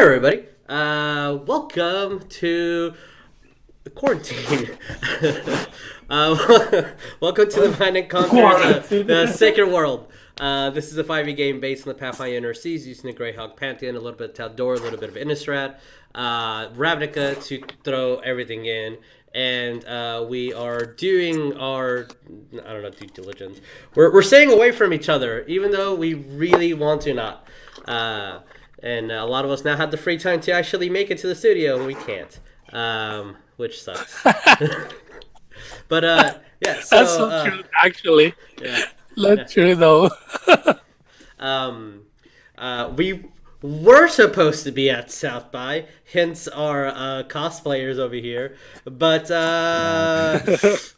everybody. Welcome to the quarantine. Welcome to the Mind and Conquer, the Sacred World. This is a 5e game based on the Pathfinder Seas using the Greyhawk Pantheon, a little bit of Taldor, a little bit of Innistrad, Ravnica to throw everything in. And we are doing our, I don't know, due diligence. We're staying away from each other, even though we really want to not. And a lot of us now have the free time to actually make it to the studio, and we can't, which sucks. But yeah, so that's so true. Actually, yeah, not true though. We were supposed to be at South by, hence our cosplayers over here, but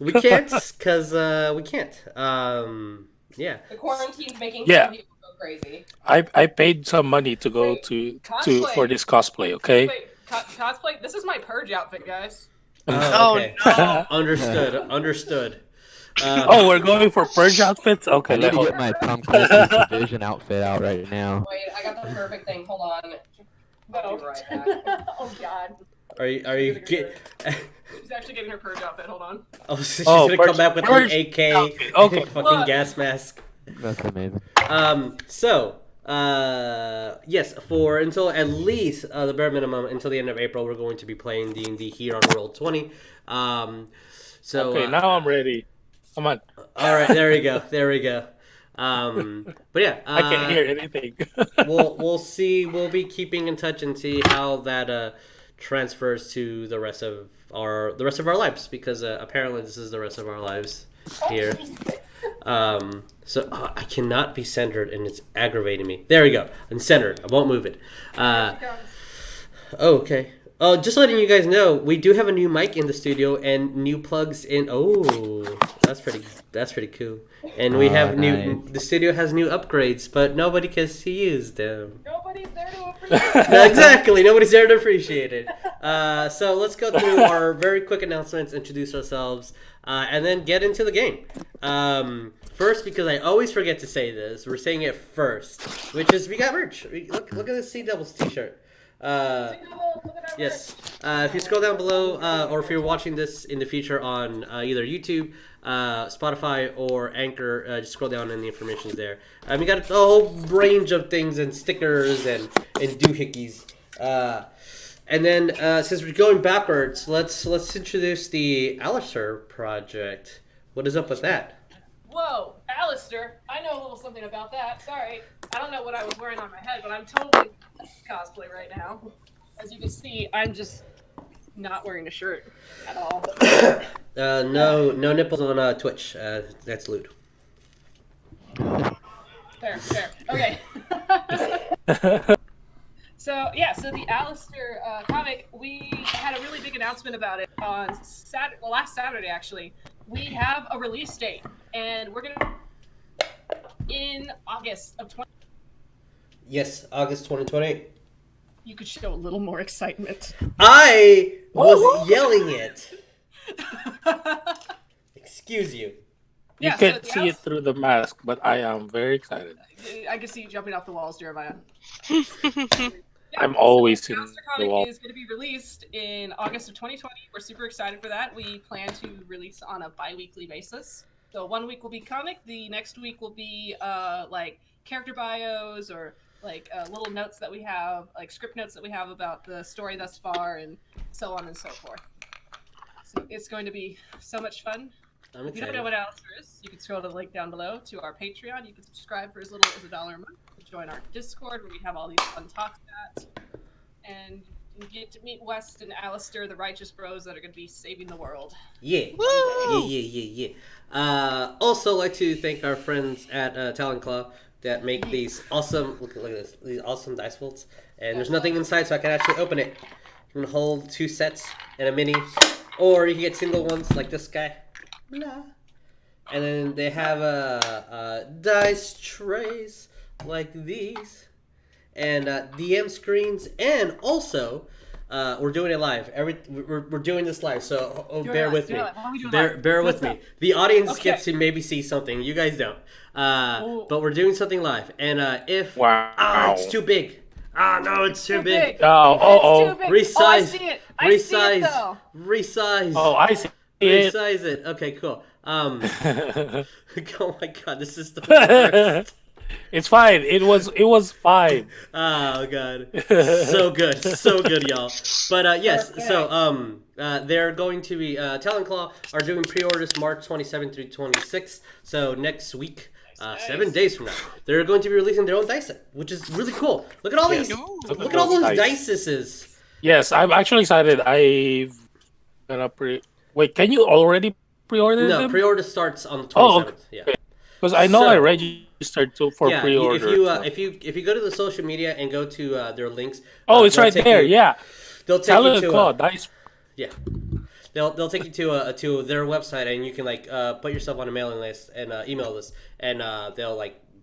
we can't because we can't. Yeah. The quarantine's making some people go crazy. I paid some money to go to for this cosplay. Okay. Wait, cosplay. This is my purge outfit, guys. Oh, okay. no. Understood. Oh, we're going for purge outfits. Okay, I need to get my Tom Clancy's Division outfit out right now. Wait, I got the perfect thing. Hold on. I'll be right back. Oh God. Are you She's actually getting her purge outfit. Hold on. Oh, so she's gonna come back with an AK, okay. fucking gas mask. That's amazing. Yes, for until at least the bare minimum until the end of April, we're going to be playing D&D here on Roll20. Okay, now I'm ready. Come on. All right, there we go. But yeah, I can't hear anything. we'll see. We'll be keeping in touch and see how that transfers to the rest of our lives, because apparently this is the rest of our lives here. So I cannot be centered, and it's aggravating me. There we go. I'm centered. I won't move it. Okay. Oh, just letting you guys know, we do have a new mic in the studio and new plugs in. Oh, that's pretty cool. And we have nice. The studio has new upgrades, but nobody gets to use them. Nobody's there to appreciate No, exactly. Nobody's there to appreciate it. So let's go through our very quick announcements, introduce ourselves, and then get into the game. First, because I always forget to say this, we're saying it first, which is we got merch. Look at this Sea Devils t-shirt. Yes. If you scroll down below, or if you're watching this in the future on either YouTube, Spotify, or Anchor, just scroll down and the information is there. We got a whole range of things and stickers and doohickeys. And then since we're going backwards, let's introduce the Alistair project. What is up with that? Whoa, Alistair! I know a little something about that. Sorry, I don't know what I was wearing on my head, but I'm totally cosplay right now. As you can see, I'm just not wearing a shirt at all. No nipples on Twitch. That's lewd. Fair. Okay. So the Alistair comic, we had a really big announcement about it on last Saturday actually. We have a release date, and we're gonna in August of 20. Yes, August 2020. You could show a little more excitement. I was yelling it. Excuse you. You can't see it through the mask, but I am very excited. I can see you jumping off the walls, Jeremiah. I'm always the in Alistair the comic wall. is going to be released in August of 2020. We're super excited for that. We plan to release on a bi-weekly basis. So 1 week will be comic. The next week will be like character bios or like little notes that we have, like script notes that we have about the story thus far, and so on and so forth. So it's going to be so much fun. If you don't know what Alistair is, you can scroll to the link down below to our Patreon. You can subscribe for as little as $1 a month. Join our Discord where we have all these fun talks at, and you get to meet West and Alistair, the righteous bros that are going to be saving the world. Yeah. Also, like to thank our friends at Talon Claw that make these awesome. Look at this. These awesome dice bolts, and there's nothing inside, so I can actually open it. You can hold 2 sets and a mini, or you can get single ones like this guy. Blah. And then they have dice trays like these, and DM screens, and also we're doing it live. We're doing this live, so bear with me. Bear with me. The audience gets to maybe see something. You guys don't. But we're doing something live, and if it's too big, Ah, no, it's too big. It's too big. Resize. Oh, I see it. I see it, Resize. though. Resize. Oh, I see it. Resize it. Okay, cool. Oh my god, this is the worst. It's fine. It was fine. Oh god, so good, y'all. But yes, so they're going to be Talon are doing pre-orders March 27th through 26th. So next week, 7 days from now, they're going to be releasing their own dice set, which is really cool. Look at all these. Look at all those dices. Yes, I'm actually excited. I've gonna Wait, can you already pre-order them? No, pre-order starts on the 27th. Oh, okay. Yeah. Because I know I registered for pre-order. If you go to the social media and go to their links. Oh, it's right there. Yeah. They'll take you to dice. Yeah. They'll take you to their website, and you can put yourself on a mailing list and email list, and they'll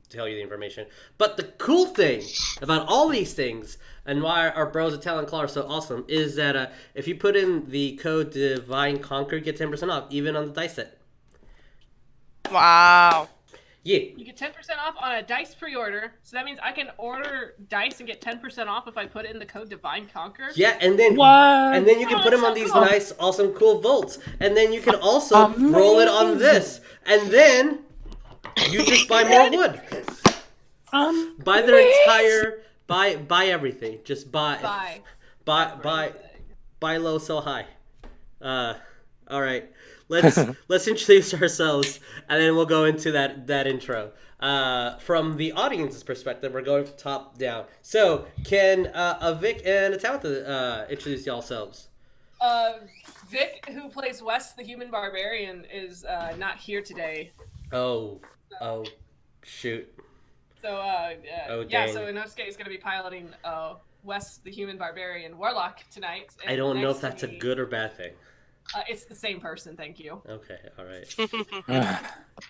tell you the information. But the cool thing about all these things, and why our bros at Talon Claw are so awesome, is that if you put in the code Divine Conquer, you get 10% off, even on the dice set. Wow. Yeah. You get 10% off on a dice pre-order, so that means I can order dice and get 10% off if I put in the code Divine Conquer. Yeah, and then you can put them on these nice, awesome, cool vaults, and then you can also roll it on this, and then you just buy more wood. Buy their entire, buy everything. Just buy low, sell high. All right. Let's introduce ourselves, and then we'll go into that intro. From the audience's perspective, we're going from top down. So, can Vic and Tabatha introduce yourselves? Vic, who plays Wes, the human barbarian, is not here today. Oh, shoot. So, dang. so Inosuke is going to be piloting Wes, the human barbarian warlock tonight. I don't know if that's a good or bad thing. It's the same person, thank you. Okay, all right.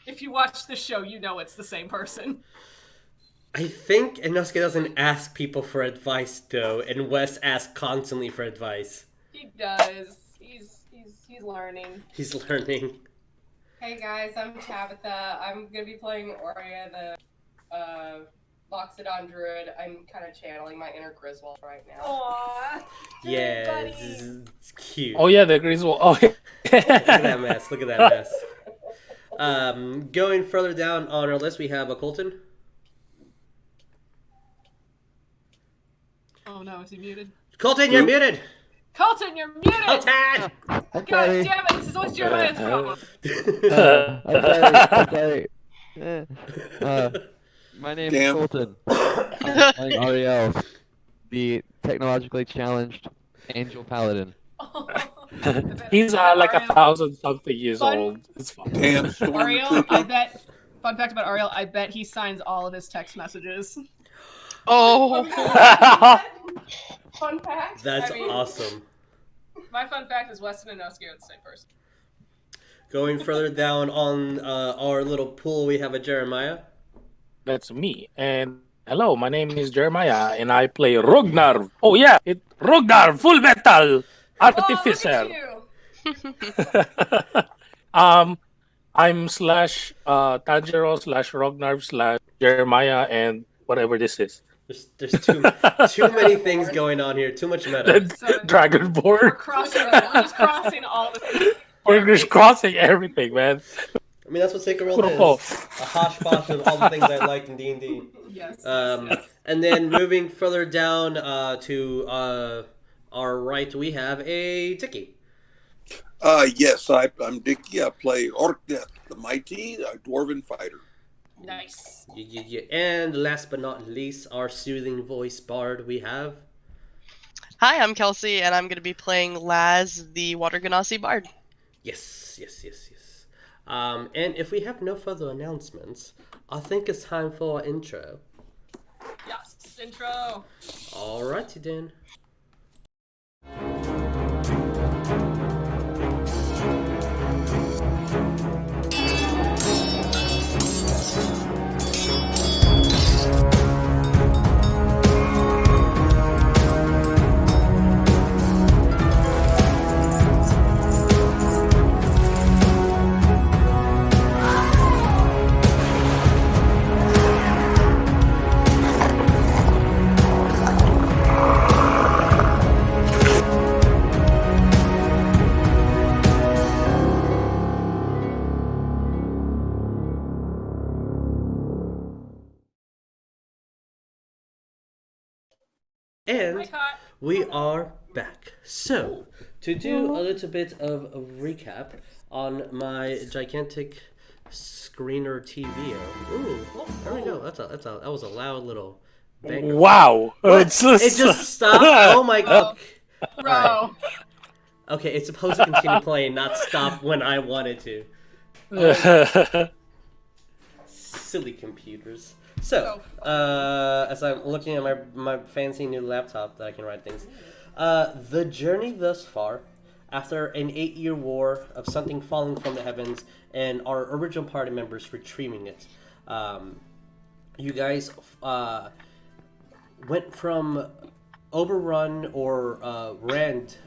If you watch the show, you know it's the same person. I think Inosuke doesn't ask people for advice, though, and Wes asks constantly for advice. He does. He's learning. He's learning. Hey guys, I'm Tabatha. I'm gonna be playing Oria, the Loxodon Druid. I'm kind of channeling my inner Griswold right now. Aww. Yeah, it's cute. Oh yeah, the Griswold. Oh, Look at that mess. Look at that mess. Going further down on our list, we have a Coleton. Oh no, is he muted? Colton, you're muted. Colton, you're muted! Colton! God damn it, this is always Jeremiah's problem. Okay. My name is Coleton. I'm playing Ariell, the technologically challenged angel paladin. He's like 1,000-something years old. It's fine. Damn, Ariell, I bet. Fun fact about Ariell, I bet he signs all of his text messages. Oh. Fun fact. That's awesome. My fun fact is Weston and Inosuke are the same person. Going further down on our little pool, we have a Jeremiah. That's me. And hello, my name is Jeremiah, and I play Rognarv. Oh yeah, Rognarv, full metal, Artificer. I'm slash Tanjiro slash Rognarv slash Jeremiah and whatever this is. There's too many things going on here. Too much meta. Dragonborn. We're just crossing all the. We're just crossing everything, man. I mean, that's what Sacred World is. A hodgepodge of all the things I like in D&D. Yes. And then moving further down to our right, we have a Dickie. Yes, I'm Dickie. I play Orcdeath, the mighty dwarven fighter. Nice. Yeah. And last but not least, our soothing voice bard we have. Hi, I'm Kelsey, and I'm going to be playing Laz, the Water Genasi bard. Yes. And if we have no further announcements, I think it's time for our intro. Yes, intro. Alrighty then. And Hi. we are back. So, to do a little bit of a recap on my gigantic screener TV. Ooh, there we go. That was a loud little bang. Wow. What? It just stopped? Oh my god. Bro. Alright. Okay, it's supposed to continue playing, not stop when I wanted to. Silly computers. So, as I'm looking at my fancy new laptop that I can write things, the journey thus far, after an 8-year war of something falling from the heavens and our original party members retrieving it, you guys went from overrun or rend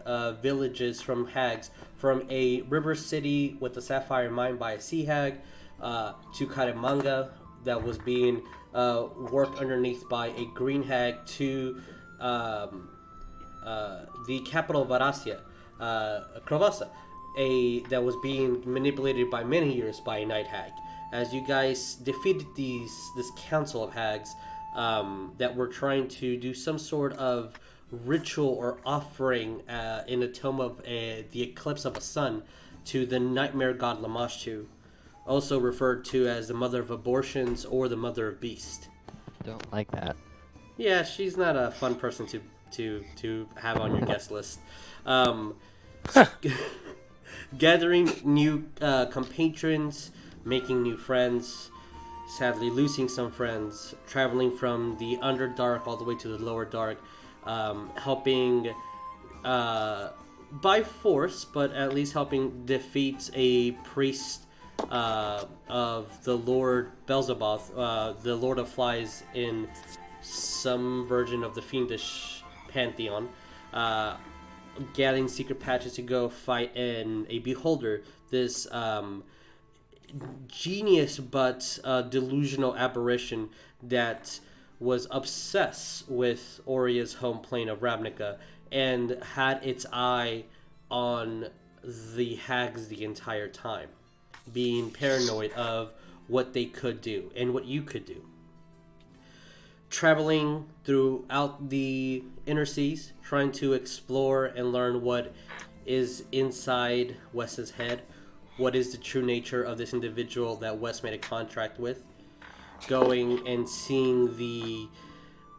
villages from hags, from a river city with a sapphire mine by a sea hag, to Karamanga that was being worked underneath by a green hag, to the capital of Varasia, Krovasa, that was being manipulated by many years by a night hag. As you guys defeated this council of hags that were trying to do some sort of ritual or offering in the tomb of the eclipse of a sun to the nightmare god Lamashtu, also referred to as the mother of abortions or the mother of beast. Don't like that. Yeah, she's not a fun person to have on your guest list. Gathering new compatrons, making new friends, sadly losing some friends, traveling from the Underdark all the way to the Lower Dark, helping by force, but at least helping defeat a priest of the Lord Beelzebub, the Lord of Flies in some version of the Fiendish Pantheon, getting secret patches to go fight in a Beholder, this genius but delusional aberration that was obsessed with Oria's home plane of Ravnica and had its eye on the hags the entire time, being paranoid of what they could do and what you could do. Traveling throughout the inner seas, trying to explore and learn what is inside Wes's head, what is the true nature of this individual that Wes made a contract with, going and seeing the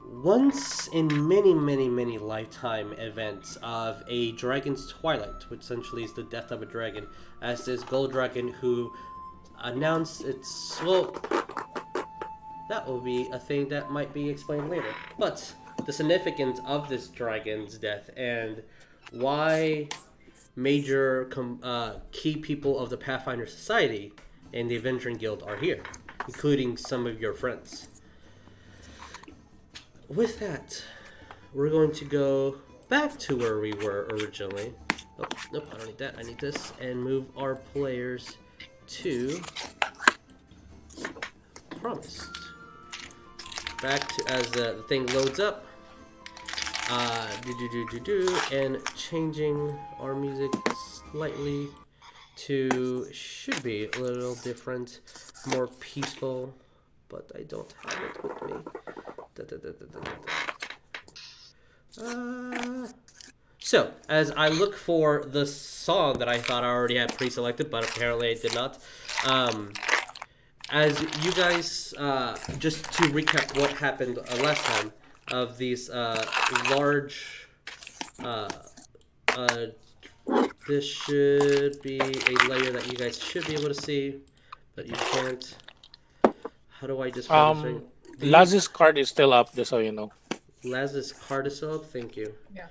once in many lifetime events of a dragon's twilight, which essentially is the death of a dragon, as this gold dragon who announced its, well, that will be a thing that might be explained later. But the significance of this dragon's death and why major key people of the Pathfinder Society and the Avenging Guild are here, including some of your friends. With that, we're going to go back to where we were originally. Oh, nope, I don't need that. I need this. And move our players to Promised. Back to as the thing loads up. And changing our music slightly to should be a little different, more peaceful, but I don't have it with me. So, as I look for the song that I thought I already had pre-selected, but apparently I did not. As you guys, just to recap what happened last time, of these large, this should be a layer that you guys should be able to see, but you can't. How do I just Laz's card is still up, just so you know. Laz's card is still up? Thank you. Yeah.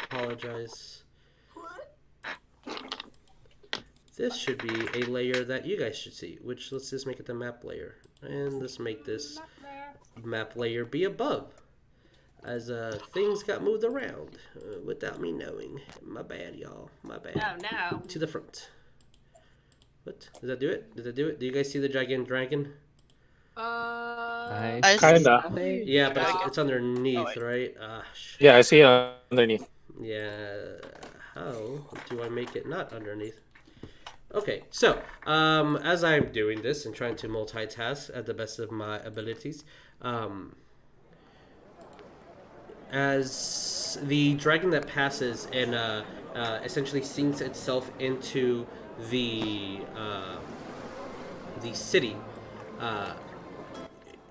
Apologize. This should be a layer that you guys should see, which let's just make it the map layer. And let's make this map layer be above, as things got moved around without me knowing. My bad, y'all. My bad. Oh, no. To the front. What? Did that do it? Did that do it? Do you guys see the giant dragon? I Kinda. Yeah, but it's underneath, right? Yeah, I see it underneath. Yeah. How do I make it not underneath? Okay, so as I'm doing this and trying to multitask at the best of my abilities, as the dragon that passes and essentially sinks itself into the city,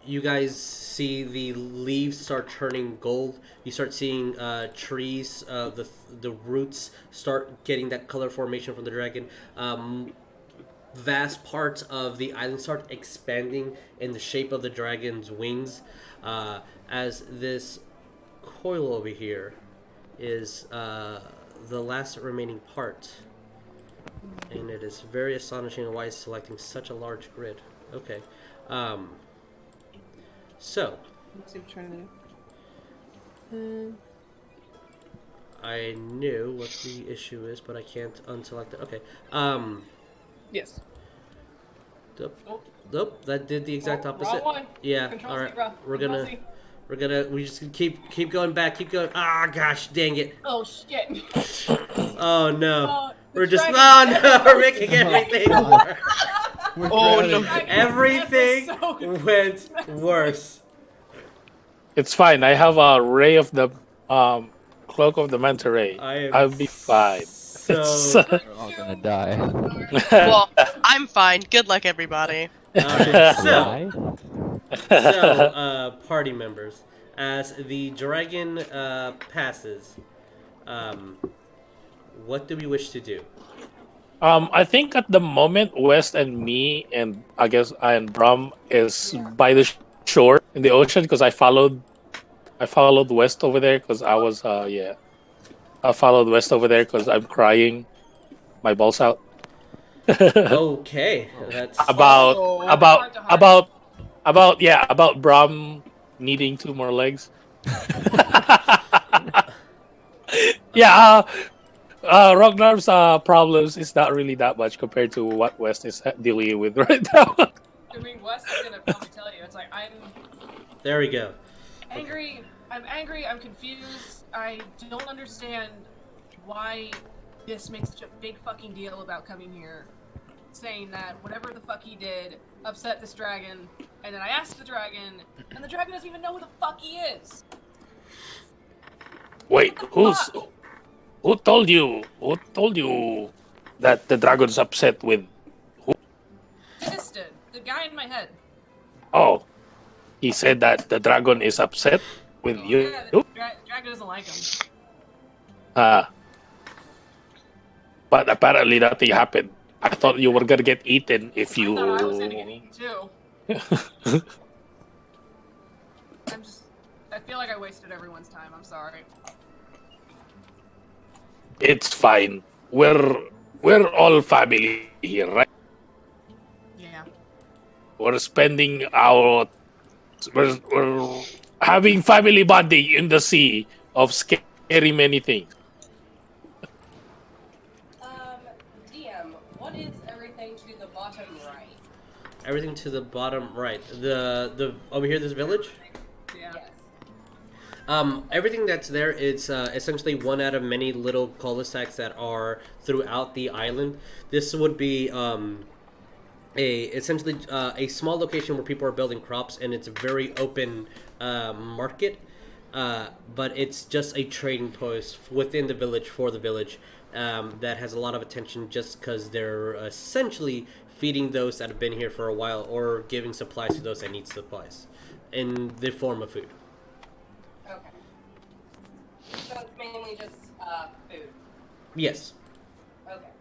you guys see the leaves start turning gold. You start seeing trees, the roots start getting that color formation from the dragon. Vast parts of the island start expanding in the shape of the dragon's wings, as this coil over here is the last remaining part. And it is very astonishing why it's selecting such a large grid. Okay. So, I knew what the issue is, but I can't unselect it. Okay. Yes. Nope, that did the exact opposite. Wrong one. Yeah. Control All right. zebra. We just keep going back. Keep going. Ah, gosh, dang it. Oh shit. Oh no. We're just dragon- no. We're making everything worse. Oh no. Everything went worse. It's fine. I have a ray of the cloak of the manta ray. I'll be fine. So, We're all gonna die. Well, I'm fine. Good luck, everybody. alright, Why? so party members, as the dragon passes, what do we wish to do? I think at the moment, West and me, and I guess I and Brom is by the shore in the ocean because I followed West over there because I was I followed West over there because I'm crying my balls out. Okay, that's about Brom needing 2 more legs. Rognarv's problems is not really that much compared to what West is dealing with right now. I mean, Wes is gonna probably tell you. It's like I'm there. We go. angry. I'm angry. I'm confused. I don't understand why this makes such a big fucking deal about coming here, saying that whatever the fuck he did upset this dragon, and then I asked the dragon, and the dragon doesn't even know who the fuck he is. Wait, who told you? Who told you that the dragon's upset with? Assisted, the guy in my head. Oh, he said that the dragon is upset with you. Yeah, the dragon doesn't like him. But apparently nothing happened. I thought you were gonna get eaten if you. I thought I was gonna get eaten too. I feel like I wasted everyone's time. I'm sorry. It's fine. We're all family here, right? Yeah. We're spending our we're having family bonding in the sea of scary many things. DM, what is everything to the bottom right? Everything to the bottom right. The over here, this village. Yeah. Yes. Everything that's there is essentially one out of many little cul-de-sacs that are throughout the island. This would be essentially a small location where people are building crops, and it's a very open market. But it's just a trading post within the village for the village that has a lot of attention, just because they're essentially feeding those that have been here for a while, or giving supplies to those that need supplies in the form of food. Okay. So it's mainly just food. Yes. Okay.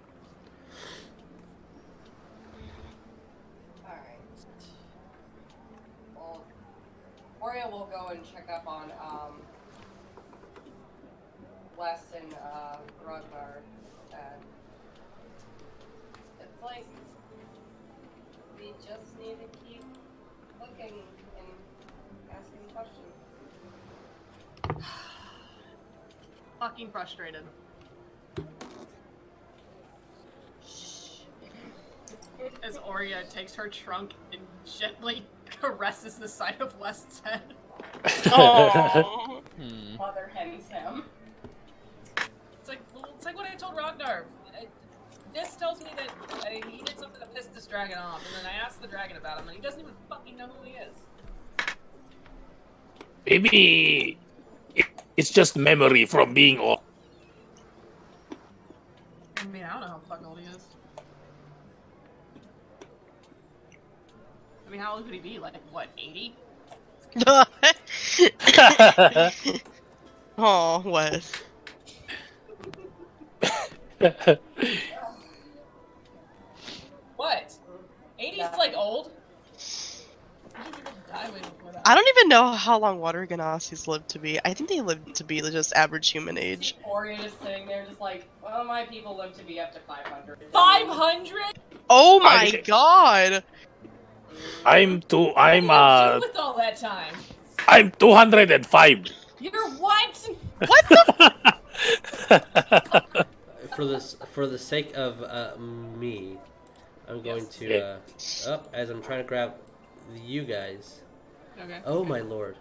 Alright. Well, Oria will go and check up on Wes and Rognarv. And it's like we just need to keep looking and asking questions. Fucking frustrated. As Oria takes her trunk and gently caresses the side of West's head. Oh. Mother hens him. It's like what I told Rognarv. This tells me that he did something to piss this dragon off, and then I asked the dragon about him, and he doesn't even fucking know who he is. Maybe It's just memory from being old. I mean, I don't know how fucking old he is. I mean, how old could he be? Like, what, 80? Oh, Wes. What? 80's like old? I think people die way before that. I don't even know how long water Genasis lived to be. I think they lived to be just average human age. Oria just sitting there, just like, well, my people live to be up to 500. 500? Oh my god! I'm What did you do with all that time? I'm 205. You're what? What the? For the sake of me, I'm going to as I'm trying to grab you guys. Okay. Oh my lord.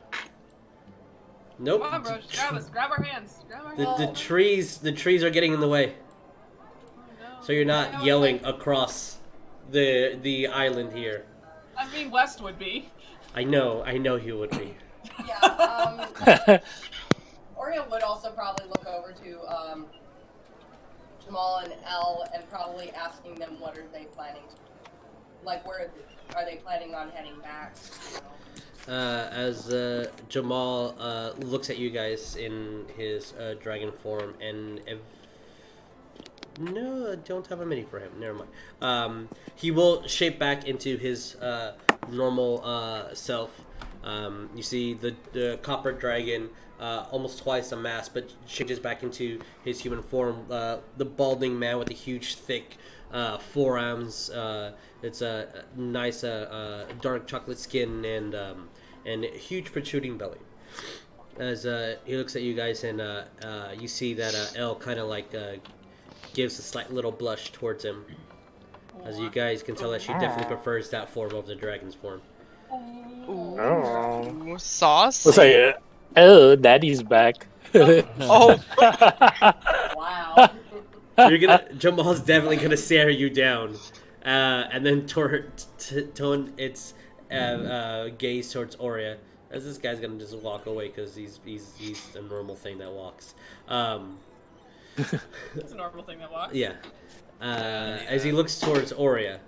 Nope. Come on, bro. Just grab us. Grab our hands. Grab our hands. The trees are getting in the way. Oh, no. So you're not yelling across the island here. I mean, West would be. I know you would be. Yeah, Oria would also probably look over to Jamal and Elle and probably asking them what are they planning to, like, where are they planning on heading back? As Jamal looks at you guys in his dragon form, and no, I don't have a mini for him. Never mind. He will shape back into his normal self. You see the copper dragon, almost twice the mass, but changes back into his human form. The balding man with the huge, thick forearms. It's a nice, dark chocolate skin and a huge protruding belly. As he looks at you guys, and you see that Elle kind of like gives a slight little blush towards him. As you guys can tell that she definitely prefers that form over the dragon's form. Ooh, sauce? Let's say, oh, daddy's back. Oh. Wow. Jamal's definitely gonna stare you down, and then tone its gaze towards Oria. As this guy's gonna just walk away because he's a normal thing that walks. It's a normal thing that walks. Yeah. As he looks towards Oria,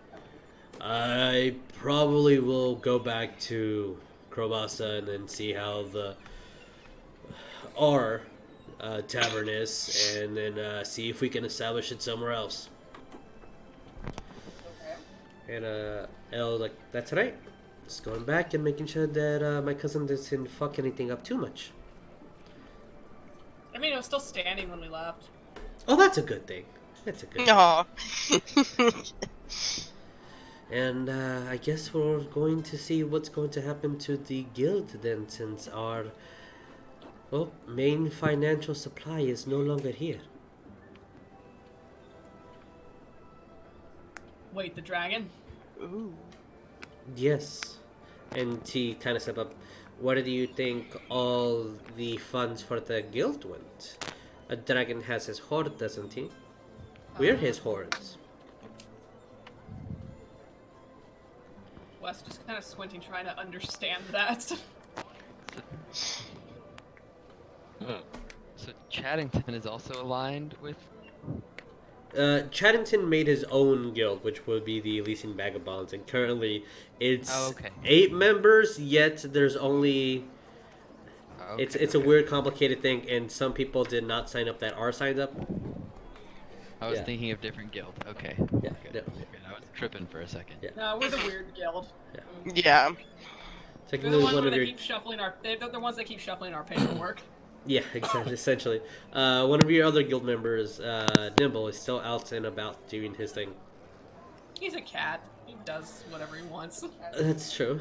I probably will go back to Krobasa and then see how our tavern is, and then see if we can establish it somewhere else. Okay. And Elle like, that's right. Just going back and making sure that my cousin doesn't fuck anything up too much. I mean, it was still standing when we left. Oh, that's a good thing. That's a good thing. Aw. And I guess we're going to see what's going to happen to the guild then, since our main financial supply is no longer here. Wait, the dragon? Ooh. Yes. And he kind of step up. Where do you think all the funds for the guild went? A dragon has his horde, doesn't he? We're his hordes. Wes just kind of squinting, trying to understand that. So Chaddington is also aligned with. Chaddington made his own guild, which would be the Elysian Vagabonds, and currently it's 8 members, yet there's only... It's a weird, complicated thing, and some people did not sign up that are signed up. I was thinking of different guild. Okay. Yeah. Good. I was tripping for a second. Yeah. No, we're the weird guild. Yeah. They're the ones that keep shuffling they're the ones that keep shuffling our paperwork. Yeah, exactly. Essentially, one of your other guild members, Nimble, is still out and about doing his thing. He's a cat. He does whatever he wants. That's true.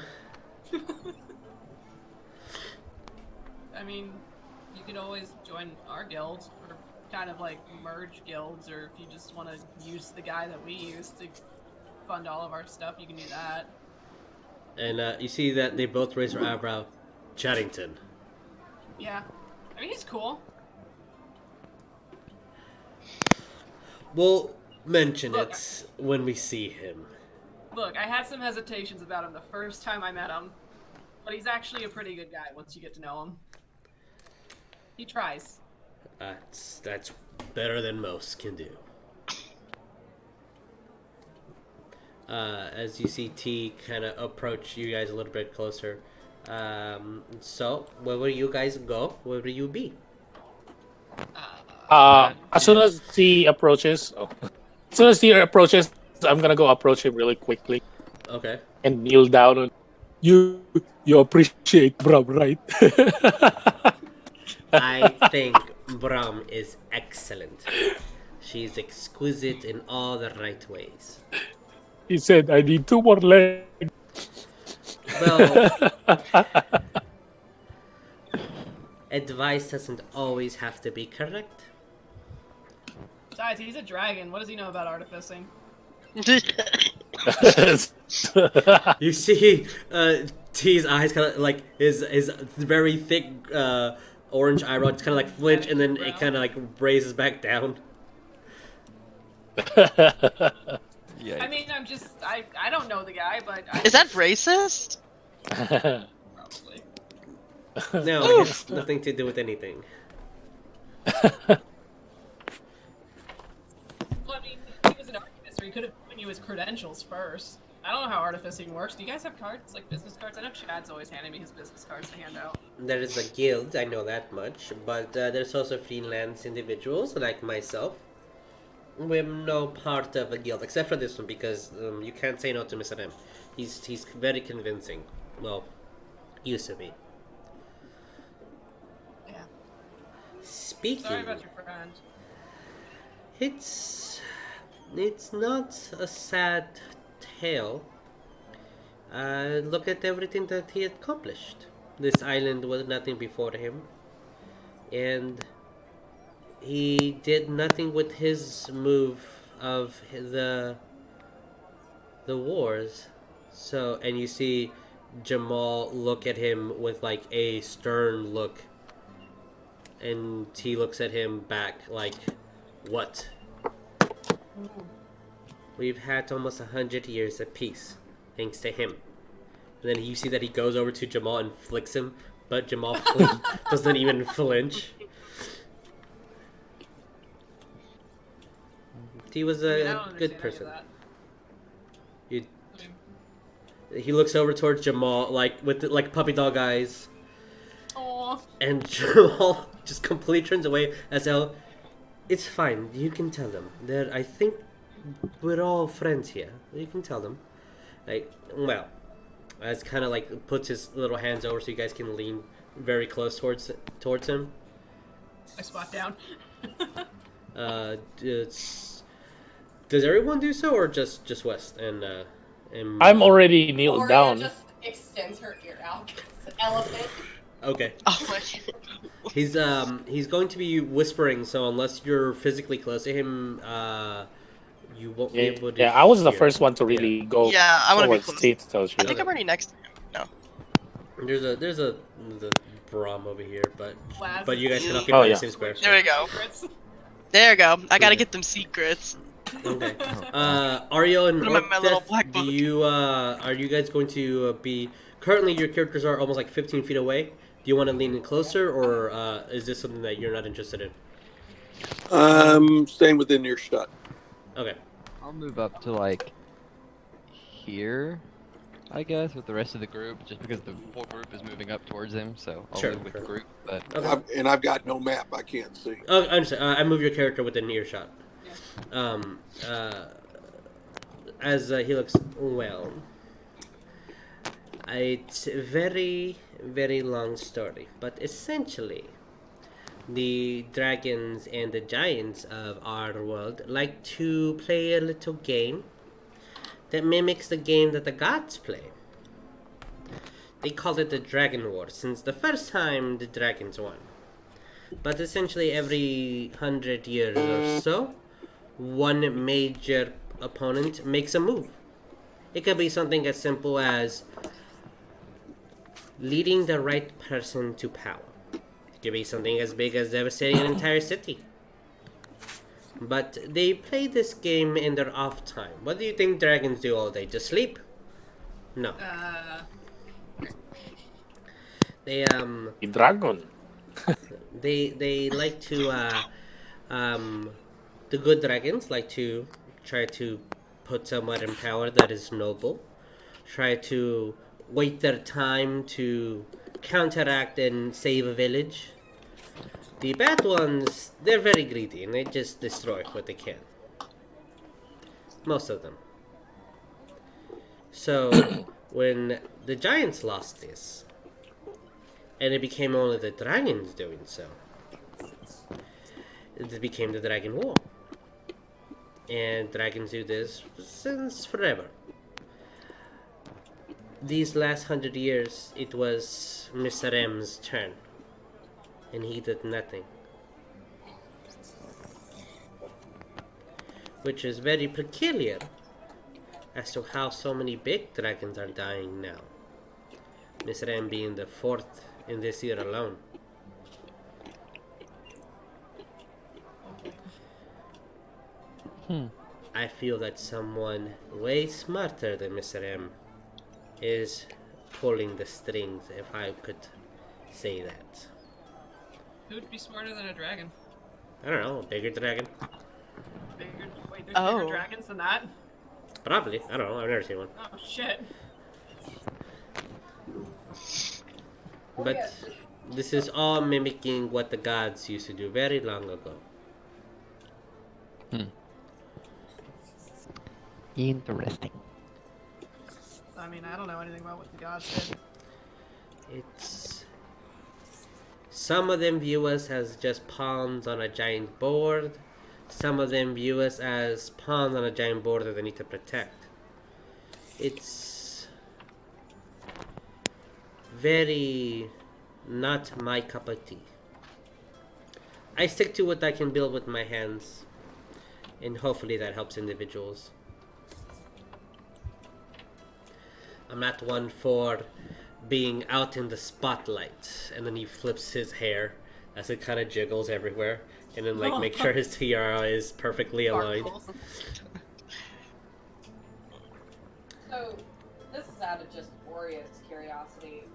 I mean, you could always join our guild, or kind of like merge guilds, or if you just want to use the guy that we use to fund all of our stuff, you can do that. And you see that they both raise their eyebrow. Chaddington. Yeah. I mean, he's cool. We'll mention it when we see him. Look, I had some hesitations about him the first time I met him, but he's actually a pretty good guy once you get to know him. He tries. That's better than most can do. As you see T kind of approach you guys a little bit closer. So, where will you guys go? Where will you be? As soon as he approaches, I'm gonna go approach him really quickly Okay. and kneel down. And you appreciate Bram, right? I think Bram is excellent. She's exquisite in all the right ways. He said, "I need 2 more legs." Well, advice doesn't always have to be correct. Besides, he's a dragon. What does he know about artificing? You see, T's eyes kind of like his very thick orange eyebrow just kind of like flinch, and then it kind of like raises back down. Yeah. I mean, I don't know the guy, but Is that racist? probably. No, it has nothing to do with anything. Well, I mean, he was an artificer. He could have given you his credentials first. I don't know how artificing works. Do you guys have cards, like business cards? I know Chad's always handing me his business cards to hand out. There is a guild, I know that much, but there's also freelance individuals like myself. We're no part of a guild, except for this one, because you can't say no to Mr. M. He's very convincing. Well, used to be. Yeah. Speaking, Sorry about your friend. it's not a sad tale. Look at everything that he accomplished. This island was nothing before him, and he did nothing with his move of the wars. So, and you see Jamal look at him with like a stern look, and he looks at him back like, what? We've had almost 100 years of peace, thanks to him. And then you see that he goes over to Jamal and flicks him, but Jamal doesn't even flinch. He was I a don't understand good any of person. that. You, I mean, he looks over towards Jamal, like with the, like puppy dog eyes, aw. and Jamal just completely turns away. As well, it's fine. You can tell them that I think we're all friends here. You can tell them, like, well, as kind of like puts his little hands over so you guys can lean very close towards him. I squat down. Does everyone do so, or just West and I'm already kneeled Oria down. just extends her ear out. It's an elephant. Okay. Oh my god. He's going to be whispering, so unless you're physically close to him, you won't be able to. Yeah, I was the hear. first one to really go Yeah, I want to be towards close. T, to tell you. I think I'm already next to him. No. There's a Braum over here, but Laz. you guys can Oh, occupy yeah. the same square. There we go. Secrets. There we go. I gotta get them secrets. Okay. Ariell and Put 'em in my little Orcdeath, black do book. you are you guys going to be? Currently, your characters are almost like 15 feet away. Do you want to lean in closer, or is this something that you're not interested in? Staying within earshot. Okay. I'll move up to like here, I guess, with the rest of the group, just because the whole group is moving up towards him. So I'll Sure, move with sure. the group. But Okay. I've got no map. I can't see. Oh, I understand. I move your character within earshot. As he looks, well, it's a very, very long story, but essentially, the dragons and the giants of our world like to play a little game that mimics the game that the gods play. They call it the Dragon War, since the first time the dragons won. But essentially every 100 years or so, one major opponent makes a move. It could be something as simple as leading the right person to power. It could be something as big as devastating an entire city. But they play this game in their off time. What do you think dragons do all day? Just sleep? No. They The dragon. they like to the good dragons like to try to put someone in power that is noble, try to wait their time to counteract and save a village. The bad ones, they're very greedy and they just destroy what they can. Most of them. So, when the giants lost this, and it became only the dragons doing so, it became the Dragon War. And dragons do this since forever. These last 100 years, it was Mr. M's turn, and he did nothing. Which is very peculiar as to how so many big dragons are dying now. Mr. M being the 4th in this year alone. I feel that someone way smarter than Mr. M is pulling the strings, if I could say that. Who would be smarter than a dragon? I don't know, a bigger dragon? Wait, there's bigger dragons than that? Probably. I don't know, I've never seen one. Oh, shit. But this is all mimicking what the gods used to do very long ago. Interesting. I mean, I don't know anything about what the gods did. It's... Some of them view us as just pawns on a giant board. Some of them view us as pawns on a giant board that they need to protect. It's... very... not my cup of tea. I stick to what I can build with my hands. And hopefully that helps individuals. I'm not one for being out in the spotlight, and then he flips his hair as it kind of jiggles everywhere, and then like make sure his tiara is perfectly aligned. So, this is out of just Oria's curiosity.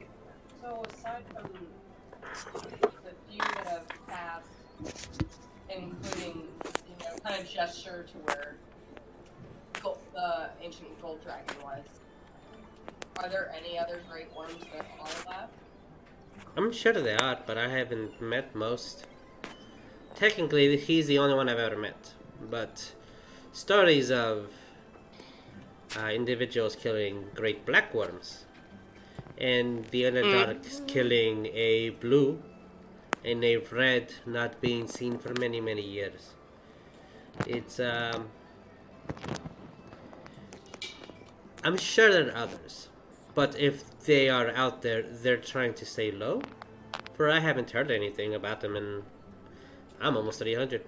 So, aside from the few that have passed, including, kind of gesture to where the ancient gold dragon was, are there any other great ones that are left? I'm sure they are, but I haven't met most. Technically, he's the only one I've ever met. But stories of individuals killing great black worms, and the Underdark killing a blue, and a red not being seen for many, many years. It's, I'm sure there are others. But if they are out there, they're trying to stay low. For I haven't heard anything about them, and I'm almost 300.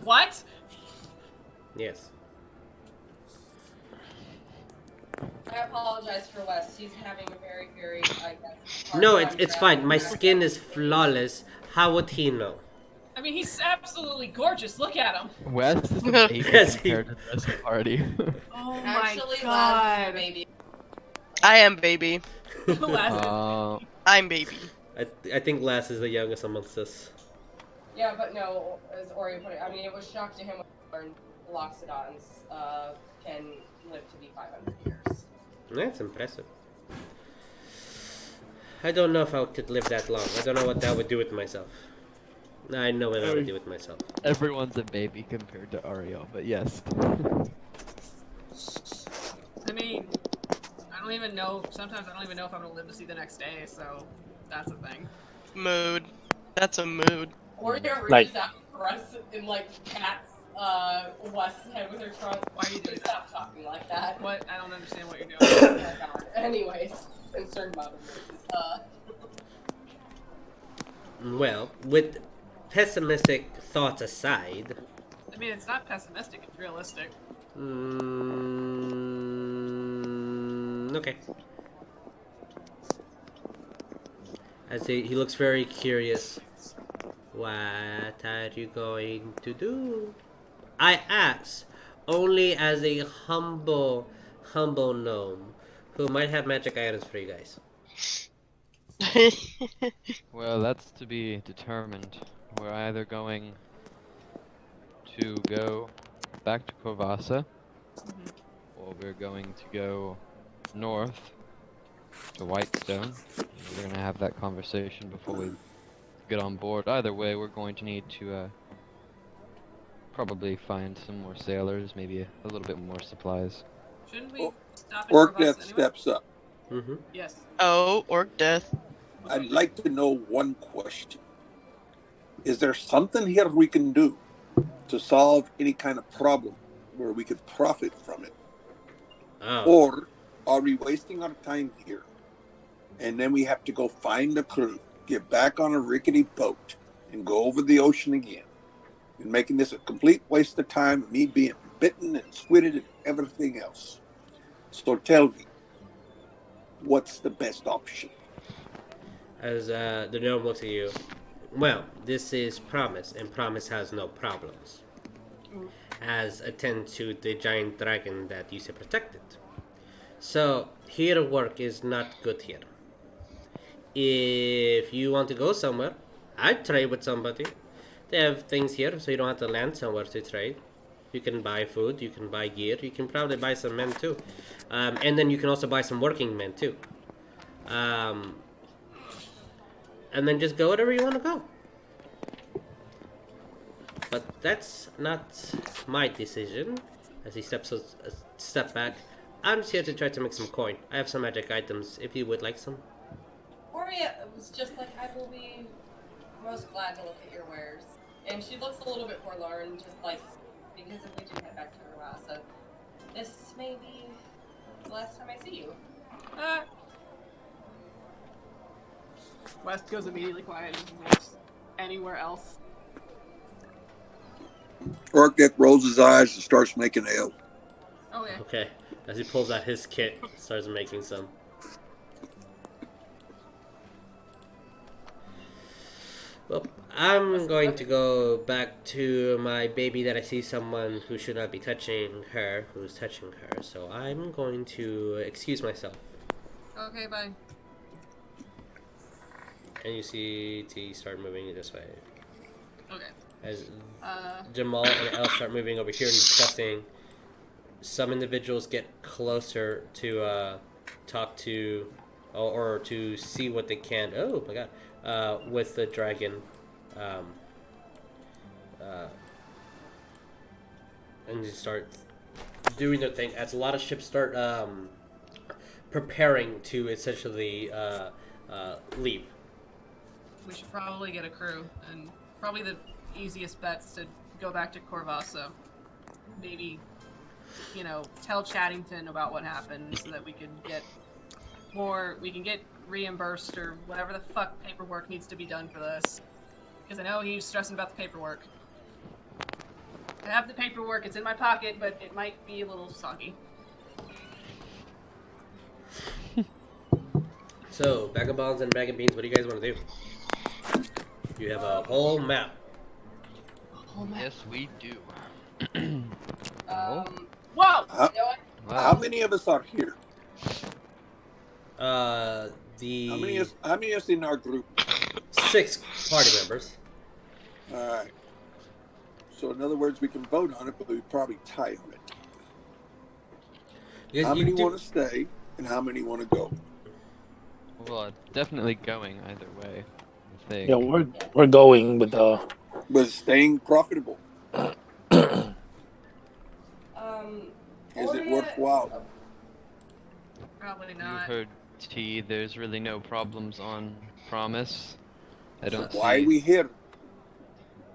What? Yes. I apologize for Wes. He's having a very, very, I guess, hard No, time it's fine. My grasping skin is flawless. How would he know? I mean, he's absolutely gorgeous. Look at him. Wes is a baby Yes, compared to the rest of the party. Oh Actually, my Laz is god. a baby. I am baby. I'm baby. I think Lass is the youngest amongst us. Yeah, but no, as Ori put it, I mean, it was shock to him when he learned Loxodons can live to be 500 years. That's impressive. I don't know if I could live that long. I don't know what that would do with myself. I know what I would do with myself. Everyone's a baby compared to Ariell, but yes. I mean, I don't even know. Sometimes I don't even know if I'm gonna live to see the next day. So that's a thing. Mood. That's a mood. Ori reaches Like- out for us and like pats Wes's head with her trunk. Why are you doing that? Stop talking like that. What? I don't understand what you're doing. Oh my God. Anyways, concerned about him. Well, with pessimistic thoughts aside, I mean, it's not pessimistic. It's realistic. okay. As he looks very curious. What are you going to do? I ask, only as a humble gnome who might have magic items for you guys. Well, that's to be determined. We're either going to go back to Corvassa, or we're going to go north to Whitestone. We're going to have that conversation before we get on board. Either way, we're going to need to probably find some more sailors, maybe a little bit more supplies. Shouldn't we Oh, stop in Orcdeath Corvus anyway? steps up. Mm-hmm. Yes. Oh, Orcdeath. I'd like to know one question. Is there something here we can do to solve any kind of problem where we could profit from it? Oh. Or are we wasting our time here? And then we have to go find the crew, get back on a rickety boat, and go over the ocean again. And making this a complete waste of time, me being bitten and squidded and everything else. So tell me, what's the best option? As the gnome looks at you, well, this is Promise, and Promise has no problems. As attend to the giant dragon that you said protected. So, here work is not good here. If you want to go somewhere, I'd trade with somebody. They have things here, so you don't have to land somewhere to trade. You can buy food, you can buy gear, you can probably buy some men too. And then you can also buy some working men too. And then just go wherever you want to go. But that's not my decision. As he steps a step back, I'm just here to try to make some coin. I have some magic items, if you would like some. Oria was just like, I will be most glad to look at your wares. And she looks a little bit forlorn, just like, because if we do head back to Corvassa, this may be the last time I see you. West goes immediately quiet and looks anywhere else. Orcdeath rolls his eyes and starts making ale. Okay. Okay, as he pulls out his kit, starts making some. Well, I'm going to go back to my baby that I see someone who should not be touching her, who's touching her. So I'm going to excuse myself. Okay, bye. And you see T start moving this way. Okay. As Jamal and Elle start moving over here and discussing, some individuals get closer to talk to or to see what they can. Oh my god. With the dragon. And just start doing their thing as a lot of ships start preparing to essentially leave. We should probably get a crew, and probably the easiest bet's to go back to Corvassa. Maybe, tell Chaddington about what happened so that we can get reimbursed or whatever the fuck paperwork needs to be done for this. Because I know he's stressing about the paperwork. I have the paperwork, it's in my pocket, but it might be a little soggy. So, Vagabonds and Vagabbeans, what do you guys want to do? You have a whole map. Yes, we do. Whoa! How, You know what? how many of us are here? The How many is in our group? 6 party members. All right. So in other words, we can vote on it, but we probably tie on it. You How guys- many you do- want to stay and how many want to go? Well, definitely going either way. I think. Yeah, we're going with the. But staying profitable. Is it Oria- worthwhile? Probably You not. heard T. There's really no problems on Promise. I don't Why see. are we here?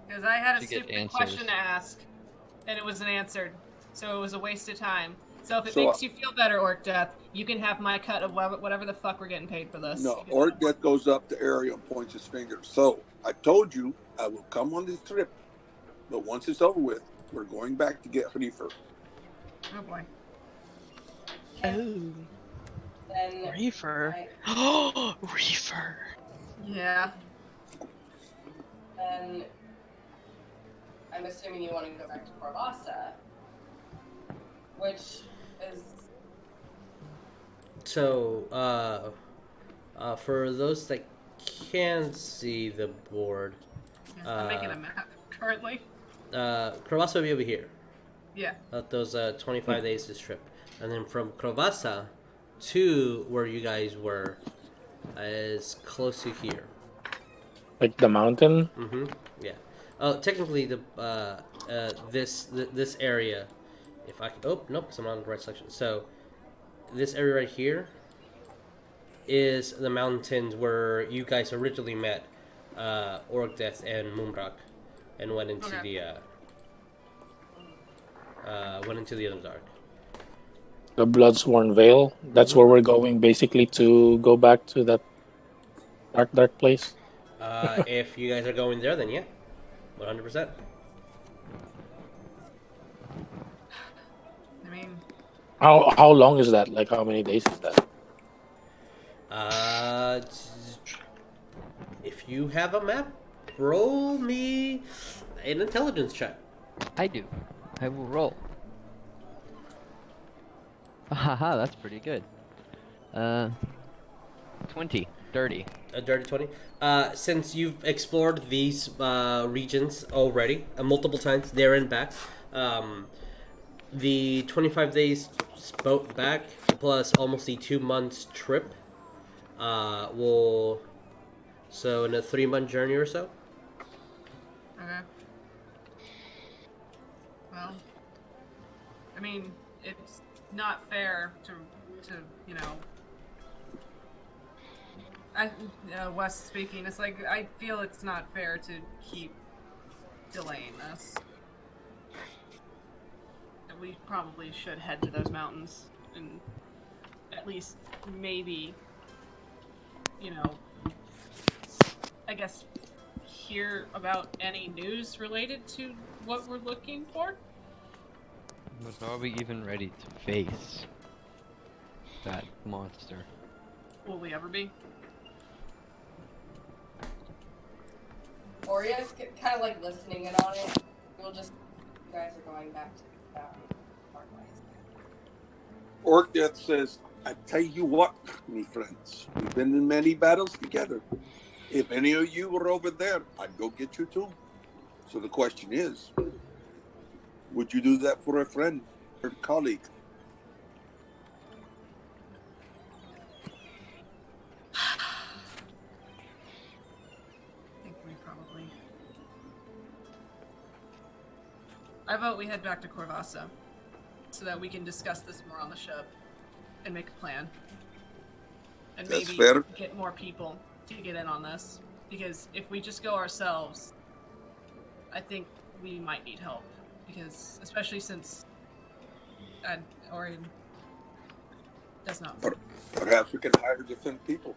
Because I had a To get stupid answers. question to ask, and it wasn't answered, so it was a waste of time. So if it So, makes you feel better, Orcdeath, you can have my cut of whatever the fuck we're getting paid for this. No, Orcdeath goes up to Ariell and points his finger. So I told you I will come on this trip, but once it's over with, we're going back to get Reefer. Oh boy. Oh, Then Reefer. I- Oh, Reefer. Yeah. then I'm assuming you want to go back to Corvassa, which is So, For those that can see the board, Yes, I'm making a map currently. Crevasa will be over here. Yeah. Those 25 days this trip. And then from Crevasa to where you guys were is close to here. Like the mountain? Mm-hmm. Yeah. Technically, this area, if I can. Oh nope, because I'm not on the right section. So, this area right here is the mountains where you guys originally met, Orcdeath and Moonrock, and went into the Underdark. The Bloodsworn Vale. That's where we're going, basically, to go back to that dark place. If you guys are going there, then yeah, 100%. I mean, How long is that? Like, how many days is that? If you have a map, roll me an intelligence check. I do. I will roll. Haha, that's pretty good. 20. Dirty. A dirty 20. Since you've explored these regions already multiple times, there and back, the 25 days boat back plus almost the 2 months trip will, so in a 3-month journey or so. okay. Well, I mean, it's not fair to you know. Wes speaking. It's like I feel it's not fair to keep delaying this. And we probably should head to those mountains and at least maybe, you know, I guess hear about any news related to what we're looking for. But are we even ready to face that monster? Will we ever be? Oria's kind of like listening in on it. We'll just, you guys are going back to Parkways. Orcdeath says, I tell you what, me friends, we've been in many battles together. If any of you were over there, I'd go get you too. So the question is, would you do that for a friend or colleague? I vote we head back to Corvassa so that we can discuss this more on the ship and make a plan. And That's maybe fair. get more people to get in on this. Because if we just go ourselves, I think we might need help. Because, especially since Orion does not. Perhaps we can hire different people.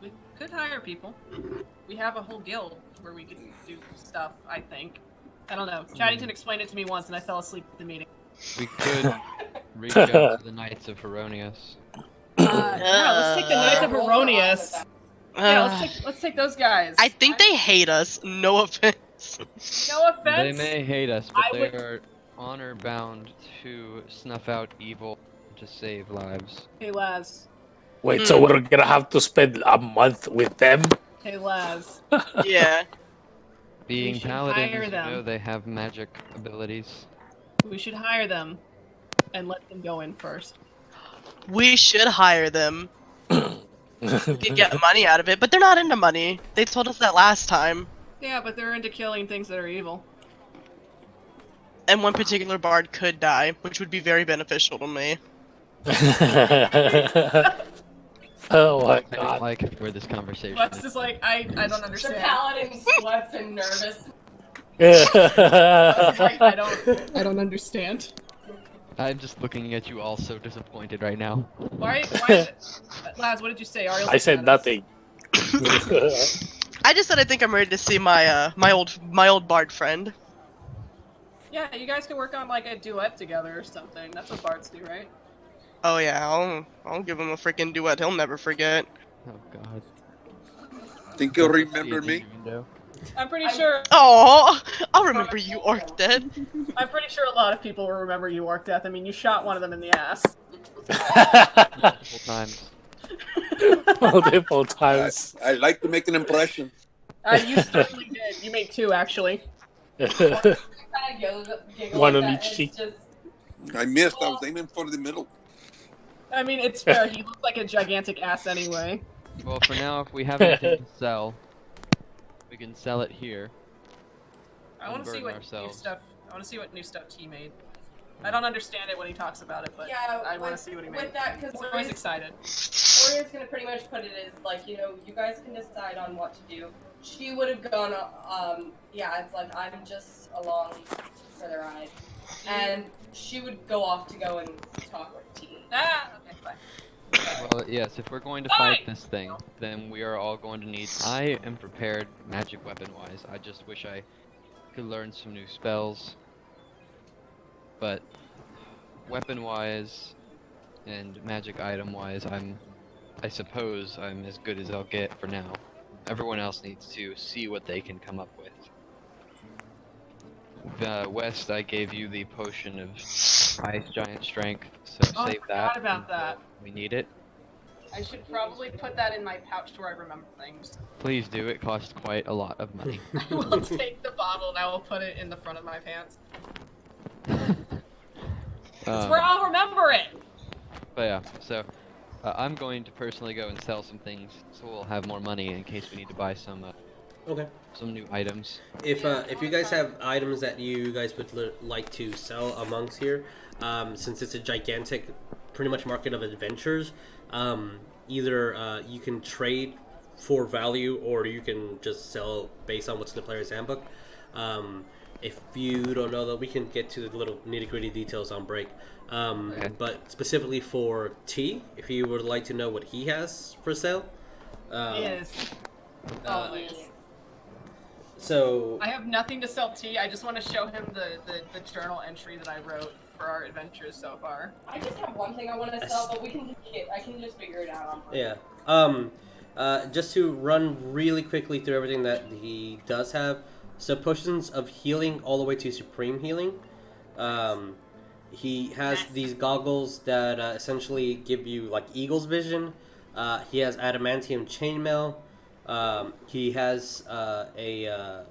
We could hire people. We have a whole guild where we could do stuff, I think. I don't know. Chaddington explained it to me once and I fell asleep at the meeting. We could reach out to the Knights of Heronius. Yeah, let's take the Knights of Heronius. Yeah, let's take those guys. I think they hate us. No offense. No offense. They may hate us, but I they would- are honor bound to snuff out evil to save lives. Hey Laz. Wait, so we're gonna have to spend a month with them? Hey Laz. Yeah. Being should paladins, hire you them. know they have magic abilities. We should hire them and let them go in first. We should hire them. We could get money out of it, but they're not into money. They told us that last time. Yeah, but they're into killing things that are evil. And one particular bard could die, which would be very beneficial to me. Oh my I don't god. like where this conversation What's is. just like, I don't The understand. paladin sweats and nervous. I don't understand. I'm just looking at you all so disappointed right now. Why Laz, what did you say? Ariel I said nothing. I just said I think I'm ready to see my my old bard friend. Yeah, you guys can work on like a duet together or something. That's what bards do, right? Oh yeah, I'll give him a freaking duet. He'll never forget. Oh god. Think you'll remember me? I'm pretty sure. Oh, I'll remember you, Orcdeath. I'm pretty sure a lot of people will remember you, Orcdeath. I mean, you shot one of them in the ass. Multiple times. multiple times. I like to make an impression. You certainly did. You made 2, actually. Kind of giggle One like on that, each and cheek. it's just, I missed. I was aiming for the middle. I mean, it's fair. He looks like a gigantic ass anyway. Well, for now, if we have anything to sell, we can sell it here. I want to see Unburden what new ourselves. stuff. I want to see what new stuff he made. I don't understand it when he talks about it, but yeah, I want to see what he made. with that, because I'm always excited. Oria's gonna pretty much put it as like, you know, you guys can decide on what to do. She would have gone, yeah, it's like I'm just along for the ride, and she would go off to go and talk with T. Ah, okay, fine. Well, yes, if we're going to fight this thing, then we are all going to need... I am prepared magic weapon-wise. I just wish I could learn some new spells. But weapon-wise and magic item-wise, I suppose I'm as good as I'll get for now. Everyone else needs to see what they can come up with. West, I gave you the potion of Ice Giant Strength, so Oh, I save forgot that. about that. We need it. I should probably put that in my pouch where I remember things. Please do, it costs quite a lot of money. I will take the bottle and I will put it in the front of my pants. That's where I'll remember it! But yeah, so I'm going to personally go and sell some things, so we'll have more money in case we need to buy some Okay. some new items. If you guys have items that you guys would like to sell amongst here, since it's a gigantic, pretty much market of adventures, either you can trade for value or you can just sell based on what's in the player's handbook. If you don't know that, we can get to the little nitty-gritty details on break. Okay. But specifically for T, if you would like to know what he has for sale. Yes. Always. So I have nothing to sell T. I just want to show him the journal entry that I wrote for our adventures so far. I just have one thing I want to sell, but I can just figure it out on break. yeah. Just to run really quickly through everything that he does have. So potions of healing all the way to supreme healing. He has these goggles that essentially give you like eagle's vision. He has adamantium chainmail. He has a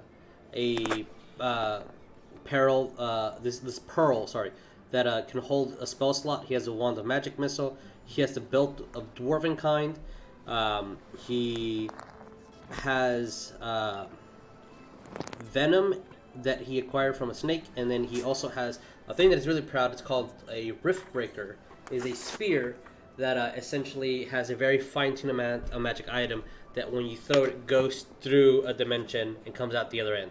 this pearl, that can hold a spell slot. He has a wand of magic missile. He has the belt of dwarven kind. He has venom that he acquired from a snake, and then he also has a thing that is really proud. It's called a rift breaker. It's a spear that essentially has a very fine-tuned amount of magic item that when you throw it goes through a dimension and comes out the other end.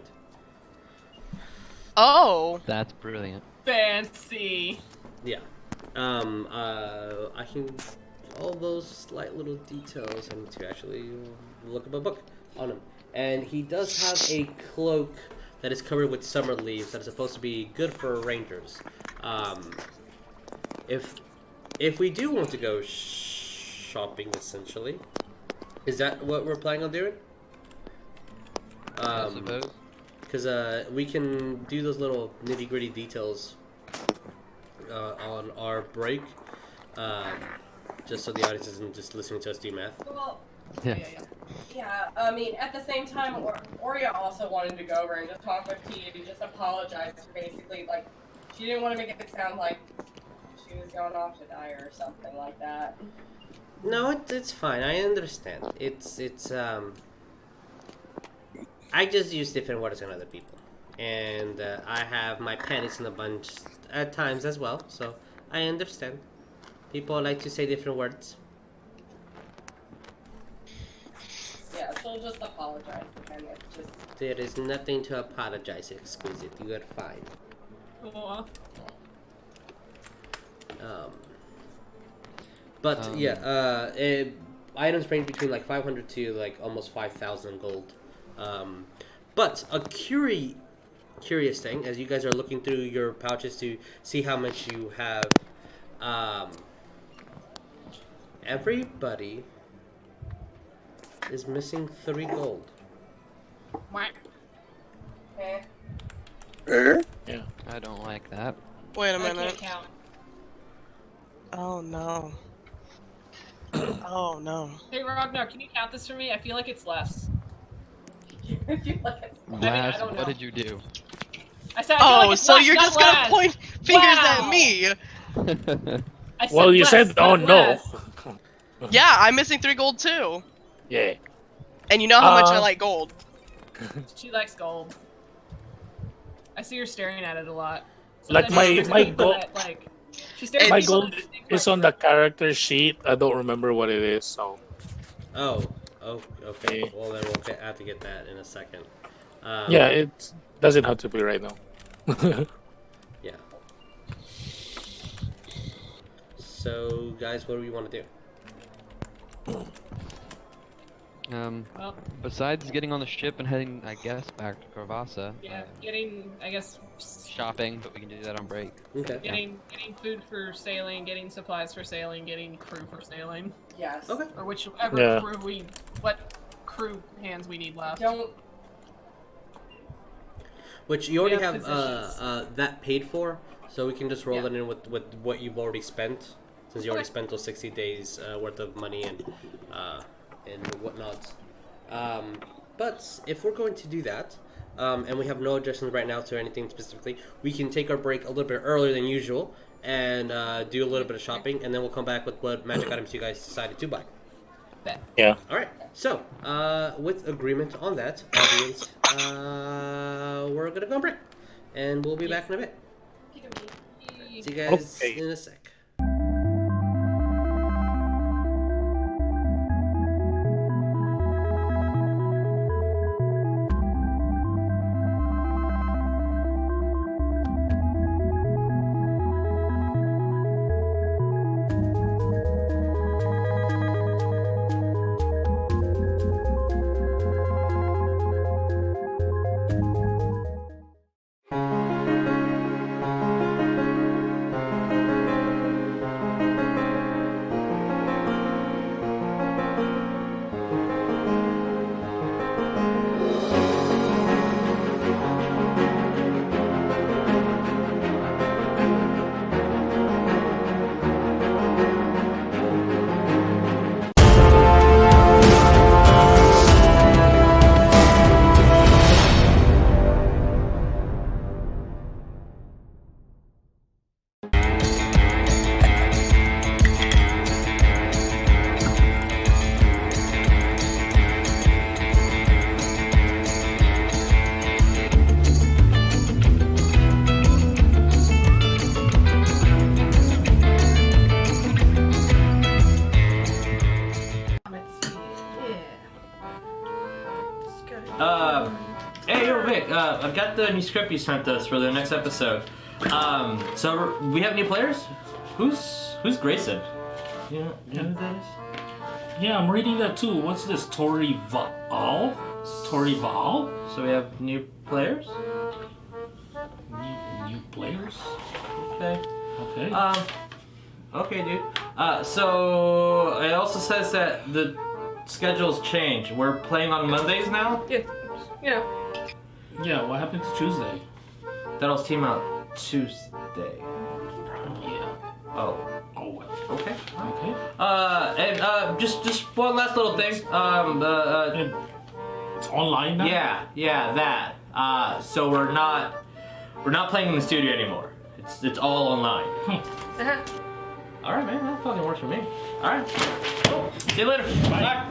Oh. That's brilliant. Fancy. Yeah. I can all those slight little details. I need to actually look up a book on him. And he does have a cloak that is covered with summer leaves that is supposed to be good for rangers. If we do want to go shopping, essentially, is that what we're planning on doing? I suppose. Because we can do those little nitty-gritty details on our break, just so the audience isn't just listening to us do math. Well, Yeah. yeah, I mean, at the same time, Oria also wanted to go over and just talk with T and just apologize for basically, like, she didn't want to make it sound like she was going off to die or something like that. No, it's fine. I understand. It's I just use different words than other people, and I have my panties in a bunch at times as well. So I understand. People like to say different words. Yeah, she'll just apologize for him. It's just... There is nothing to apologize, exquisite. You are fine. Aw. But items range between like 500 to like almost 5,000 gold. But a curious thing, as you guys are looking through your pouches to see how much you have, everybody is missing 3 gold. Whack. Eh. Yeah. I don't like that. Wait a I can't minute. count. Oh no. Oh no. Hey Ragnar, can you count this for me? I feel like it's less. I feel like it's I Laz, don't know. what did you do? I said I feel like Oh, it's so less, you're not just gonna less. point fingers Wow. at me? I said Well, you less, said, oh not no. less. Yeah, I'm missing 3 gold too. Yeah. And you know how much I like gold. She likes gold. I see her staring at it a lot. Like, Sometimes my she stares at goal- people that, like, she stares at My people gold that think, is like, on the character sheet. I don't remember what it is, so. Oh, okay. Well, then we'll have to get that in a second. Yeah, it doesn't have to be right now. Yeah. So, guys, what do we want to do? Well, Besides getting on the ship and heading, I guess, back to Corvassa. yeah, getting, I guess, Shopping, but we can do that on break. Okay. getting food for sailing, getting supplies for sailing, getting crew for sailing, yes. Okay. or whichever Yeah. what crew hands we need left. Don't. Which you already We have have positions. that paid for, so we can just roll Yeah. it in with what you've already spent, since you already Okay. spent those 60 days worth of money and whatnot. But if we're going to do that, and we have no adjustments right now to anything specifically, we can take our break a little bit earlier than usual and do a little bit of shopping, and then we'll come back with what magic items you guys decided to buy. Bet. Yeah. All right. So, with agreement on that, audience, we're gonna go on break, and we'll be back in a bit. See you guys Okay. in a sec. Hey, yo, Vic, I've got the new script you sent us for the next episode. So we have new players? Who's Grayson? You know who that is? Yeah, I'm reading that too. What's this? Tori Val? Tori Val? So we have new players? New players? Okay. Okay. Okay, dude. So it also says that the schedule's changed. We're playing on Mondays now? Yeah, you know. Yeah, what happened to Tuesday? That'll team out Tuesday. Yeah. Oh. Oh, well. Okay. Okay. And just one last little thing. And it's online now? Yeah, that. So we're not playing in the studio anymore. It's all online. All right, man. That fucking works for me. All right. Cool. See you later. Bye.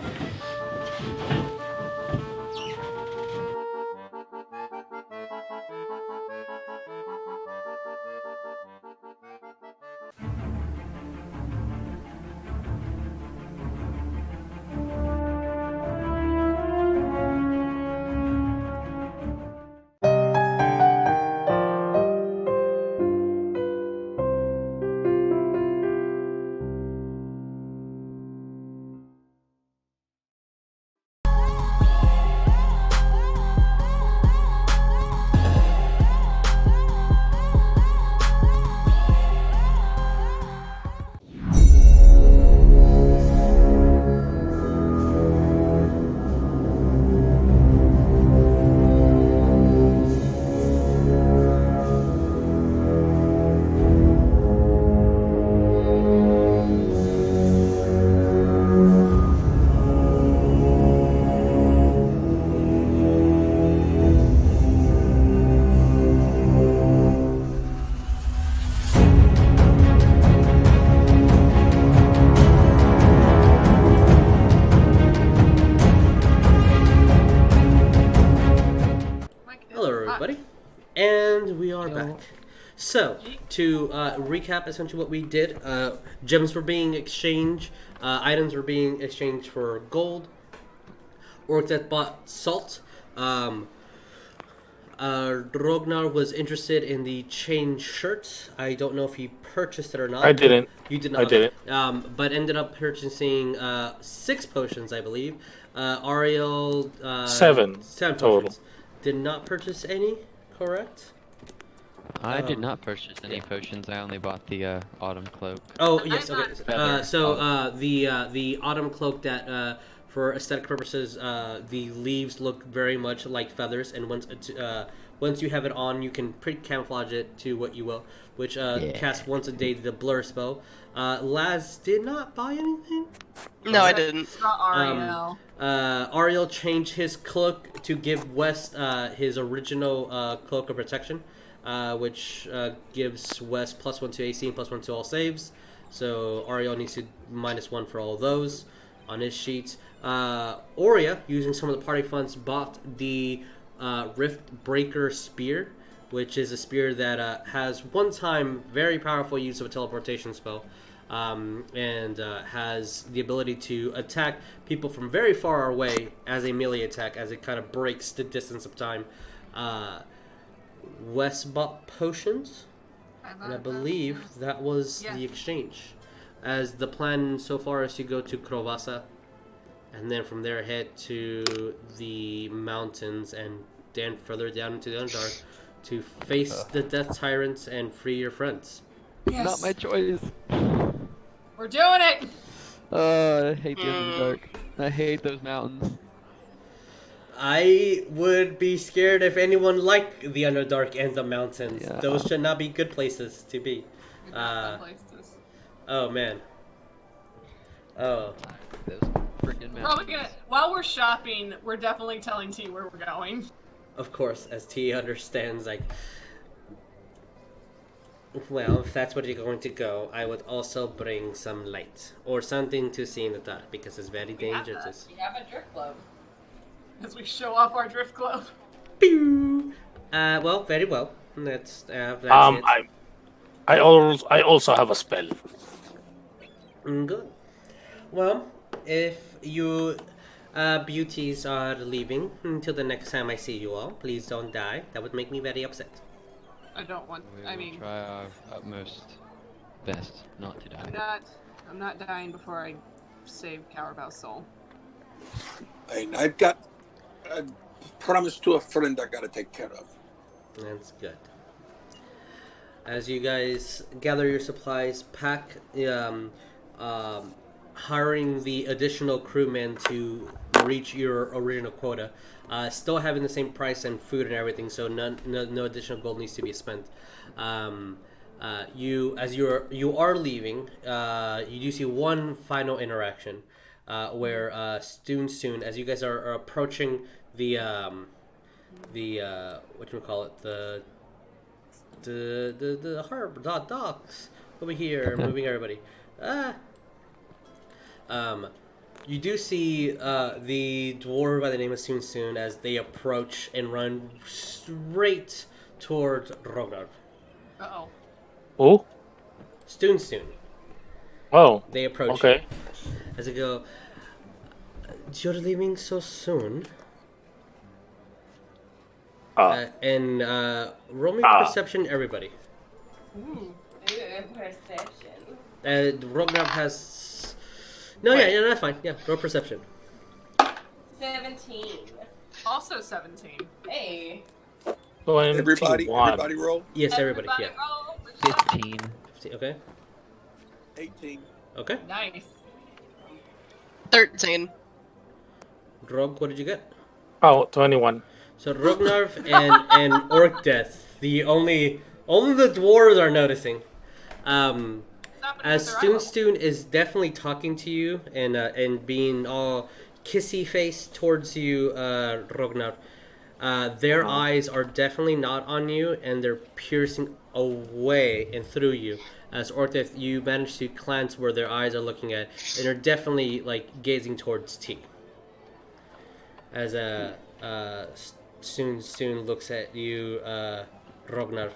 And we are back. So, to recap essentially what we did, gems were being exchanged, items were being exchanged for gold. Orcdeath bought salt. Rognarv was interested in the chain shirt. I don't know if he purchased it or not. I didn't. You did not. I didn't. But ended up purchasing 6 potions, I believe. Ariell 7 total. potions. Did not purchase any, correct? I did not purchase any potions. I only bought the autumn cloak. Oh yes, okay. Feather. The autumn cloak that for aesthetic purposes, the leaves look very much like feathers, and once you have it on, you can camouflage it to what you will, which casts once a day the blur spell. Laz did not buy anything. No, I didn't. It's not Ariel. Ariel changed his cloak to give West his original cloak of protection, which gives West +1 to AC and +1 to all saves. So Ariel needs to -1 for all of those on his sheet. Oria, using some of the party funds, bought the Rift Breaker Spear, which is a spear that has one-time very powerful use of a teleportation spell, and has the ability to attack people from very far away as a melee attack, as it kind of breaks the distance of time. Wes bought potions, and I believe that was the exchange. As the plan so far is to go to Krovasa, and then from there head to the mountains, and then further down into the Underdark to face the Death Tyrants and free your friends. Yes. Not my choice. We're doing it! I hate the Underdark. I hate those mountains. I would be scared if anyone liked the Underdark and the mountains. Yeah. Those should not be good places to be. Oh man. Oh. Those freaking mountains. Probably while we're shopping, we're definitely telling T where we're going. Of course, as T understands, like, well, if that's where you're going to go, I would also bring some light or something to see in the dark, because it's very dangerous. We have a drift globe. As we show off our drift globe. Pew! Well, very well. That's it. I also have a spell. Good. Well, if you beauties are leaving until the next time I see you all, please don't die. That would make me very upset. I don't want. We will try our utmost best not to die. I'm not dying before I save Cowarbow's soul. And I've got a promise to a friend I got to take care of. That's good. As you guys gather your supplies, pack, hiring the additional crewmen to reach your original quota, still having the same price and food and everything, so no additional gold needs to be spent. You are leaving, you do see one final interaction, where soon as you guys are approaching the whatchamacallit, the harbor docks over here, moving everybody. You do see the dwarf by the name of Soon as they approach and run straight toward Rognarv. Uh-oh. Who? Soon. Oh. They approach. Okay. As they go, you're leaving so soon. And roll me perception, everybody. Ooh, perception. Rognarv has. No, yeah, that's fine. Yeah, roll perception. 17. Also 17. Hey. Everybody roll. Yes, everybody. Yeah. Roll. 15. Okay. 18. Okay. Nice. 13. Rog, what did you get? Oh, 21. So Rognarv and Orcdeath, the only the dwarves are noticing. As Stoon is definitely talking to you and being all kissy faced towards you, Rognarv. Their eyes are definitely not on you, and they're piercing away and through you. As Orcdeath, you manage to glance where their eyes are looking at, and they're definitely like gazing towards T. As Soon looks at you, Rognarv.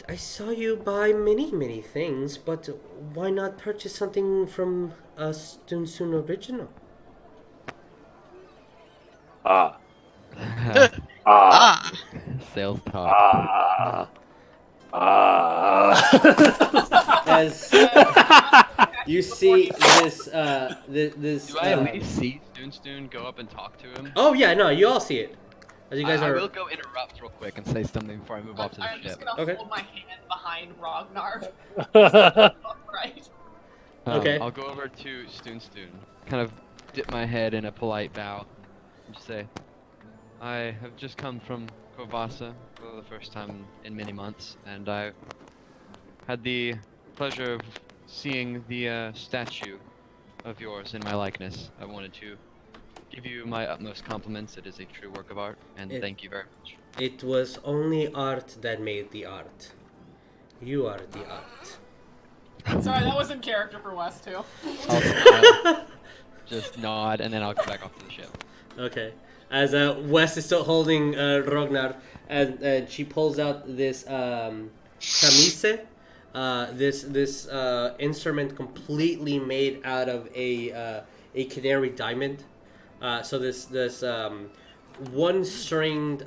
I saw you buy many things, but why not purchase something from a Stunsun original? Ah. Ah. Ah. Sales talk. Ah. Ah. As you see this, this. Do I at least see Stoon go up and talk to him? Oh yeah, no, you all see it. As you guys I are. will go interrupt real quick and say something before I move off to the I'm just ship. gonna Okay. hold my hand behind Rognarv. Right. Okay. I'll go over to Stoon, kind of dip my head in a polite bow, and just say, I have just come from Kovasa for the first time in many months, and I've had the pleasure of seeing the statue of yours in my likeness. I wanted to give you my utmost compliments. It is a true work of art, and thank you very much. It was only art that made the art. You are the art. Sorry, that was in character for Wes too. I'll smile, just nod, and then I'll go back off to the ship. Okay. As Wes is still holding Rognarv, and she pulls out this chamise, this instrument completely made out of a canary diamond. So this one stringed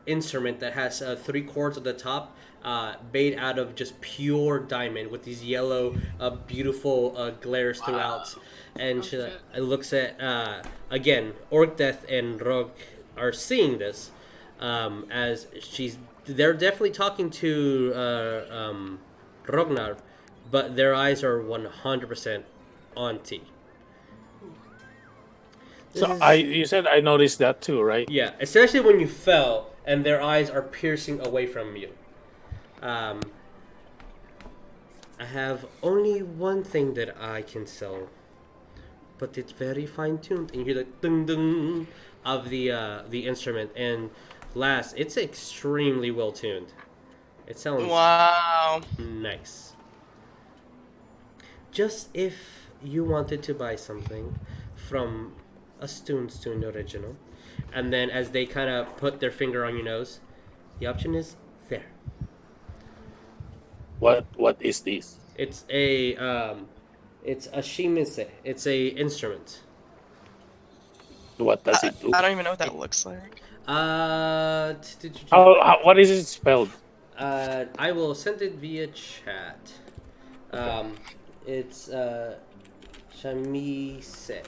instrument that has 3 chords at the top, made out of just pure diamond with these yellow, beautiful glares throughout. And she looks at again. Orcdeath and Rog are seeing this as they're definitely talking to Rognarv, but their eyes are 100% on T. So you said I noticed that too, right? Yeah, especially when you fell and their eyes are piercing away from you. I have only one thing that I can sell, but it's very fine tuned, and you hear the ding ding of the instrument. And last, it's extremely well tuned. It sounds nice. Just if you wanted to buy something from a Stoon original, and then as they kind of put their finger on your nose, the option is there. What is this? It's a shimise. It's a instrument. What does it do? I don't even know what that looks like. What is it spelled? I will send it via chat. It's chamise.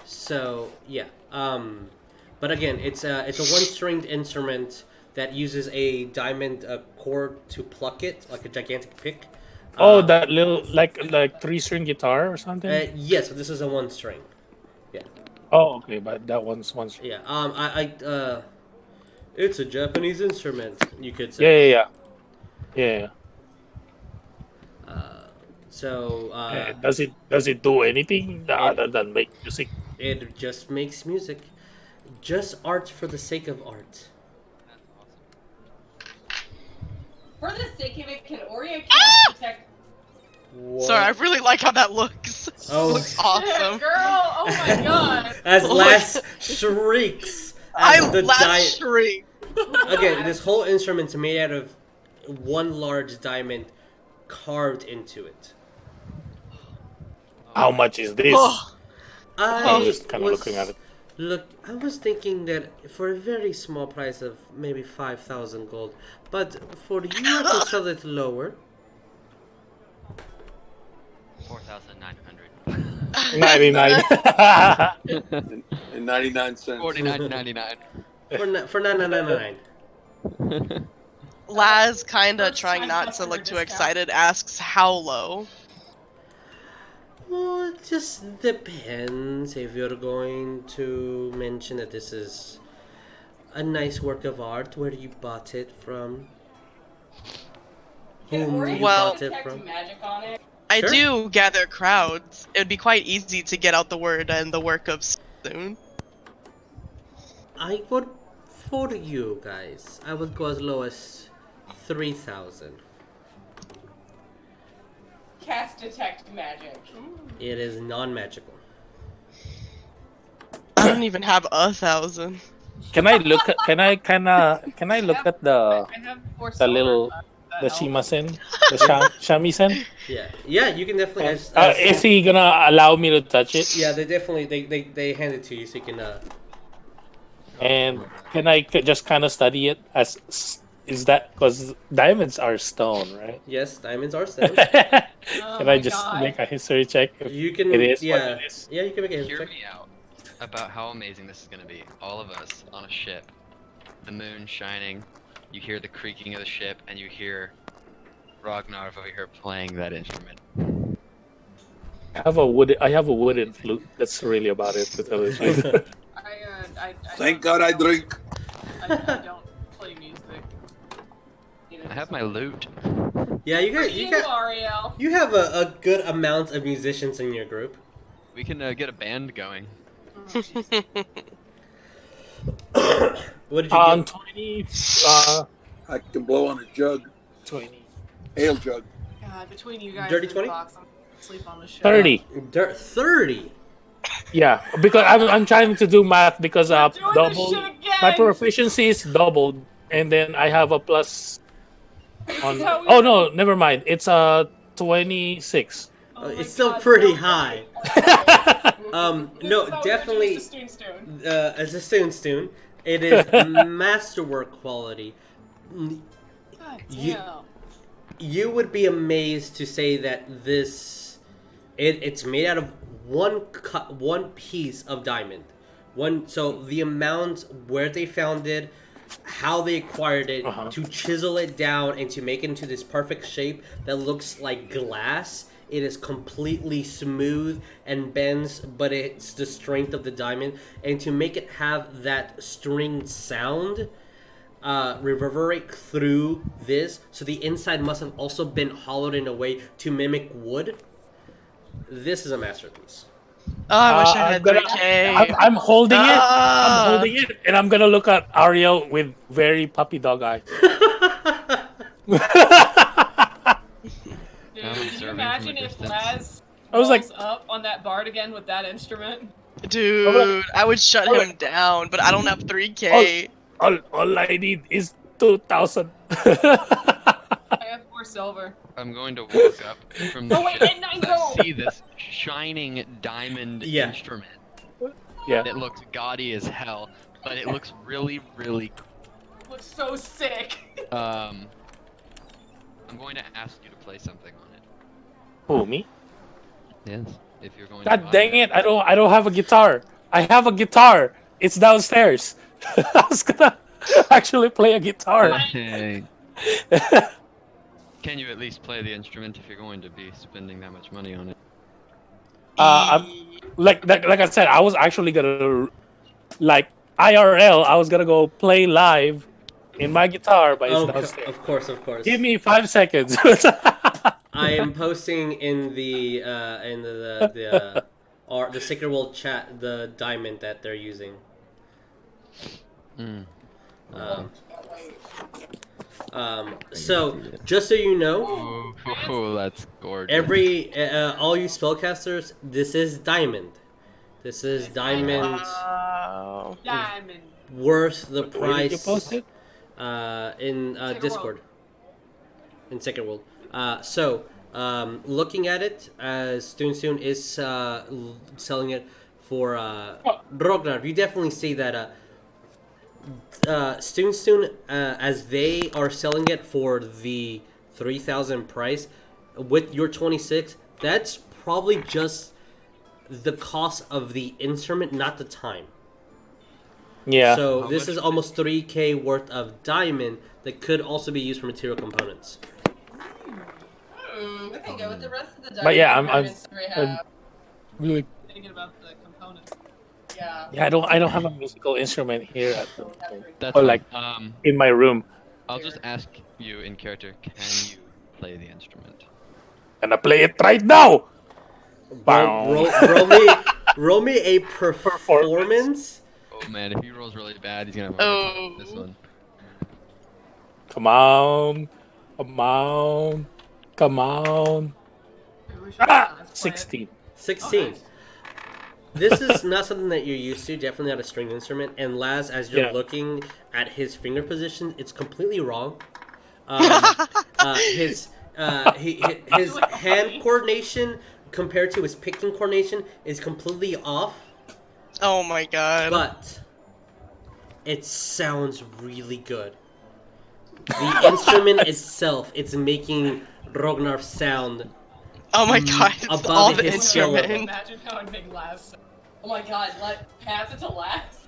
So yeah. But again, it's a one-stringed instrument that uses a diamond cord to pluck it, like a gigantic pick. That little like 3-string guitar or something. Yes, but this is a one string. Yeah. Oh, okay, but that one's one string. Yeah. It's a Japanese instrument, you could say. Yeah. Does it do anything other than make music? It just makes music. Just art for the sake of art. For the sake of it, can Oria cast detect? What? Sorry, I really like how that looks. Oh. It looks awesome. Girl, oh my god. As Lass shrieks. Shriek. Again, this whole instrument's made out of one large diamond carved into it. How much is this? I'm just kind of looking at it. Look, I was thinking that for a very small price of maybe 5,000 gold, but for you I can sell it lower. 4,900. 99. And 99 cents. 49.99. For 999. Laz, kinda First trying time not to customer look too discount. excited, asks how low. Well, it just depends if you're going to mention that this is a nice work of art, where you bought it from. Can Whom Oria you Well- bought it detect from. magic on it? I Sure. do gather crowds. It would be quite easy to get out the word and the work of soon. I would, for you guys, I would go as low as 3,000. Cast detect magic. It is non-magical. I don't don't even have 1,000. Can I look at? Can I look at the I have 4 the silver. little the That Shimasen, the Shamisen? Yeah, you can definitely. Is he gonna allow me to touch it? Yeah, they definitely they hand it to you so you can. And can I just kind of study it as? Is that because diamonds are stone, right? Yes, diamonds are stone. Can I just God. make a history check? If You can. It is Yeah. what it is. Yeah, you can make a Hear check. me out about how amazing this is gonna be. All of us on a ship, the moon shining, you hear the creaking of the ship, and you hear Rognarv over here playing that instrument. I have a wooden flute. That's really about it. To tell you the truth. I Thank God I drink. I don't play music. I have my lute. Yeah, you got Ariell. you have a good amount of musicians in your group. We can get a band going. What did you get? 20. I can blow on a jug, 20. ale jug. God, between you guys Dirty and 20? Fox, I'm sleep on the show. 30. 30. Yeah, because I'm trying to do math because We're doing this double shit again! my proficiency is doubled, and then I have a plus on. is how we Oh do no, never mind. It's 26. Oh my It's still God, pretty no. high. This No, is how we definitely. introduce the Stoon. As a Stone, it is masterwork quality. God You- damn. You would be amazed to say that it's made out of one piece of diamond. So the amount where they found it, how they acquired it, to chisel it down and to make it into this perfect shape that looks like glass. It is completely smooth and bends, but it's the strength of the diamond. And to make it have that stringed sound reverberate through this, so the inside must have also been hollowed in a way to mimic wood. This is a masterpiece. Oh, I wish I I'm had gonna- 3K. I'm holding it. Ah. I'm holding it, and I'm gonna look at Ariell with very puppy dog eyes. Dude, I'm can you observing imagine from a if distance. Laz I was like- rolls up on that bard again with that instrument? Dude, I would shut him down, but I don't have 3K. All I need is 2,000. I have 4 silver. I'm going to walk up from the Oh wait, ship. and 9 I gold! see this shining diamond Yeah. instrument Yeah. that looks gaudy as hell, but it looks really, really Looks so sick. I'm going to ask you to play something on it. Who, me? Yes. If you're going God dang it! I don't have a guitar. I have a guitar. It's downstairs. I was gonna actually play a guitar. Hey. Can you at least play the instrument if you're going to be spending that much money on it? I'm like I said, I was actually gonna like IRL. I was gonna go play live in my guitar, but it's downstairs. Of course. Give me 5 seconds. I am posting in the Sacred World chat the diamond that they're using. So just so you know, Oh, that's gorgeous. all you spellcasters, this is diamond. This is diamond Wow. Diamond. worth the Where did you price. post it? In Sacred Discord. In Sacred World. So looking at it, as Stoon is selling it for Rognarv, you definitely see that Stoon, as they are selling it for the 3,000 price, with your 26, that's probably just the cost of the instrument, not the time. Yeah. So How this much is almost 3K worth of diamond that could also be used for material components. We can go with the rest of the But yeah, I'm diamonds we have. really. Thinking about the components. Yeah. Yeah, I don't have a musical instrument here at the That's or fine. like in my room. I'll just ask you in character, can you play the instrument? And I play it right now. Roll me a performance. Oh man, if he rolls really bad, he's gonna have a Oh. hard time with this one. Come on. Come on. Come on. Maybe we should Ah! let's play it. 16. 16. This is not something that you're used to. Definitely not a string instrument. And Laz, as you're Yeah. looking at his finger position, it's completely wrong. His hand coordination compared to his picking coordination is completely off. Oh my god. But it sounds really good. The instrument itself, it's making Rognarv sound. Oh my god, it's above all the his skill level. instrument. Imagine how it made Laz. Oh my god, pass it to last.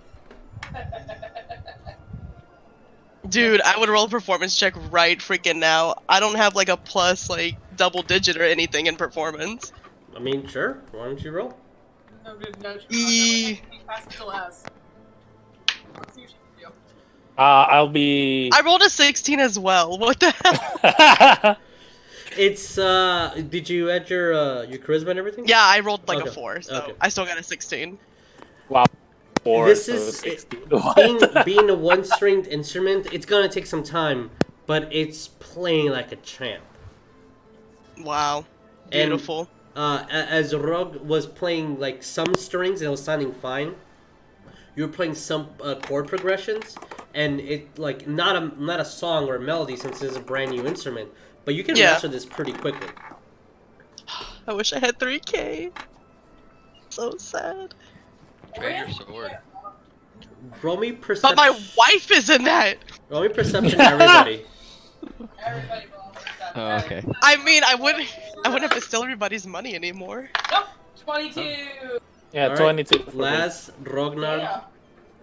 Dude, I would roll a performance check right freaking now. I don't have like a plus like double digit or anything in performance. I mean, sure. Why don't you roll? No, E- pass it to Laz. Let's see what she can do. I'll be. I rolled a 16 as well. What the hell? It's did you add your charisma and everything? Yeah, I rolled like Okay, a 4, so okay. I still got a 16. Wow. This is being a one-stringed instrument. It's gonna take some time, but it's playing like a champ. Wow. And, Beautiful. As Rog was playing like some strings and it was sounding fine, you were playing some chord progressions, and it like not a song or a melody since it's a brand new instrument, but you can Yeah. master this pretty quickly. I wish I had 3K. So sad. Trade your sword. Roll me perception. But my wife is in that! Roll me perception, everybody. Everybody roll perception. Oh, okay. I mean, I wouldn't have to steal everybody's money anymore. Nope. 22. Yeah, All right. 22. for me. Laz, Rognar, Yeah.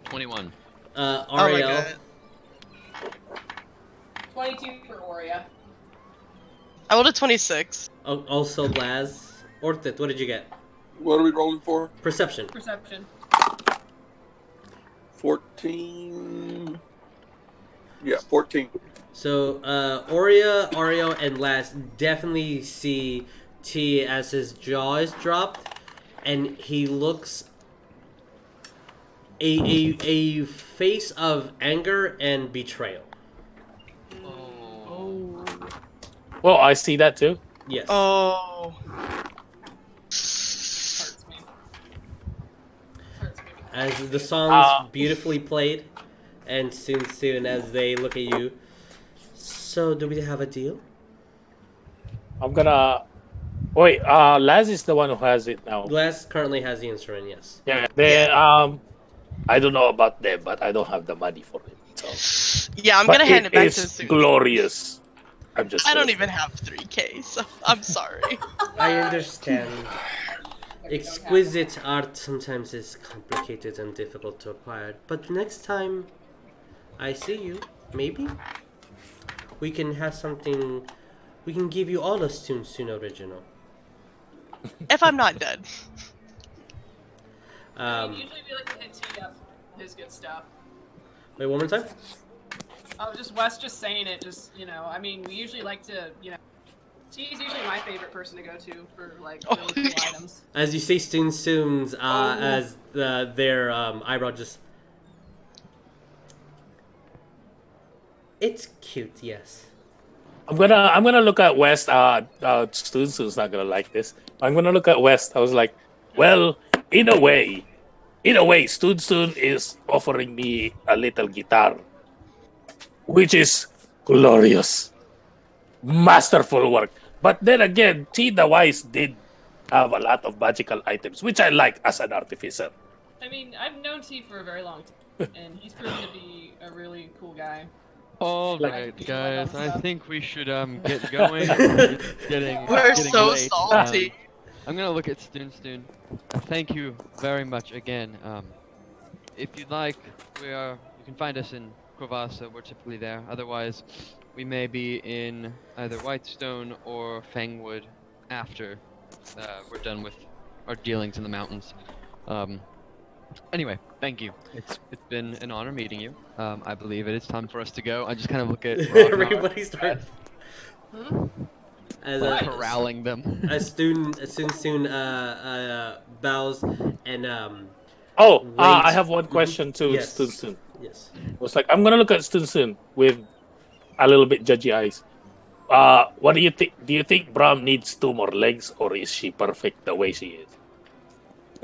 21. Oh my Ariell. god. 22 for Oria. I rolled a 26. Also Laz. Orcdeath, what did you get? What are we rolling for? Perception. Perception. 14. Yeah, 14. So, Oria, Ariel, and Laz definitely see T as his jaw is dropped, and he looks a face of anger and betrayal. Oh. Well, I see that too. Yes. Oh. Hurts me. Hurts me. As the song's beautifully played, and soon as they look at you. So, do we have a deal? I'm gonna. Wait, Laz is the one who has it now. Laz currently has the instrument, yes. Yeah, they, I don't know about them, but I don't have the money for it. So. Yeah, I'm But gonna hand it back to is Sue. glorious. I'm just. I don't even have 3K, so I'm sorry. I understand. Exquisite art sometimes is complicated and difficult to acquire, but next time I see you, maybe we can have something. We can give you all a Soon original. If I'm not dead. Usually we like to hit T up his good stuff. Wait, one more time. Oh, just Wes just saying it, just, I mean, we usually like to, T's usually my favorite person to go to for, like, really cool items. As you say Soon's, as their eyebrow just. It's cute, yes. I'm gonna look at West. Soon's not gonna like this. I'm gonna look at West. I was like, well, in a way, Soon is offering me a little guitar, which is glorious, masterful work. But then again, T the Wise did have a lot of magical items, which I like as an artificer. I mean, I've known T for a very long time, and he's proven to be a really cool guy. All Like, right, people guys. like I that. think we should get going. It's getting We're getting so late. salty. I'm gonna look at Stoon. Thank you very much again. If you'd like, you can find us in Krovasa. We're typically there. Otherwise, we may be in either Whitestone or Fangwood after we're done with our dealings in the mountains. Anyway, thank you. It's been an honor meeting you. I believe it is time for us to go. I just kind of look at Ragnar Everybody starts. As like corralling them. as soon bows and Oh, Wait. I have one question to Yes. Soon. yes. It was like, I'm gonna look at Soon with a little bit judgy eyes. What do you think? Do you think Bram needs 2 more legs, or is she perfect the way she is?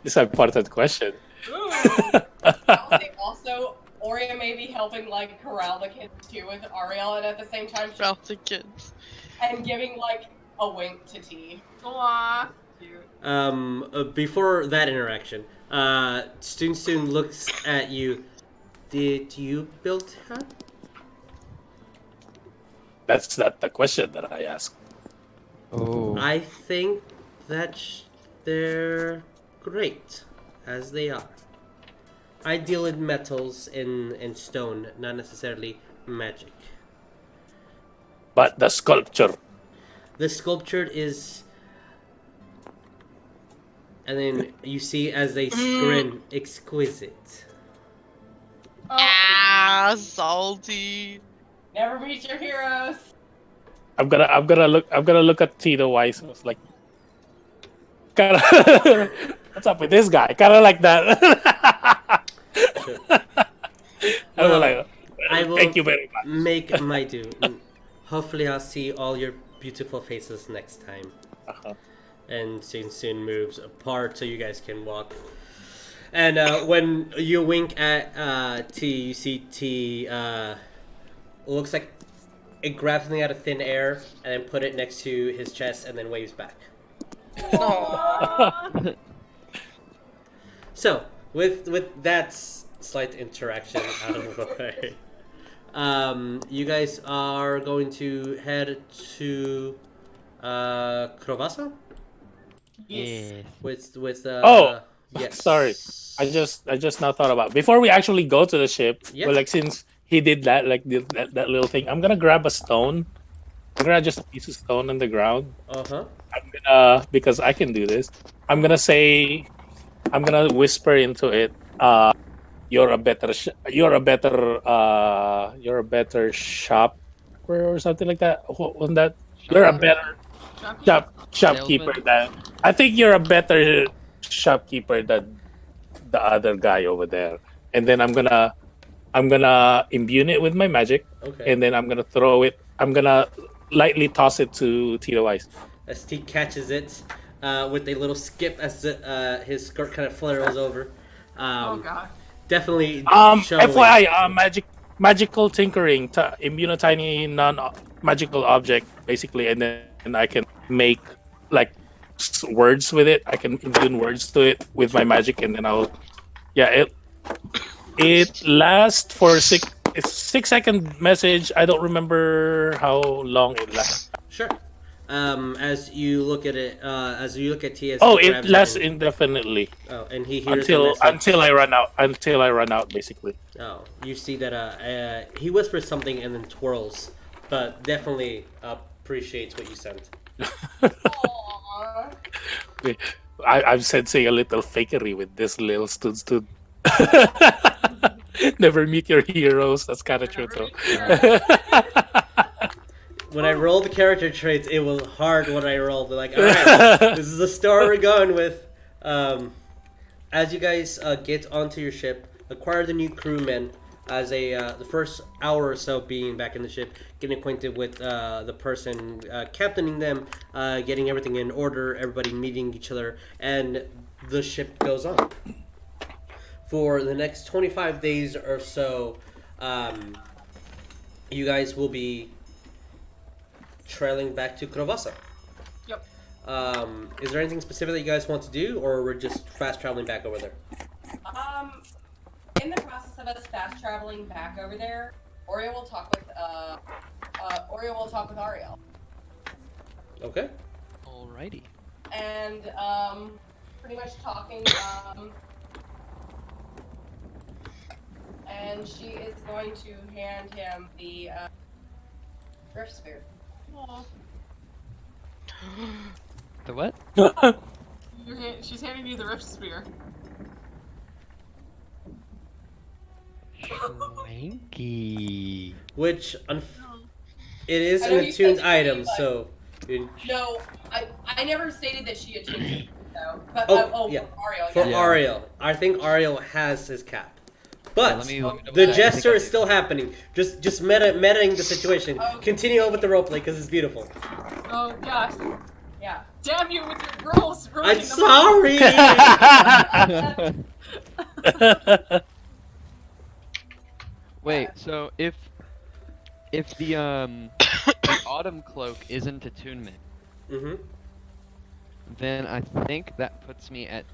It's an important question. I'll say also, Oria may be helping like corral the kids too with Ariell, and at the same time, Ralph the kids. and giving like a wink to T. Aw, cute. Before that interaction, Stoon looks at you. Did you build her? That's not the question that I asked. Oh. I think that they're great as they are. I deal in metals and stone, not necessarily magic. But the sculpture. The sculpture is, and then you see as they grin, exquisite. Ah, salty. Never meet your heroes. I'm gonna look at Tito Weiss. It's like, kinda, what's up with this guy? Kind of like that. I will Thank you very much. make my due. Hopefully, I'll see all your beautiful faces next time. Uh-huh. And soon moves apart so you guys can walk. And when you wink at T, you see T. Looks like it grabs something out of thin air and then put it next to his chest and then waves back. So with that slight interaction out of the way, you guys are going to head to Krovasa Yes. with yes. Sorry. I just now thought about before we actually go to the ship. Yeah. Well, like since he did that, like that little thing, I'm gonna grab a stone. I'm gonna just a piece of stone on the ground. I'm gonna, because I can do this. I'm gonna whisper into it. You're a better shop or something like that. What was that? You're a better shopkeeper than. I think you're a better shopkeeper than the other guy over there. And then I'm gonna imbue it with my magic. Okay. And then I'm gonna throw it. I'm gonna lightly toss it to Tito Weiss. As T catches it with a little skip as his skirt kind of flares over. Oh god. Definitely. FYI, magical tinkering, imbue a tiny non-magical object, basically, and then I can make like words with it. I can imbue words to it with my magic, and then it lasts for 6-second message. I don't remember how long it lasts. Sure. As you look at it, as you look at T, it lasts indefinitely. Oh, and he hears until I run out. Until I run out, basically. Oh, you see that he whispers something and then twirls, but definitely appreciates what you sent. I'm sensing a little fakery with this little stood. Never meet your heroes. That's kind of true, though. When I rolled the character traits, it was hard when I rolled. They're like, all right, this is the story we're going with. As you guys get onto your ship, acquire the new crewmen. As the first hour or so being back in the ship, getting acquainted with the person captaining them, getting everything in order, everybody meeting each other, and the ship goes on. For the next 25 days or so, you guys will be trailing back to Krovasa. Yep. Is there anything specific that you guys want to do, or we're just fast traveling back over there? In the process of us fast traveling back over there, Oria will talk with Ariell. Okay. Alrighty. And pretty much talking. And she is going to hand him the Rift Spear. Aww. The what? She's handing you the Rift Spear. Swanky. Which it is I know an you attuned said item, but- so. No, I never stated that she attuned it, though. But Yeah. for Ariell. For yeah. Ariell, I think Ariell has his cap, but let me double the check. I think gesture I is do. still happening. Just metaing the situation. Okay. Continue on with the roleplay because it's beautiful. Oh gosh. Yeah. Damn you with your rules! I'm ruining the sorry. Wait, so if the the autumn cloak isn't attunement, then I think that puts me at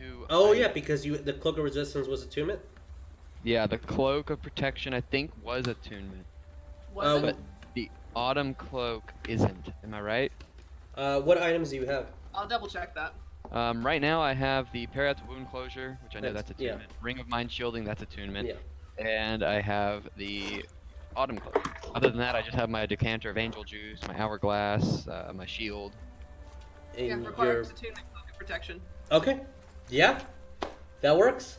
2. Oh yeah, because the cloak of resistance was attunement. Yeah, the cloak of protection I think was attunement. Was But it? the autumn cloak isn't. Am I right? What items do you have? I'll double check that. Right now I have the Parrot Wound Closure, which I know That's- that's yeah. attunement. Ring of Mind Shielding, that's attunement. Yeah. And I have the Autumn Cloak. Other than that, I just have my Decanter of Angel Juice, my Hourglass, my shield. Yeah, And requires attunement, cloak of protection. Okay. Yeah. That works.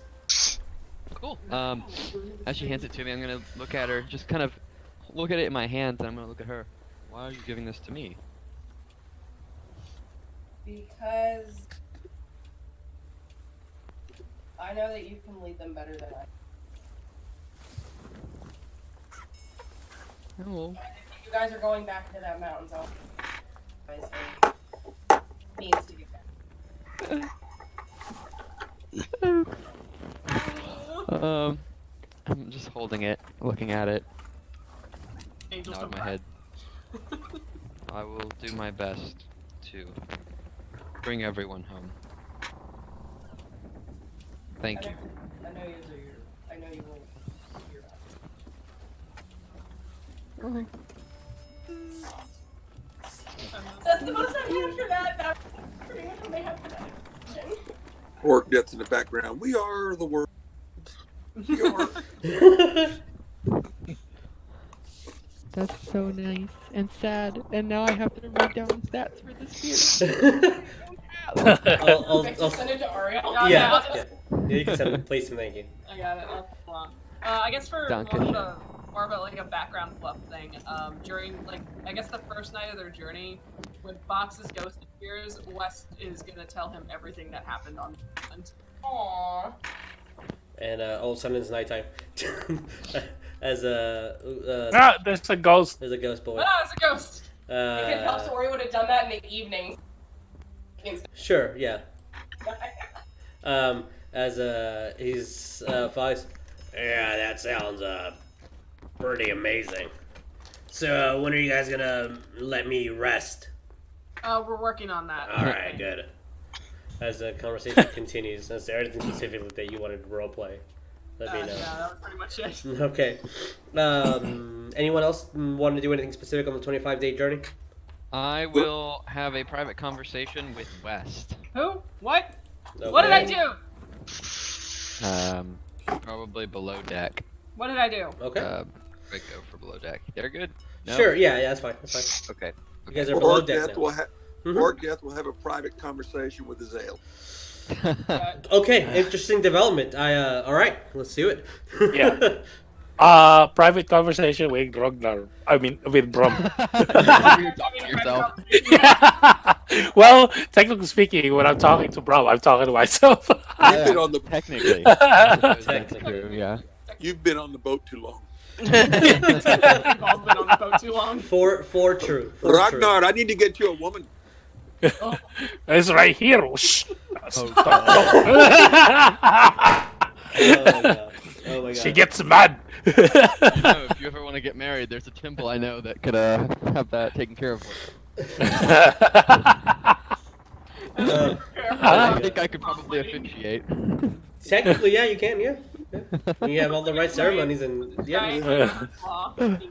Cool. As she hands it to me, I'm gonna look at her, just kind of look at it in my hands, and I'm gonna look at her. Why are you giving this to me? Because I know that you can lead them better than I. Oh. If you guys are going back to that mountain zone, guys needs to get back. I'm just holding it, looking at it, Angels nod don't my cry. head. I will do my best to bring everyone home. Thank you. I know you will. Hear that. That's the most I had for that. That's pretty much what I have for that. Orcdeath in the background. We are the world. That's so nice and sad, and now I have to write down stats for this year. I'll Send it to Ariell. Oh, yeah, yeah. yeah. You can send it. Please and thank you. I got it. Hold on. I guess for more of a like a background fluff thing. During like I guess the first night of their journey, when Box's ghost appears, West is gonna tell him everything that happened on the island. Aww. And all of a sudden it's nighttime. As There's a ghost. there's a ghost boy. Ah, it's a ghost. If it helps, Ori would have done that in the evening. Sure, yeah. As he's Fox. Yeah, that sounds pretty amazing. So when are you guys gonna let me rest? We're working on that. All right, good. As the conversation continues, is there anything specifically that you wanted to roleplay? Let me know. Yeah, that was pretty much it. Okay. Anyone else want to do anything specific on the 25-day journey? I will have a private conversation with West. Who? What? Okay. What did I do? Probably below deck. What did I do? Okay. Right, go for below deck. They're good? No? Sure, yeah, that's fine. That's fine. Okay. You guys are below deck Orcdeath now. will have Mhm. Orcdeath will have a private conversation with Azale. Okay, interesting development. All right, let's do it. Yeah. Private conversation with Rognarv. I mean, with Brom. You're talking to yourself. Well, technically speaking, when I'm talking to Brom, I'm talking to myself. You've been on the Technically. Technically. Yeah. You've been on the boat too long. We've all been on the boat too long. For true. For true. Ragnar, I need to get you a woman. It's right here. Shh. Oh, Oh my god. She gets mad. no, if you ever want to get married, there's a temple I know that could have that taken care of. I think I could probably officiate. Technically, yeah, you can, yeah. You have all the right ceremonies and yeah.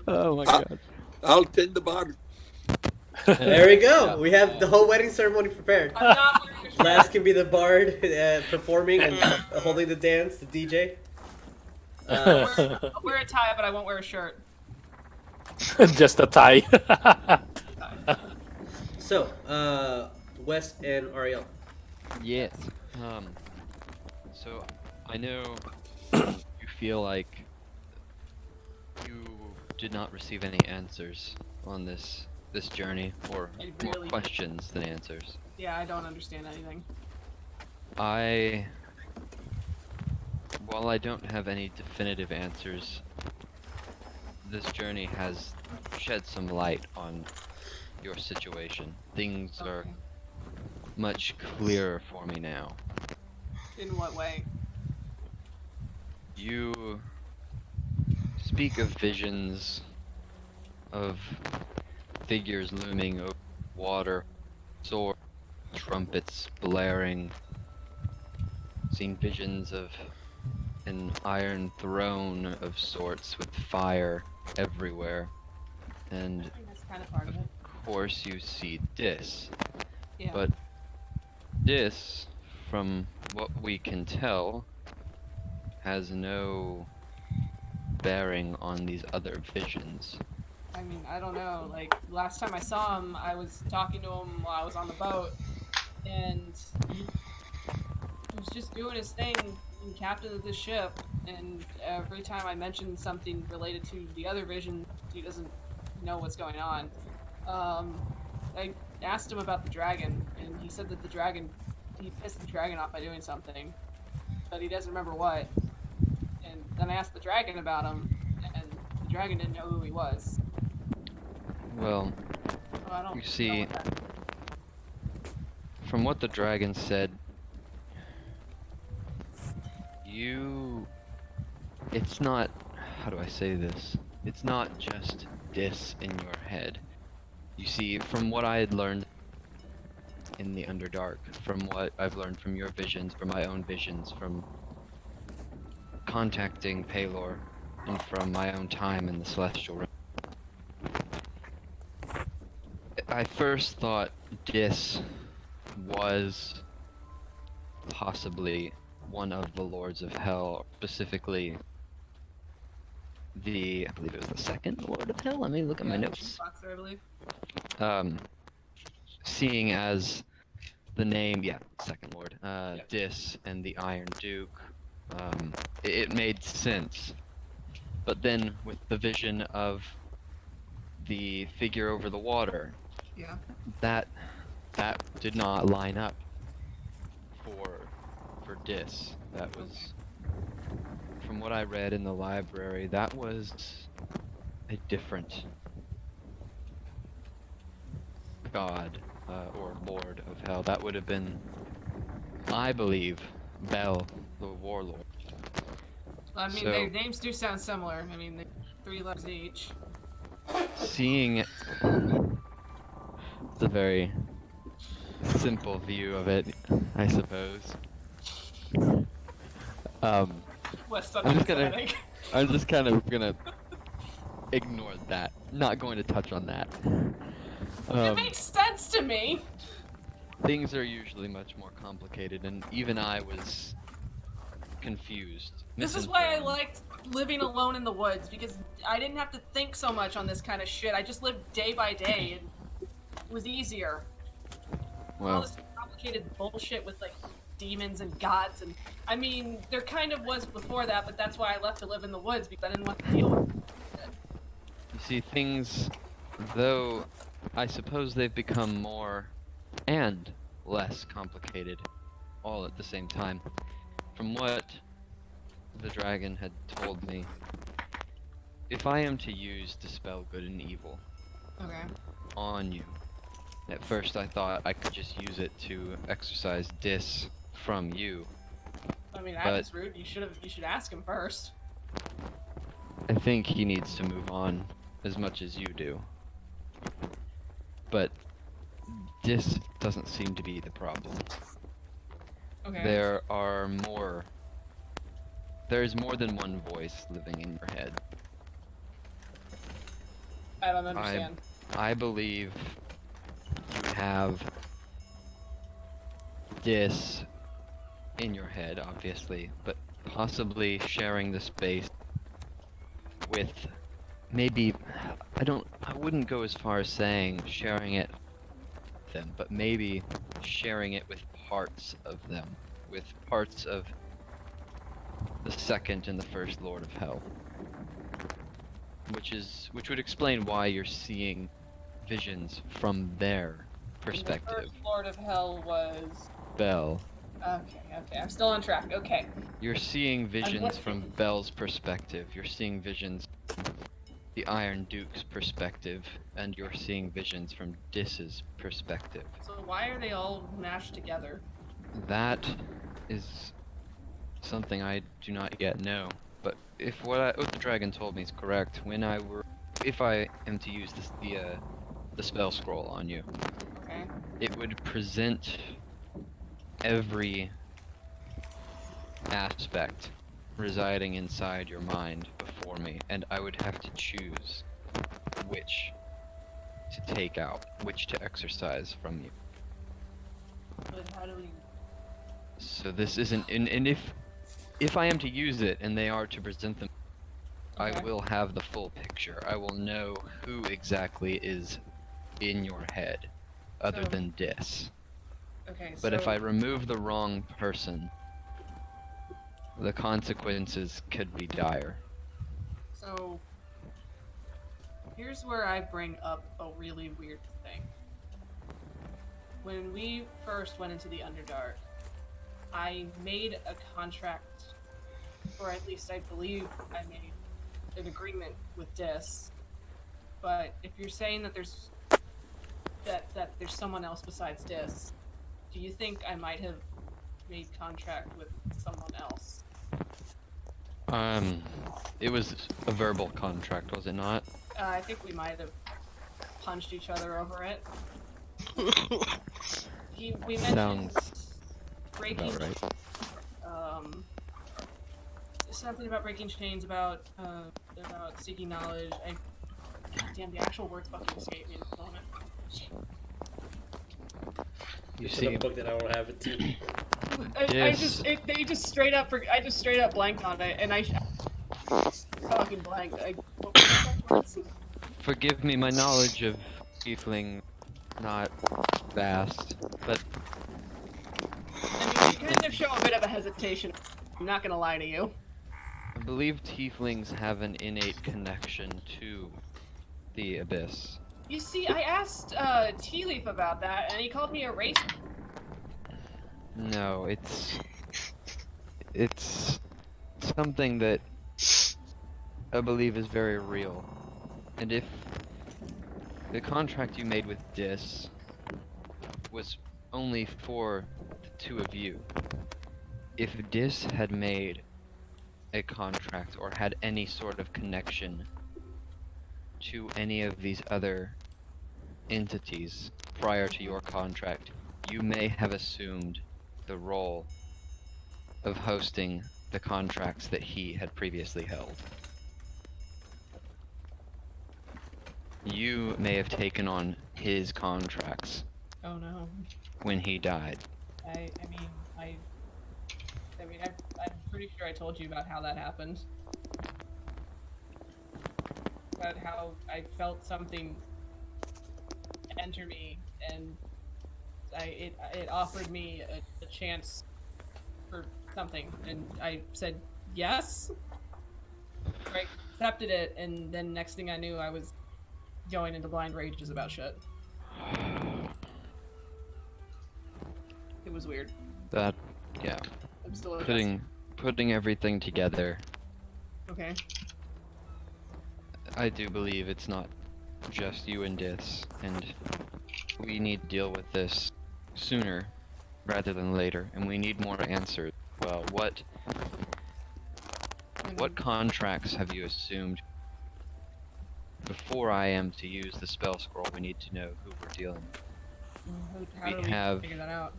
Oh my god. I'll tend the bar. There we go. We have the whole wedding ceremony prepared. I'm not wearing a shirt. Last can be the bard performing and holding the dance, the DJ. I'll wear a tie, but I won't wear a shirt. Just a tie. So, Wes and Ariell. Yes. So I know you feel like you did not receive any answers on this journey, or I more really- questions than answers. Yeah, I don't understand anything. While I don't have any definitive answers, this journey has shed some light on your situation. Things are Okay. much clearer for me now. In what way? You speak of visions of figures looming over water, swords, trumpets blaring. Seen visions of an iron throne of sorts with fire everywhere. And I think that's kind of part of it. of course you see Dis. Yeah. But Dis, from what we can tell, has no bearing on these other visions. I mean, I don't know. Like, last time I saw him, I was talking to him while I was on the boat, and he was just doing his thing, and captain of the ship, and every time I mentioned something related to the other vision, he doesn't know what's going on. I asked him about the dragon, and he said that he pissed the dragon off by doing something, but he doesn't remember what. And then I asked the dragon about him, and the dragon didn't know who he was. Well, So I don't you know see, what that- from what the dragon said, it's not, how do I say this? It's not just Dis in your head. You see, from what I had learned in the Underdark, from what I've learned from your visions, from my own visions, from contacting Palor, and from my own time in the Celestial Realm, I first thought Dis was possibly one of the Lords of Hell, specifically I believe it was the second Lord of Hell. Let me look at my notes. Boxer, I believe. Seeing as the name, second Lord, Dis and the Iron Duke, it made sense. But then with the vision of the figure over the water, Yeah. that did not line up for Dis. That was, from what I read in the library, that was a different god or Lord of Hell. That would have been, I believe, Bel, the Warlord. I mean, So- their names do sound similar. I mean, they're 3 letters each. Seeing it's a very simple view of it, I suppose. West I'm just gonna- Atlantic. I'm just kind of gonna ignore that. Not going to touch on that. It makes sense to me. Things are usually much more complicated, and even I was confused. This is why I misinformed. liked living alone in the woods, because I didn't have to think so much on this kind of shit. I just lived day by day, and it was easier. All Well, this complicated bullshit with, like, demons and gods, and I mean, there kind of was before that, but that's why I left to live in the woods, because I didn't want to deal with it. you see, things, though I suppose they've become more and less complicated all at the same time. From what the dragon had told me, if I am to use Dispel Good and Evil Okay. on you, at first I thought I could just use it to exorcise Dis from you. I mean, But- that was rude. You should ask him first. I think he needs to move on as much as you do. But Dis doesn't seem to be the problem. Okay. There's more than one voice living in your head. I don't understand. I believe you have Dis in your head, obviously, but possibly sharing the space with maybe, I wouldn't go as far as saying sharing it with them, but maybe sharing it with parts of them, with parts of the second and the first Lord of Hell. Which would explain why you're seeing visions from their perspective. The first Lord of Hell was. Bel. Okay, I'm still on track. Okay. You're seeing visions what- from Bel's perspective. You're seeing visions the Iron Duke's perspective, and you're seeing visions from Dis's perspective. So why are they all mashed together? That is something I do not yet know. But if what the dragon told me is correct, if I am to use the spell scroll on you, Okay. it would present every aspect residing inside your mind before me, and I would have to choose which to take out, which to exercise from you. But how do we? So this isn't, and if I am to use it and they are to present them, Okay. I will have the full picture. I will know who exactly is in your head, other So- than Dis. Okay. But if so- I remove the wrong person, the consequences could be dire. So here's where I bring up a really weird thing. When we first went into the Underdark, I made a contract, or at least I believe I made an agreement with Dis. But if you're saying that there's someone else besides Dis, do you think I might have made contract with someone else? It was a verbal contract, was it not? I think we might have punched each other over it. We mentioned Sounds breaking, about right. something about breaking chains, about seeking knowledge. God damn, the actual words fucking escape me at the moment. You Should have see, booked it. I don't have it too. I just straight up blanked on it, and I fucking blanked. What was the words? forgive me, my knowledge of tiefling not vast, but I mean, you kind of show a bit of a hesitation. I'm not gonna lie to you. I believe tieflings have an innate connection to the abyss. You see, I asked Tea Leaf about that, and he called me a racist. No, it's something that I believe is very real. And if the contract you made with Dis was only for the two of you, if Dis had made a contract or had any sort of connection to any of these other entities prior to your contract, you may have assumed the role of hosting the contracts that he had previously held. You may have taken on his contracts Oh no. when he died. I'm pretty sure I told you about how that happened. About how I felt something enter me, and it offered me a chance for something, and I said yes. I accepted it, and then next thing I knew, I was going into blind rages about shit. It was weird. That, yeah. I'm still adjusting. Putting everything together, Okay. I do believe it's not just you and Dis, and we need to deal with this sooner rather than later, and we need more answers. Well, what contracts have you assumed? Before I am to use the spell scroll, we need to know who we're dealing with. How do we have figure that out?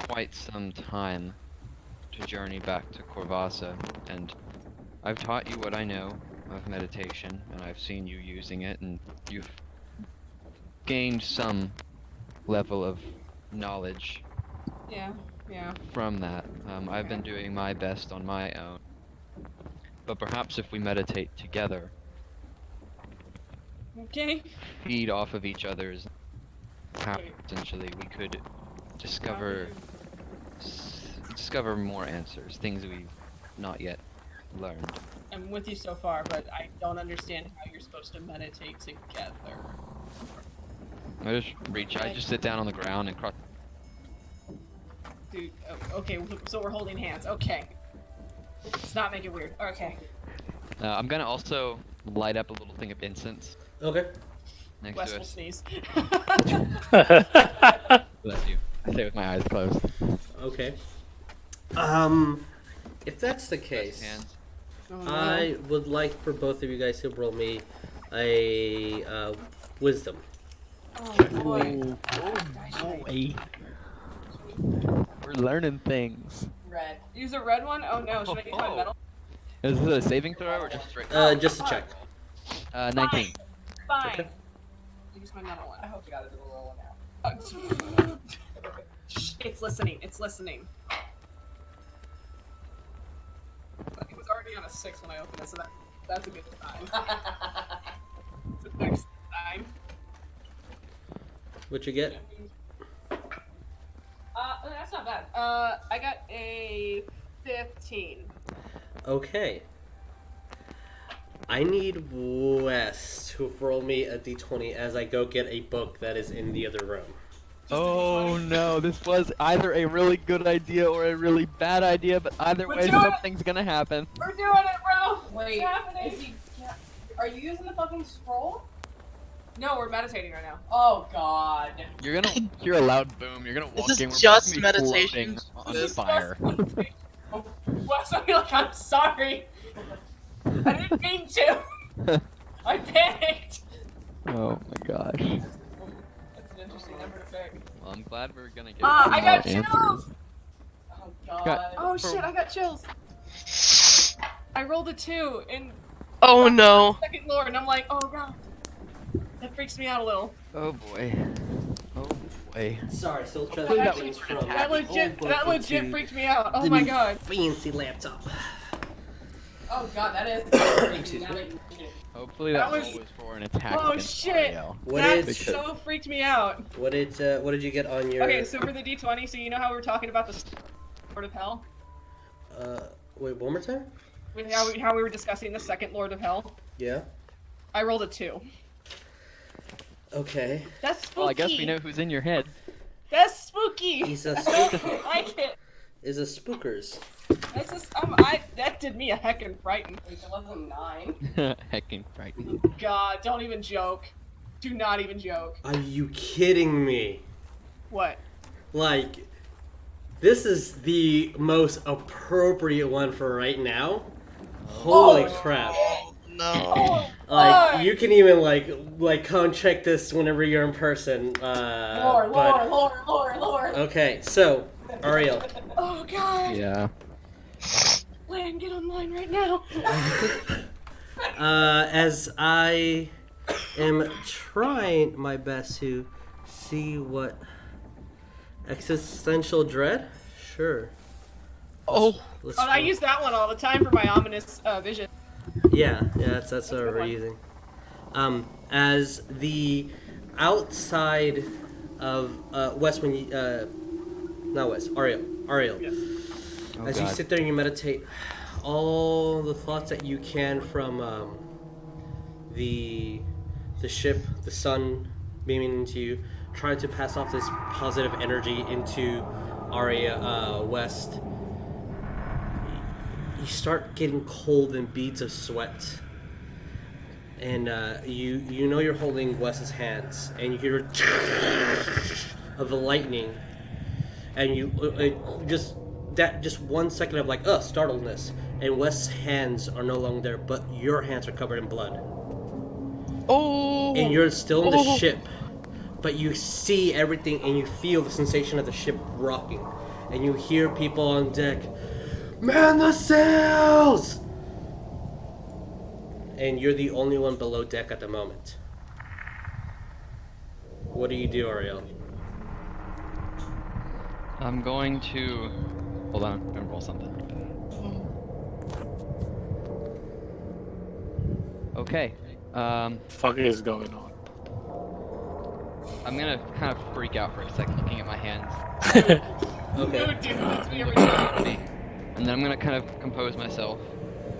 quite some time to journey back to Corvassa, and I've taught you what I know of meditation, and I've seen you using it, and you've gained some level of knowledge Yeah. from that. I've been doing my best on my own, but perhaps if we meditate together, Okay. feed off of each other's power, essentially, we could discover more answers, things we've not yet learned. I'm with you so far, but I don't understand how you're supposed to meditate together. I just sit down on the ground and cross. Dude, okay, so we're holding hands. Okay. Let's not make it weird. Okay. I'm gonna also light up a little thing of incense Okay. next Wes to will us. sneeze. Bless you. I say it with my eyes closed. Okay. If that's the case, Hands. Oh, no. I would like for both of you guys to roll me a wisdom. Oh boy. Boy. We're learning things. Red. Use a red one? Oh no, should I use my metal? Is this a saving throw or just straight? Just a check. 19. Fine. Okay. Use my metal one. I hope you got a little roll now. Shh, it's listening. It's listening. It was already on a 6 when I opened it, so that's a good sign. It's a next time. What you get? That's not bad. I got a 15. Okay. I need Wes to roll me a d20 as I go get a book that is in the other room. Oh no, this was either a really good idea or a really bad idea, but either We're way, doing it. something's gonna happen. We're doing it, bro! Wait, What's happening? is he, are you using the fucking scroll? No, we're meditating right now. Oh god. You're gonna hear a loud boom. You're gonna walk This is in. We're just about to be meditation. floating on This is fire. Wes, I feel like I'm sorry. I didn't mean to. I panicked. Oh my gosh. That's an interesting number to pick. Well, I'm glad we're gonna get I some got more chills. answers. Oh god. Got- Oh shit, I got chills. I rolled a 2 in Oh no. second lore, and I'm like, oh god. That freaks me out a little. Oh boy. Oh boy. Sorry, still trying Hopefully to that things was from That the legit, old book that legit into freaked me out. Oh the my new god. fancy laptop. Oh god, that is creepy. Now that you mention it. Hopefully That that was- roll was for an attack Oh against shit. Ariell. What That is so freaked me out. what did you get on your? Okay, so for the D20, so you know how we were talking about the Lord of Hell? Wait, one more time. With how we were discussing the second Lord of Hell? Yeah. I rolled a 2. Okay. That's spooky. Well, I guess we know who's in your head. That's spooky. He's a I don't like it. is a spookers. That's just, that did me a heckin' frighten. Wait, it wasn't 9. Heckin' frightening. God, don't even joke. Do not even joke. Are you kidding me? What? Like, this is the most appropriate one for right now. Holy crap! No. Like, you can even like come check this whenever you're in person. Lore. Okay, so Ariell. Oh god. Yeah. Lan, get online right now. As I am trying my best to see what existential dread. Sure. Oh. Let's Oh, I use that one all the time for my ominous vision. Yeah, that's what a good we're one. using. As the outside of Wes, when you not Wes, Ariell. Yes. Oh, As you God. sit there and you meditate, all the thoughts that you can from the ship, the sun beaming into you, try to pass off this positive energy into Aria West. You start getting cold and beads of sweat, and you know you're holding Wes's hands, and you hear of the lightning, and just 1 second of like startledness, and Wes's hands are no longer there, but your hands are covered in blood, Oh. and you're still in the ship, but you see everything, and you feel the sensation of the ship rocking, and you hear people on deck. Man the sails! And you're the only one below deck at the moment. What do you do, Ariell? I'm going to... Hold on, I'm gonna roll something. Okay. Fuck is going on? I'm gonna kind of freak out for a second looking at my hands. Okay. Dude, that's me every time. And then I'm gonna kind of compose myself.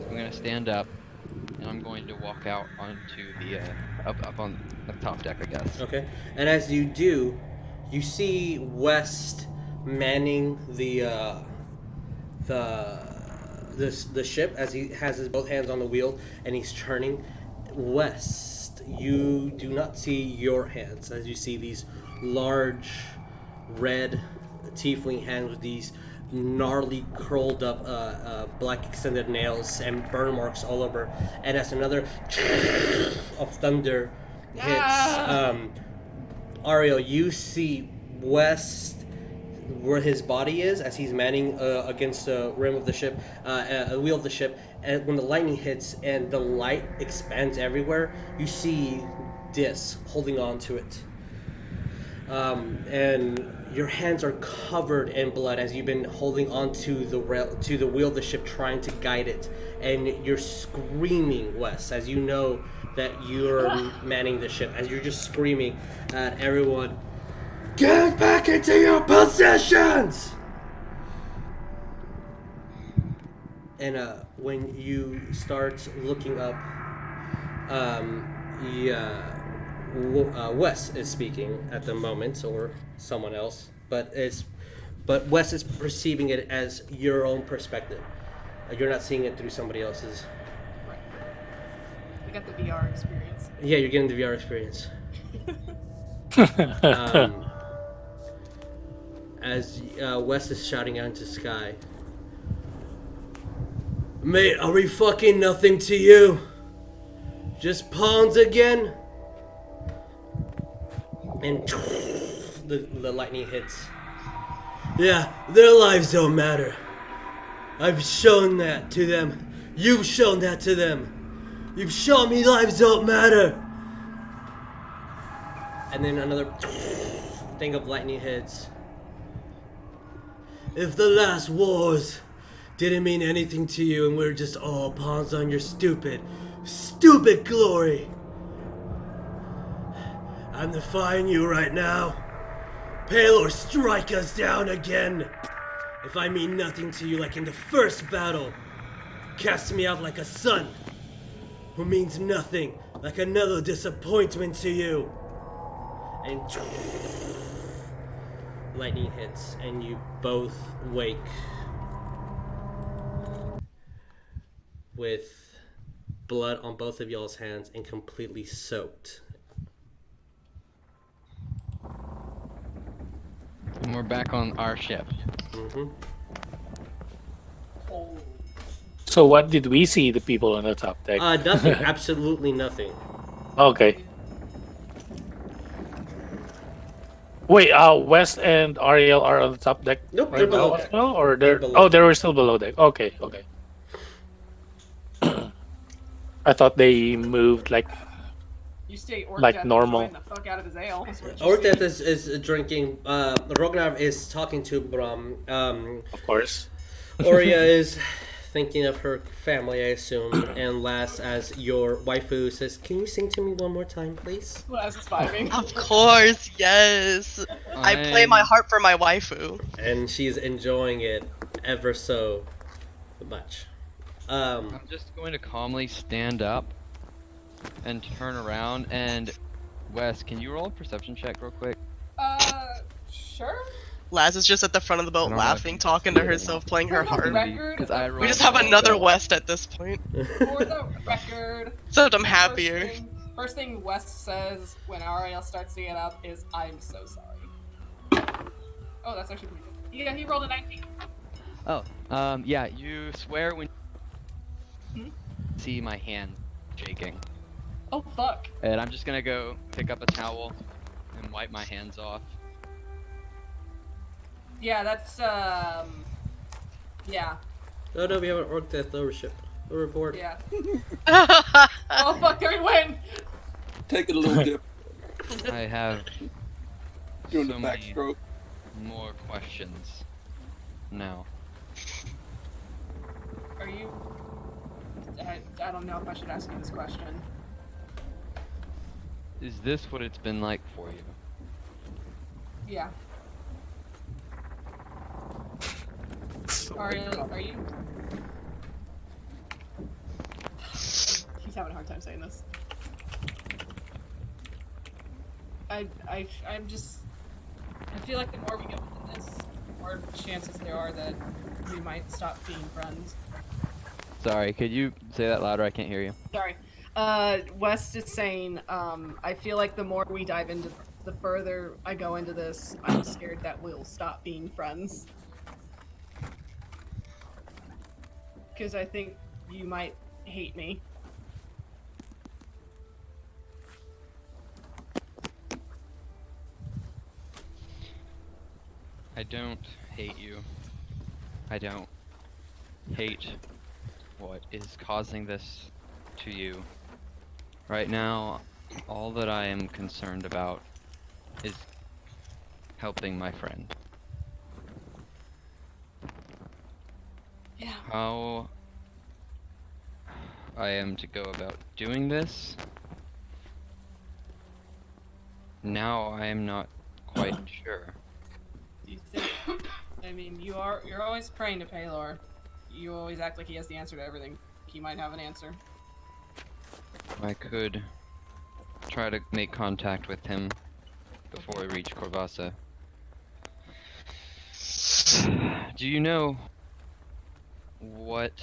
I'm gonna stand up, and I'm going to walk out onto the up on the top deck, I guess. Okay. And as you do, you see West manning the ship as he has his both hands on the wheel and he's turning, west, you do not see your hands as you see these large red tiefling hands with these gnarly curled up black extended nails and burn marks all over, and as another of thunder hits, Ariell, you see west where his body is as he's manning against the rim of the ship, wheel of the ship, and when the lightning hits and the light expands everywhere, you see this holding on to it. And your hands are covered in blood as you've been holding on to the wheel of the ship, trying to guide it, and you're screaming, Wes, as you know that you're manning the ship, as you're just screaming at everyone, "Get back into your positions!" And when you start looking up, Wes is speaking at the moment, or someone else, but Wes is perceiving it as your own perspective. You're not seeing it through somebody else's. Right. We got the VR experience. Yeah, you're getting the VR experience. As Wes is shouting out into the sky, "Mate, are we fucking nothing to you? Just pawns again?" And the lightning hits. "Yeah, their lives don't matter. I've shown that to them. You've shown that to them. You've shown me lives don't matter." And then another thing of lightning hits. "If the last wars didn't mean anything to you and we're just all pawns on your stupid glory, I'm defying you right now. Pale or strike us down again. If I mean nothing to you like in the first battle, cast me out like a son who means nothing, like another disappointment to you." And lightning hits and you both wake with blood on both of y'all's hands and completely soaked. And we're back on our ship. Mm-hmm. So what did we see, the people on the top deck? Nothing. Absolutely nothing. Okay. Wait, West and Ariell are on the top deck. Nope, right they're now below as deck. well, or They're they're below oh, they were still below deck. Okay. I thought they moved like You stay Orcdeath like normal. the fuck out of his ale. Is what you Orcdeath see. is drinking. Rognarv is talking to Brom. Of course. Oria is thinking of her family, I assume. And Lass, as your waifu, says, "Can you sing to me one more time, please?" Lass is vibing. Of course, yes. I play my heart for my waifu. And she's enjoying it ever so much. I'm just going to calmly stand up and turn around, and Wes, can you roll a perception check real quick? Sure. Laz is just at the front of the boat laughing, talking to herself, playing her heart. We just have another West at this point. For the record, Except I'm happier. First thing West says when Ariell starts to get up is, "I'm so sorry." Oh, that's actually pretty good. Yeah, he rolled a 19. Oh, yeah, you swear when you see my hand shaking. Oh, fuck. And I'm just gonna go pick up a towel and wipe my hands off. Yeah, that's, yeah. Oh no, we have an Orcdeath overboard. Yeah. Oh, fuck, there we win! Take it a little dip. I have Doing so the many backstroke. more questions now. Are you... I don't know if I should ask you this question. Is this what it's been like for you? Yeah. Ariell, are you... He's having a hard time saying this. I'm just... I feel like the more we go into this, the more chances there are that we might stop being friends. Sorry, could you say that louder? I can't hear you. Sorry. West is saying, I feel like the more we dive into, the further I go into this, I'm scared that we'll stop being friends. Because I think you might hate me. I don't hate you. I don't hate what is causing this to you. Right now, all that I am concerned about is helping my friend. Yeah. How I am to go about doing this, now I am not quite sure. Do you think? I mean, you're always praying to Paylor. You always act like he has the answer to everything. He might have an answer. I could try to make contact with him before we reach Corvassa. Do you know what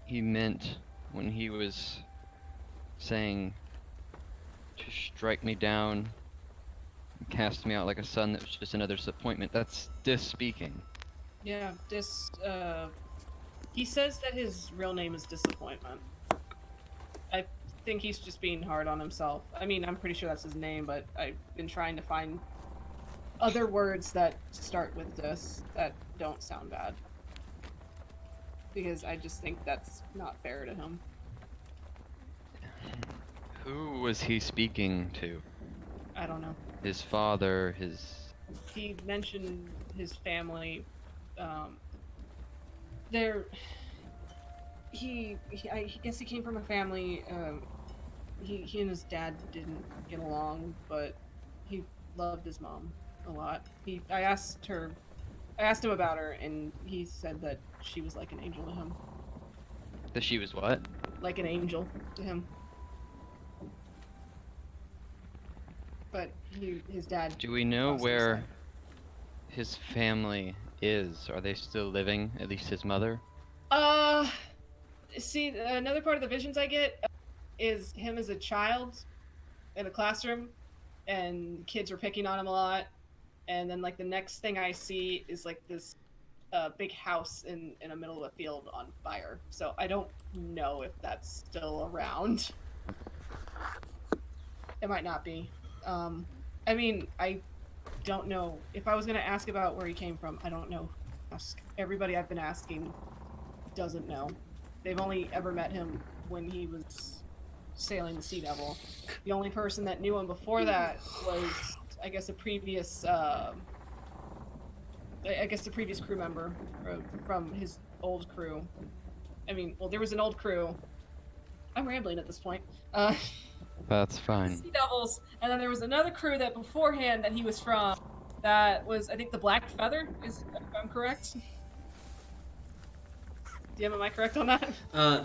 he meant when he was saying to strike me down and cast me out like a sun that was just another disappointment? That's speaking. Yeah, he says that his real name is Disappointment. I think he's just being hard on himself. I mean, I'm pretty sure that's his name, but I've been trying to find other words that start with dis that don't sound bad. Because I just think that's not fair to him. Who was he speaking to? I don't know. His father, his... He mentioned his family. I guess he came from a family. He and his dad didn't get along, but he loved his mom a lot. I asked him about her, and he said that she was like an angel to him. That she was what? Like an angel to him. But his dad. Do we know lost where his his family is? Are they still living? At least his mother? See, another part of the visions I get is him as a child in a classroom, and kids are picking on him a lot. And then, like, the next thing I see is, like, this big house in the middle of a field on fire. So I don't know if that's still around. It might not be. I mean, I don't know. If I was going to ask about where he came from, I don't know. Everybody I've been asking doesn't know. They've only ever met him when he was sailing the Sea Devil. The only person that knew him before that was, I guess, a previous crew member from his old crew. I mean, well, there was an old crew. I'm rambling at this point. That's fine. Sea Devils, and then there was another crew that beforehand that he was from. That was, I think, the Black Feather. If I'm correct. Am I correct on that?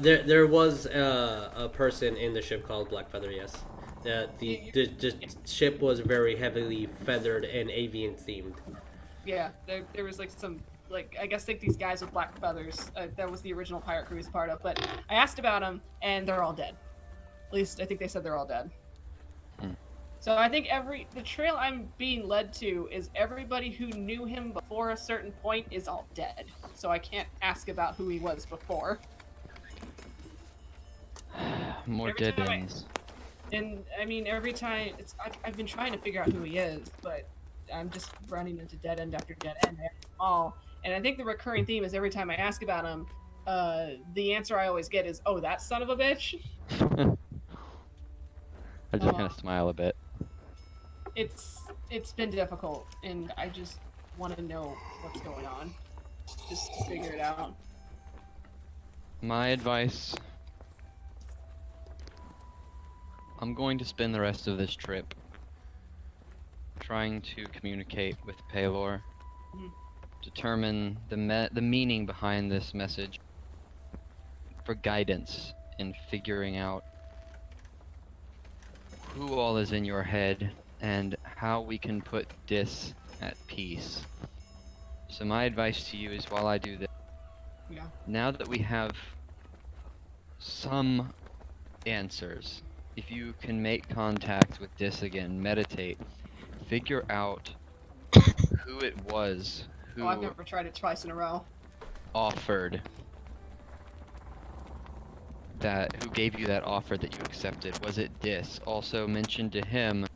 There was a person in the ship called Black Feather. Yes, the ship was very heavily feathered and avian themed. Yeah, there was like some, like, I guess like these guys with black feathers. That was the original pirate crew he was part of. But I asked about them, and they're all dead. At least I think they said they're all dead. So I think the trail I'm being led to is everybody who knew him before a certain point is all dead. So I can't ask about who he was before. More Every dead time ends. And I mean, every time I've been trying to figure out who he is, but I'm just running into dead end after dead end all. And I think the recurring theme is every time I ask about him, the answer I always get is, "Oh, that son of a bitch." I just kind of smile a bit. It's been difficult, and I just want to know what's going on, just to figure it out. My advice: I'm going to spend the rest of this trip trying to communicate with Paylor, determine the meaning behind this message, for guidance in figuring out who all is in your head and how we can put Dis at peace. So my advice to you is, while I do this, now that we have some answers. If you can make contact with Dis again, meditate, figure out who it was who Oh, I've never tried it twice in a row. offered who gave you that offer that you accepted. Was it Dis? Also mention to him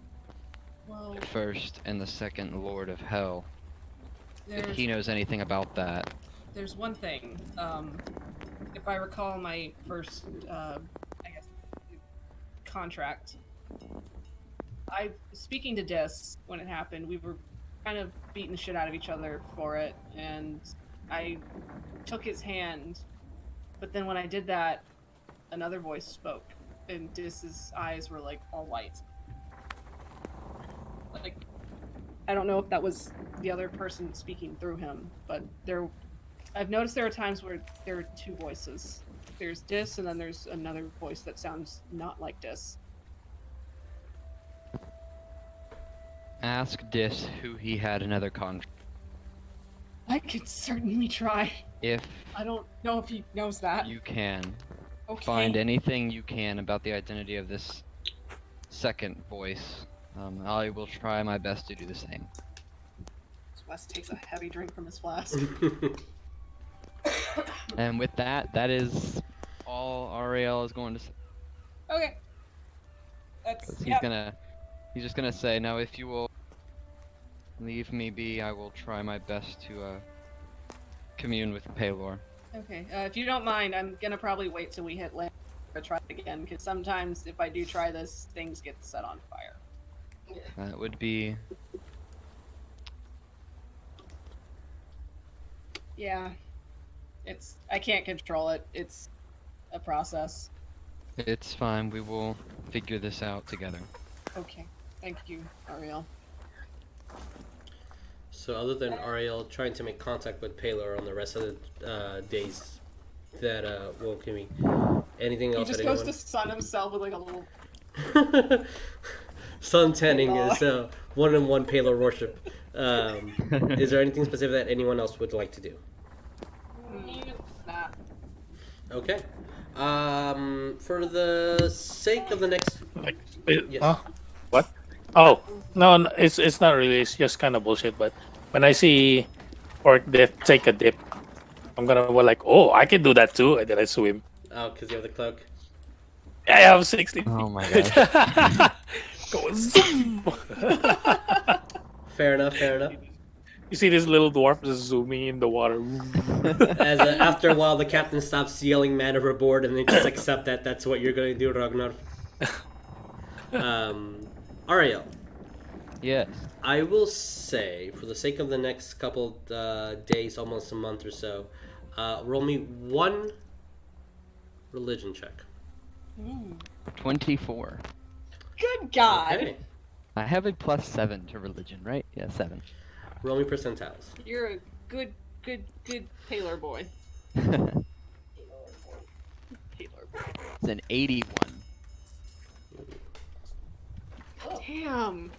Well, the first and the second Lord of Hell. If there's, he knows anything about that. there's one thing. If I recall my first, I guess, contract, speaking to Dis when it happened, we were kind of beating the shit out of each other for it, and I took his hand, but then when I did that, another voice spoke, and Dis's eyes were like all white. Like, I don't know if that was the other person speaking through him, but I've noticed there are times where there are two voices. There's Dis, and then there's another voice that sounds not like Dis. Ask Dis who he had another contract. I could certainly try. If I don't know if he knows that. you can, Okay. find anything you can about the identity of this second voice. I will try my best to do the same. Wes takes a heavy drink from his flask. And with that, that is all Ariell is going to say. Okay. That's He's just gonna say, now if you will leave me be, I will try my best to commune with Paylor. Okay. If you don't mind, I'm gonna probably wait till we hit land to try it again, because sometimes if I do try this, things get set on fire. That would be... Yeah. I can't control it. It's a process. It's fine, we will figure this out together. Okay. Thank you, Ariell. So other than Ariell trying to make contact with Paylor on the rest of the days that won't give me anything else? He just that goes anyone... to sun himself with like a little... Sun tanning is 1-on-1 Paylor worship. Is there anything specific that anyone else would like to do? Nah. Okay. For the sake of the next... Yes. What? Oh, no, it's not really. It's just kind of bullshit. But when I see Orcdeath take a dip, I'm gonna be like, oh, I can do that too. And then I swim. Oh, because you have the cloak? I have 60 feet. Oh my gosh. Go zoom! Fair enough, fair enough. You see this little dwarf just zooming in the water. As after a while, the captain stops yelling man overboard and they just accept that that's what you're going to do, Rognarv. Ariell. Yes. I will say, for the sake of the next couple days, almost a month or so, roll me one religion check. 24. Good God. Okay. I have a +7 to religion, right? Yeah, 7. Roll me percentiles. You're a good Taylor boy. It's Taylor boy. an 81. Damn.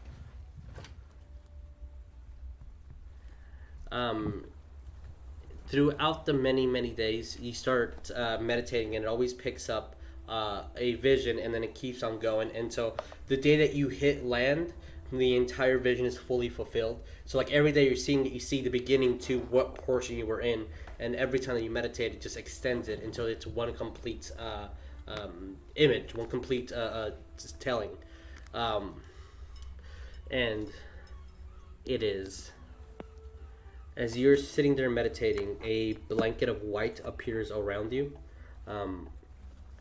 Throughout the many days, you start meditating, and it always picks up a vision, and then it keeps on going. And so the day that you hit land, the entire vision is fully fulfilled. So like every day you're seeing it, you see the beginning to what portion you were in, and every time that you meditate, it just extends it until it's one complete image, one complete telling. And it is, as you're sitting there meditating, a blanket of white appears around you.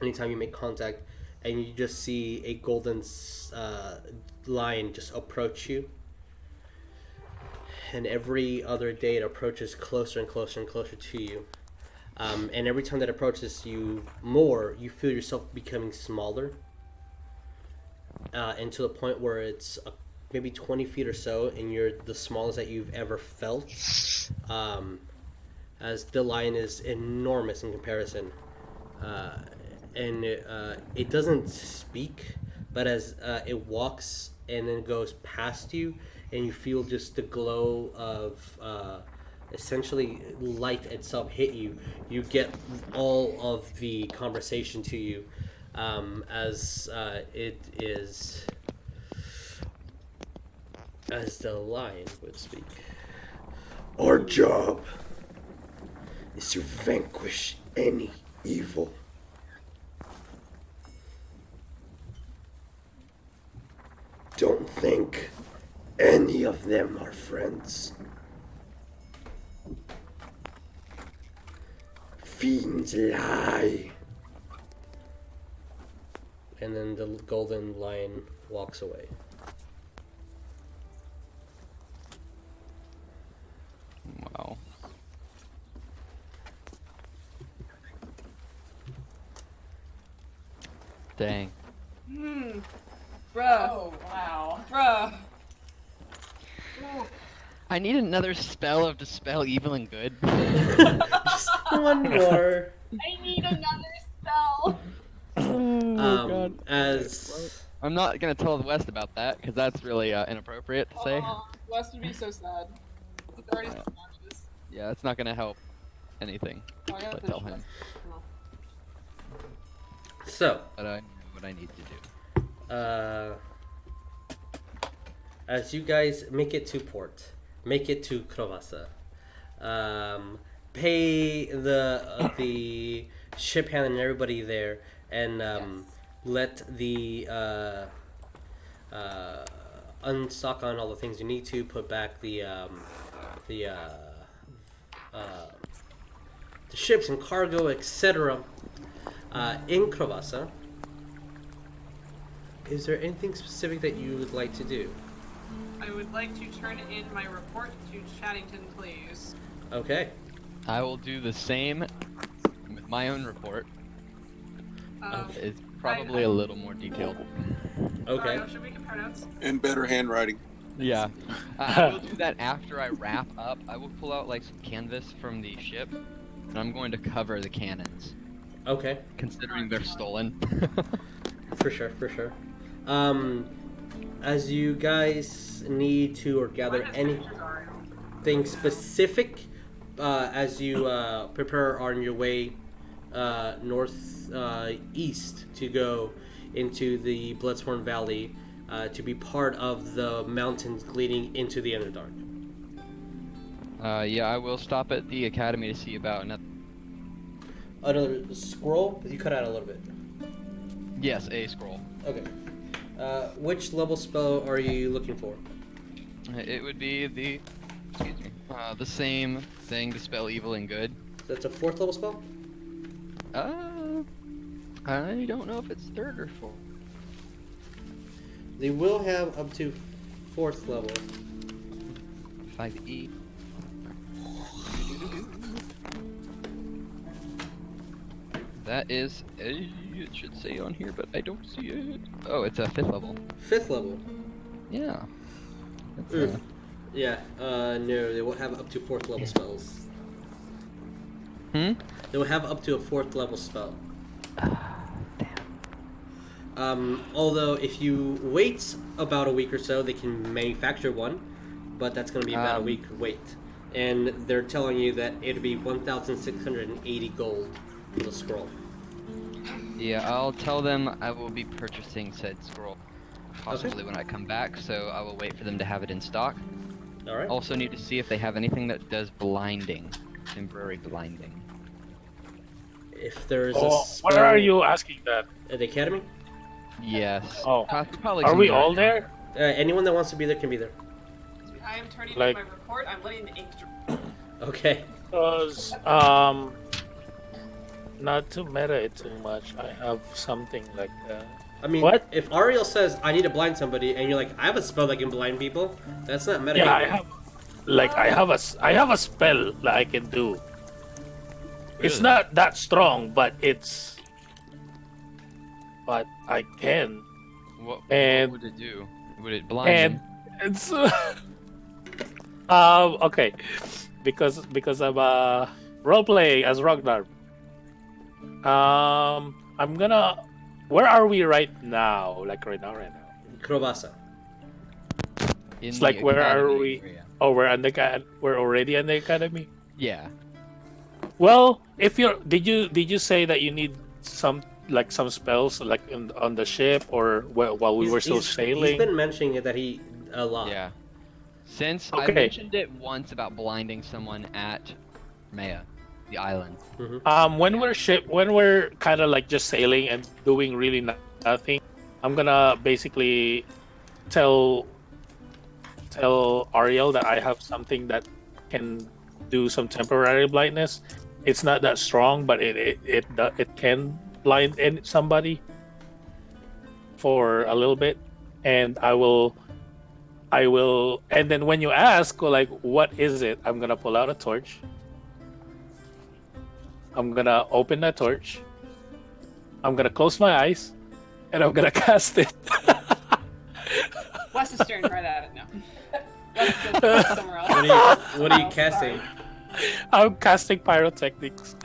Anytime you make contact, and you just see a golden line just approach you. And every other day it approaches closer and closer and closer to you. And every time that approaches you more, you feel yourself becoming smaller. And to the point where it's maybe 20 feet or so, and you're the smallest that you've ever felt. As the line is enormous in comparison. And it doesn't speak, but as it walks and then goes past you, and you feel just the glow of essentially light itself hit you, you get all of the conversation to you. as it is as the lion would speak. Our job is to vanquish any evil. Don't think any of them are friends. Fiends lie. And then the golden lion walks away. Wow. Dang. Bruh. Oh, wow. Bruh. I need another spell of Dispel Evil and Good. Just one more. I need another spell. As I'm not gonna tell the West about that because that's really inappropriate to say. Oh, West would be so sad. He's already so conscious. Yeah, it's not gonna help anything. Oh, yeah, But the tell stress. him. so, But I know what I need to do. as you guys make it to port, make it to Krovasa, pay the ship hand and everybody there, and let the unstock on all the things you need to, put back the ships and cargo, etc. In Krovasa. Is there anything specific that you would like to do? I would like to turn in my report to Chaddington, please. Okay. I will do the same with my own report. It's probably a little more detailed. Okay. Mario, should we compare notes? And better handwriting. Yeah. I will do that after I wrap up. I will pull out like some canvas from the ship, and I'm going to cover the cannons, Okay. considering they're stolen. For sure, for sure. As you guys need to or gather anything specific, as you prepare on your way east to go into the Bloodsworn Valley to be part of the mountains leading into the Underdark. Yeah, I will stop at the academy to see about Another scroll? You cut out a little bit. Yes, a scroll. Okay. Which level spell are you looking for? It would be the same thing, Dispel Evil and Good. That's a 4th level spell? I don't know if it's 3rd or 4th. They will have up to 4th level. 5e. That is, it should say on here, but I don't see it. Oh, it's a 5th level. 5th level? Yeah. That's, Yeah, no, they will have up to 4th level spells. They will have up to a 4th level spell. Although if you wait about a week or so, they can manufacture one, but that's going to be about a week wait. And they're telling you that it'll be 1,680 gold for the scroll. Yeah, I'll tell them I will be purchasing said scroll possibly when I come back, so I will wait for them to have it in stock. Alright. Also need to see if they have anything that does blinding, temporary blinding. If there's a spell... Where are you asking that? At the academy? Yes. Oh. Probably Are we all there? Anyone that wants to be there can be there. I am turning Like- in my report. I'm letting the ink dry. Okay. Because, not to meta it too much, I have something like that. I mean, What? if Ariell says, I need to blind somebody, and you're like, I have a spell that can blind people, that's not meta. Yeah, I have a spell that I can do. It's Really? not that strong, but I can. What And- would it do? Would it blind And them? it's okay, because I'm role playing as Rognarv. I'm gonna. Where are we right now? Like right now. Krovasa. In It's the like where are academy we? area. Oh, we're already in the academy. Yeah. Well, if you're, did you say that you need some like some spells like on the ship or while we were still sailing? He's been mentioning it that he a lot. Yeah. Since I Okay. mentioned it once about blinding someone at Maya, the island. When we're kind of like just sailing and doing really nothing, I'm gonna basically tell Ariell that I have something that can do some temporary blindness. It's not that strong, but it can blind somebody for a little bit, and I will. And then when you ask, like, what is it? I'm gonna pull out a torch. I'm gonna open that torch. I'm gonna close my eyes, and I'm gonna cast it. Wes is staring right at it now. Wes is somewhere else. What are you casting? I'm casting pyrotechnics.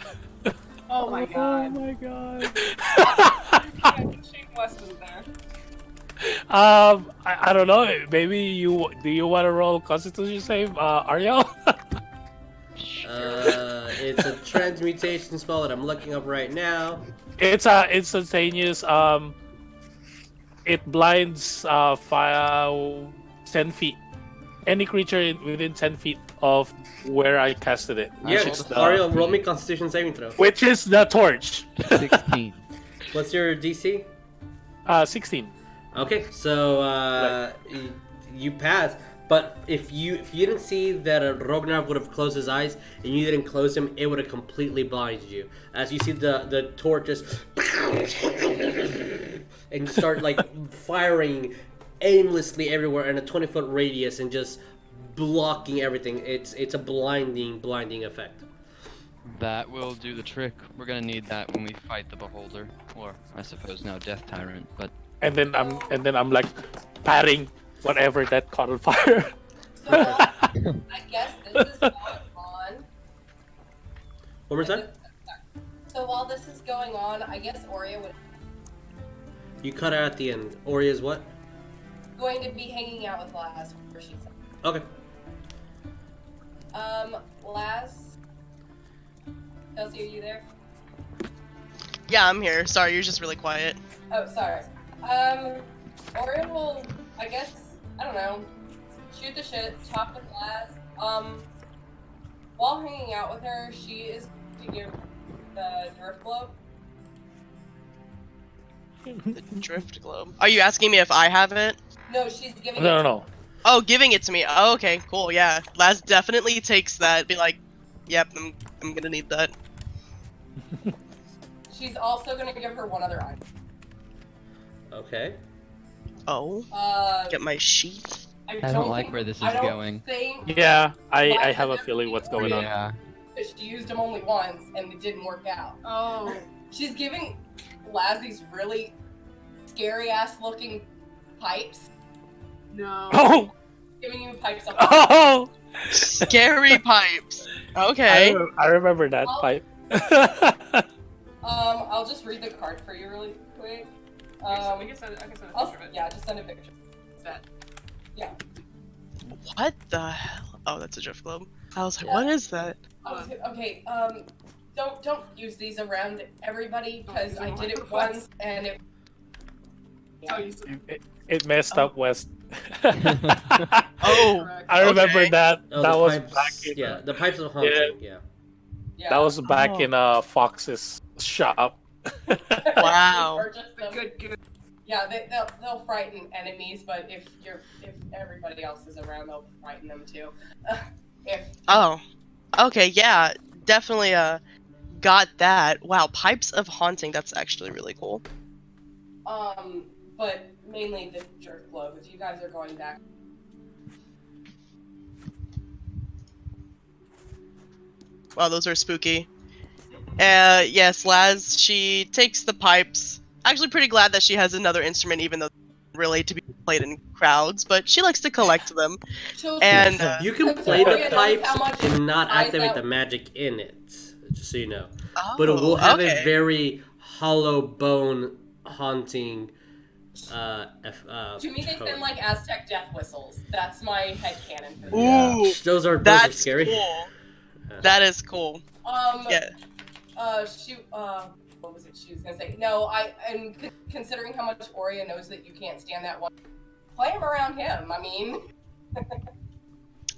Oh my god. Oh my god. Shame Wes wasn't there. I don't know. Maybe you want to roll Constitution save, Ariell? It's a transmutation spell that I'm looking up right now. It's instantaneous. It blinds fire 10 feet. Any creature within 10 feet of where I casted it. Yeah, Ariell, roll me Constitution saving throw. Which is the torch. 16. What's your DC? 16. Okay, so you pass. But if you didn't see that Rognarv would have closed his eyes and you didn't close them, it would have completely blinded you. As you see the torch just and you start like firing aimlessly everywhere in a 20-foot radius and just blocking everything. It's a blinding effect. That will do the trick. We're gonna need that when we fight the Beholder, or I suppose now Death Tyrant. But And then I'm like patting whatever that caught on fire. So I guess this is going on. One more time. So while this is going on, I guess Oria would You cut out at the end. Oria is what? going to be hanging out with Laz, where she's at. Okay. Laz, Kelsey, are you there? Yeah, I'm here. Sorry, you're just really quiet. Oh, sorry. Oria will, I guess, I don't know, shoot the shit, talk with Laz. While hanging out with her, she is to give the Dwarf globe. The drift globe. Are you asking me if I have it? No, she's giving No. Oh, giving it to me. Oh, okay, cool. Yeah, Laz definitely takes that. Be like, yep, I'm gonna need that. She's also gonna give her one other item. Okay. Oh. Get my sheath. I don't like where this is going. Yeah, I have a feeling what's going on. Yeah. She used them only once and it didn't work out. Oh. She's giving Laz these really scary ass looking pipes. No. Oh! Giving you pipes of Oh! Scary pipes. Okay. I remember that pipe. I'll just read the card for you really quick. I can send a picture of it. Yeah, just send a picture. That. Yeah. What the hell? Oh, that's a drift globe. I was like, what is that? Okay, don't use these around everybody because I did it once and it. Yeah. It messed up West. Oh, I remember okay. that. Oh, that the was pipes, back in yeah, the pipes of haunting. Yeah. That was back in Fox's shop. Wow. Purchase them. Good. Yeah, they'll frighten enemies, but if everybody else is around, they'll frighten them too. Oh, okay, yeah, definitely. Got that. Wow, pipes of haunting. That's actually really cool. But mainly the jerk globe. If you guys are going back. Wow, those are spooky. Yes, Laz, she takes the pipes. Actually pretty glad that she has another instrument, even though really to be played in crowds, but she likes to collect them. And you can play the pipes and not activate the magic in it, just so you know. Oh, but it will have okay. a very hollow bone haunting To me, they sound like Aztec death whistles. That's my headcanon for them. Ooh, those are that's scary. Cool. That is cool. Yeah. what was it she was gonna say? No, considering how much Oria knows that you can't stand that one, play him around him. I mean,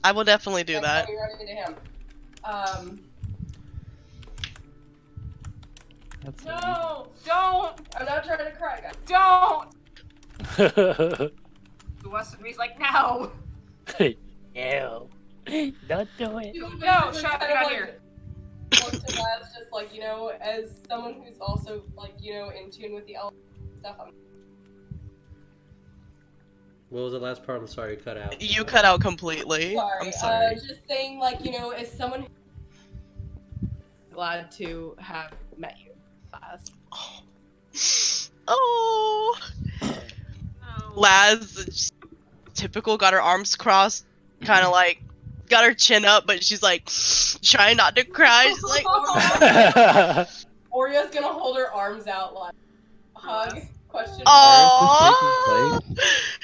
I will definitely do that. Play right into him. That's No, don't, I'm not trying to cry, guys. don't. The Western Me's like, no. No. Don't do it. No, shut it out here. Look to Laz just like, you know, as someone who's also like, you know, in tune with the elements and stuff. What was the last part? I'm sorry, you cut out. You cut out completely. I'm sorry. Just saying, like, you know, as someone glad to have met you, Laz. Oh. No. Laz, typical, got her arms crossed, kind of like, got her chin up, but she's like, trying not to cry. She's like, Oria's gonna hold her arms out like, hug, question mark. oh,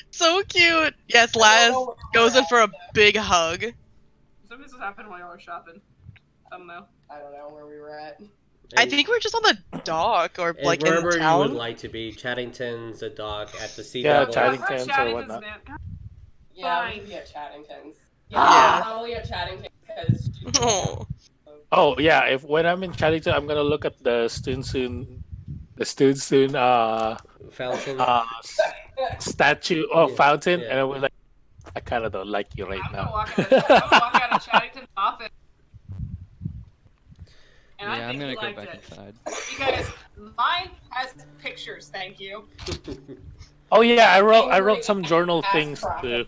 so cute. Yes, Laz goes in for a big hug. Something's just happened while y'all were shopping. I don't know. I don't know where we were at. I think we're just on the dock or like in wherever town. you would like to be. Chattington's a dock at the sea Yeah, level. Chattington's or Chattington's, whatnot. man. God, Yeah, Fine. we could be at Chattington's. Yeah. Probably at Chattington's because Oh. Oh yeah, if when I'm in Chariots, I'm gonna look at the Stoonsoon Fountain. statue or Yeah, fountain, yeah. and I was like, I kind of don't like you right I'm gonna now. walk out of Chattington's office. And Yeah, I I'm think gonna he go liked back it. inside. Because mine has pictures, thank you. Oh yeah, I wrote some journal things too.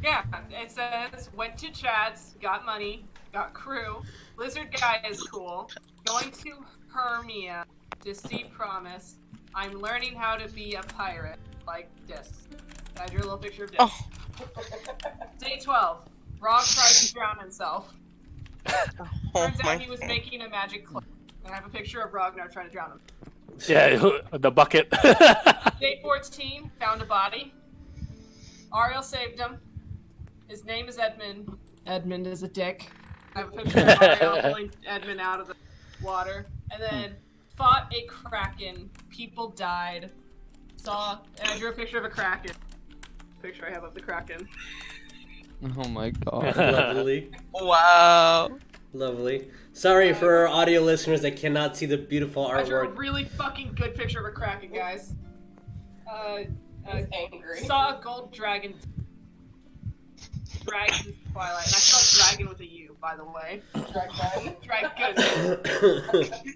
Yeah, it says, went to Chad's, got money, got crew, lizard guy is cool, going to Hermia to see Promise, I'm learning how to be a pirate, like this. I drew a little picture of this. Oh. Day 12, Rog tries to drown himself. Oh Turns my out he was making a magic cloak. And I have a picture of Rognarv trying to drown him. Yeah, the bucket. Day 14, found a body. Ariell saved him. His name is Edmund. Edmund is a dick. I have a picture of Ariell pulling Edmund out of the water. And then fought a kraken. People died. And I drew a picture of a kraken. Picture I have of the kraken. Oh my god. Lovely. Wow. Lovely. Sorry for our audio listeners that cannot see the beautiful I drew a artwork. really fucking good picture of a kraken, guys. He's angry. Saw a gold dragon. Dragon Twilight. And I spelled dragon with a U, by the way. Dragon. Dragon.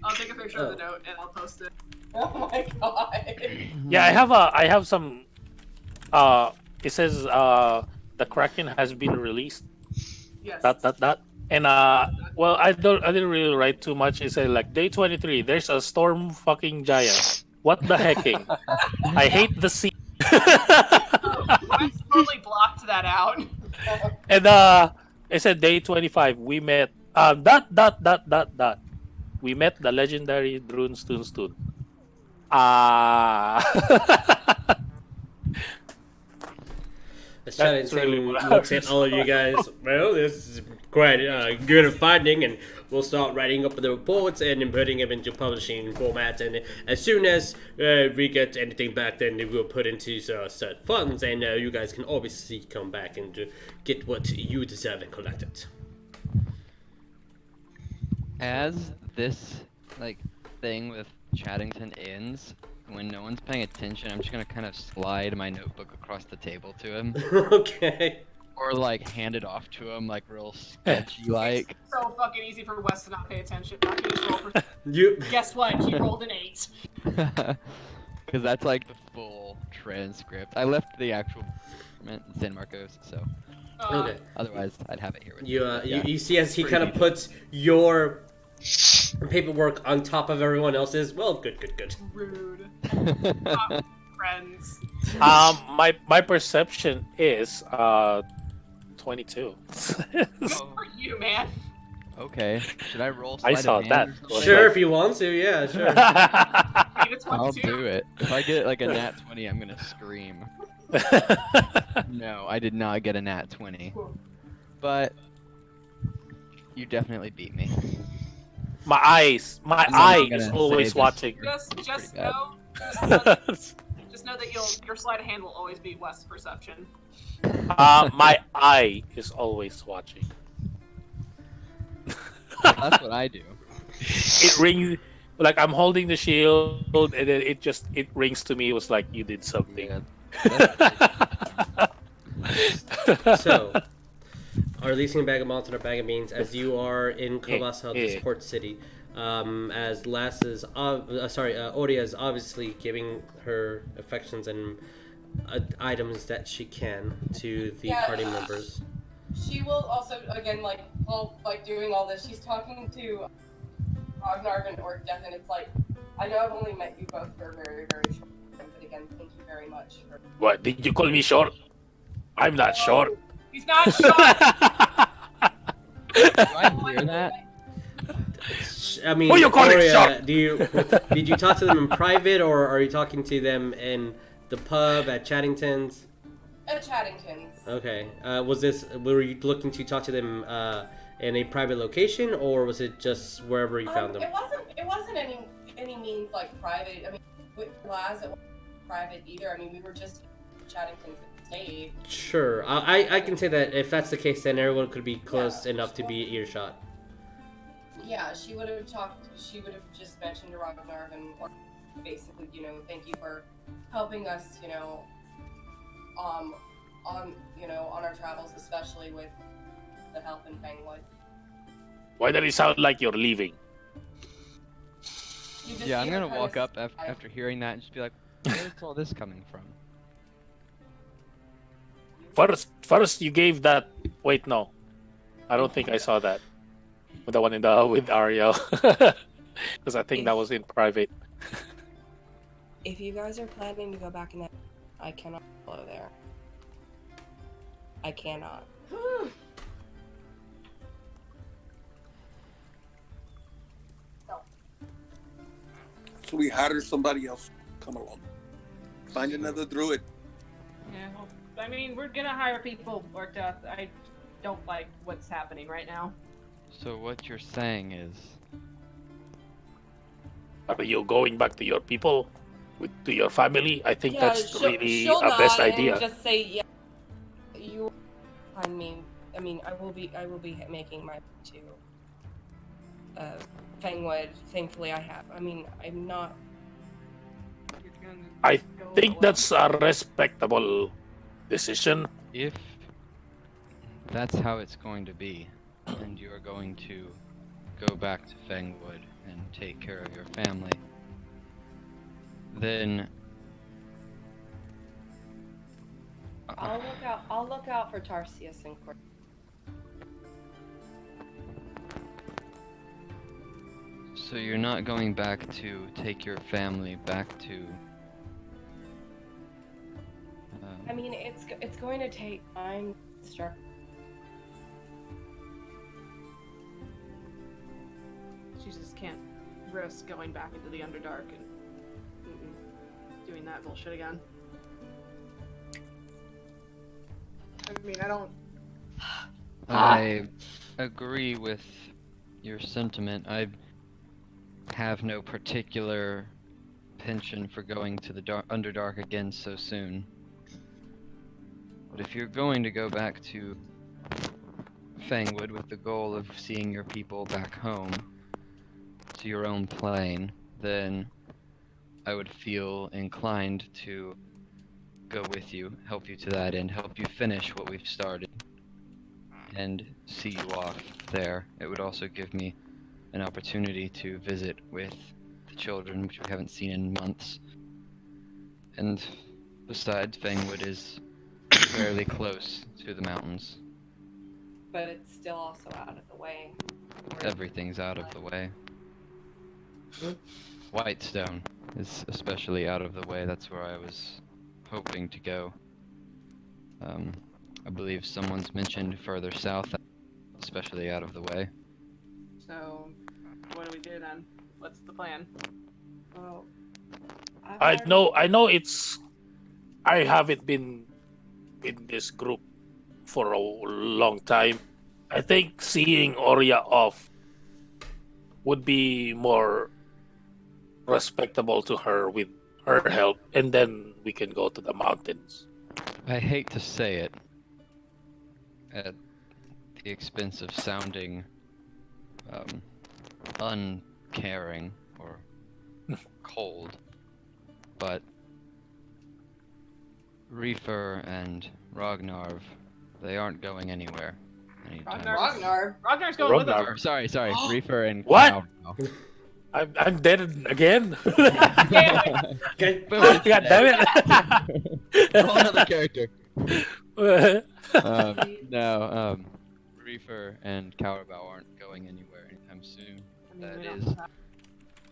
I'll take a picture of the note and I'll post it. Oh my god. Yeah, I have some. It says the Kraken has been released. Yes. And well, I didn't really write too much. It said like day 23. There's a storm fucking giant. What the hecking? I hate the sea. I totally blocked that out. And it said day 25. We met We met the legendary Drune Stoonstoon. That's really really what I looks was at all of you guys. Well, this is quite good at finding, and we'll start writing up the reports and then putting them into publishing formats. And as soon as we get anything back, then we'll put into set funds, and you guys can obviously come back and get what you deserve and collect it. As this thing with Chattington ends, when no one's paying attention, I'm just gonna kind of slide my notebook across the table to him. Okay. Or hand it off to him real sketchy like. So fucking easy for Wes to not pay attention. I can just roll for... You. Guess what? He rolled an 8. Because that's the full transcript. I left the actual in San Marcos, so. Okay. Otherwise, I'd have it here with You see as he kind of puts your paperwork on top of everyone else's. Well, good. Rude. Friends. My perception is 22. Good for you, man. Okay. Should I roll I sleight saw of that. hand or something? Sure, if you want to, yeah, sure. I'll do it. If I get a nat 20, I'm gonna scream. No, I did not get a nat 20. But you definitely beat me. My eyes. My eye is always watching. Just bad. know, just know that your sleight of hand will always be West's perception. My eye is always watching. That's what I do. It rings like I'm holding the shield, and then it rings to me. It was like you did something. Yeah. So, our Elysian Vagabonds and our bag of beans, as you are in Tabatha, this port city, as Lass is, Oria is obviously giving her affections and items that she can to the party members. She will also, again, while doing all this, she's talking to Rognarv and Orcdeath, and it's like, I know I've only met you both for a very, very short time, but again, thank you very much for... What, did you call me short? I'm not short. He's not short! Do I hear that? I mean, Who you calling Oria, short? did you talk to them in private, or are you talking to them in the pub at Chattington's? At Chattington's. Okay. Were you looking to talk to them in a private location, or was it just wherever you found them? It wasn't any means private. I mean, with Laz, it wasn't private either. I mean, we were just Chattington's estate. Sure. I can say that if that's the case, then everyone could be close enough to be earshot. Yeah, she would have just mentioned to Rognarv and basically, thank you for helping us, on our travels, especially with the help in Fangwood. Why does it sound like you're leaving? Yeah, I'm gonna walk up after hearing that and just be like, where's all this coming from? First you gave that. Wait, no, I don't think I saw that. The one with Ariell, because I think that was in private. If you guys are planning to go back in that, I cannot follow there. I cannot. So we hire somebody else. Come along. Find another druid. Yeah, well, I mean, we're gonna hire people, Orcdeath. I don't like what's happening right now. So what you're saying is... Are you going back to your people, to your family? I think that's really she'll a best nod idea. And just say, yeah, you find me. I mean, I will be making my way to Fangwood. Thankfully, I have. I mean, I'm not. I think that's a respectable decision. If that's how it's going to be, and you are going to go back to Fangwood and take care of your family, then I'll look out for Tarsius and Court. So you're not going back to take your family back to... I mean, it's going to take time to start. She just can't risk going back into the Underdark and doing that bullshit again. I mean, I don't... I agree with your sentiment. I have no particular penchant for going to the Underdark again so soon. But if you're going to go back to Fangwood with the goal of seeing your people back home, to your own plane, then I would feel inclined to go with you, help you to that end, help you finish what we've started, and see you off there. It would also give me an opportunity to visit with the children, which we haven't seen in months. And besides, Fangwood is fairly close to the mountains. But it's still also out of the way. Everything's out of the way. Whitestone is especially out of the way. That's where I was hoping to go. I believe someone's mentioned further south, especially out of the way. So, what do we do then? What's the plan? Well, I know it's... I haven't been in this group for a long time. I think seeing Oria off would be more respectable to her with her help, and then we can go to the mountains. I hate to say it at the expense of sounding uncaring or cold, but Reefer and Rognarv, they aren't going anywhere anytime. Rognarv's going with us. Or, sorry, Reefer and What? Cow. I'm dead again. Okay. God damn it! Whole another character. No, Reefer and Cowabao aren't going anywhere anytime soon. That is,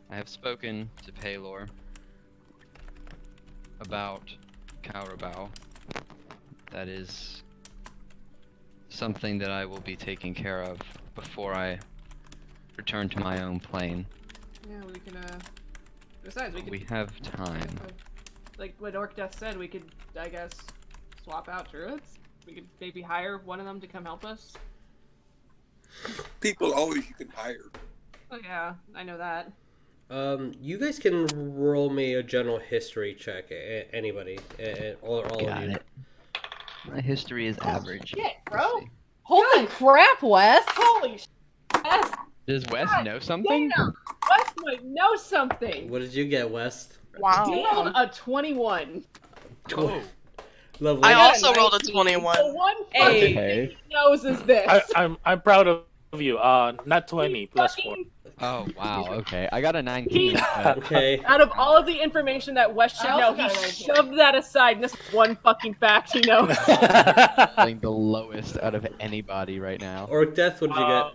I have spoken to Paylor about Cowabao. That is something that I will be taking care of before I return to my own plane. Yeah, we can, besides, We have time. Like what Orcdeath said, we could, I guess, swap out Druids. We could maybe hire one of them to come help us. People always you can hire. Oh yeah, I know that. You guys can roll me a general history check. Anybody, all of you. It. My history is average. Shit, bro. Holy crap, Wes! Holy shit, Wes! Does Wes know something? Damn, Wes might know something. What did you get, West? Wow. He rolled a 21. Oh. Lovely. I also rolled a 21. The one fucking thing he knows is this. I'm proud of you. Not 20 plus 4. Oh wow. Okay, I got a 19. Okay. Out of all of the information that Wes should know, he shoved that aside. And this is one fucking fact he knows. Like the lowest out of anybody right now. Orcdeath, what did you get?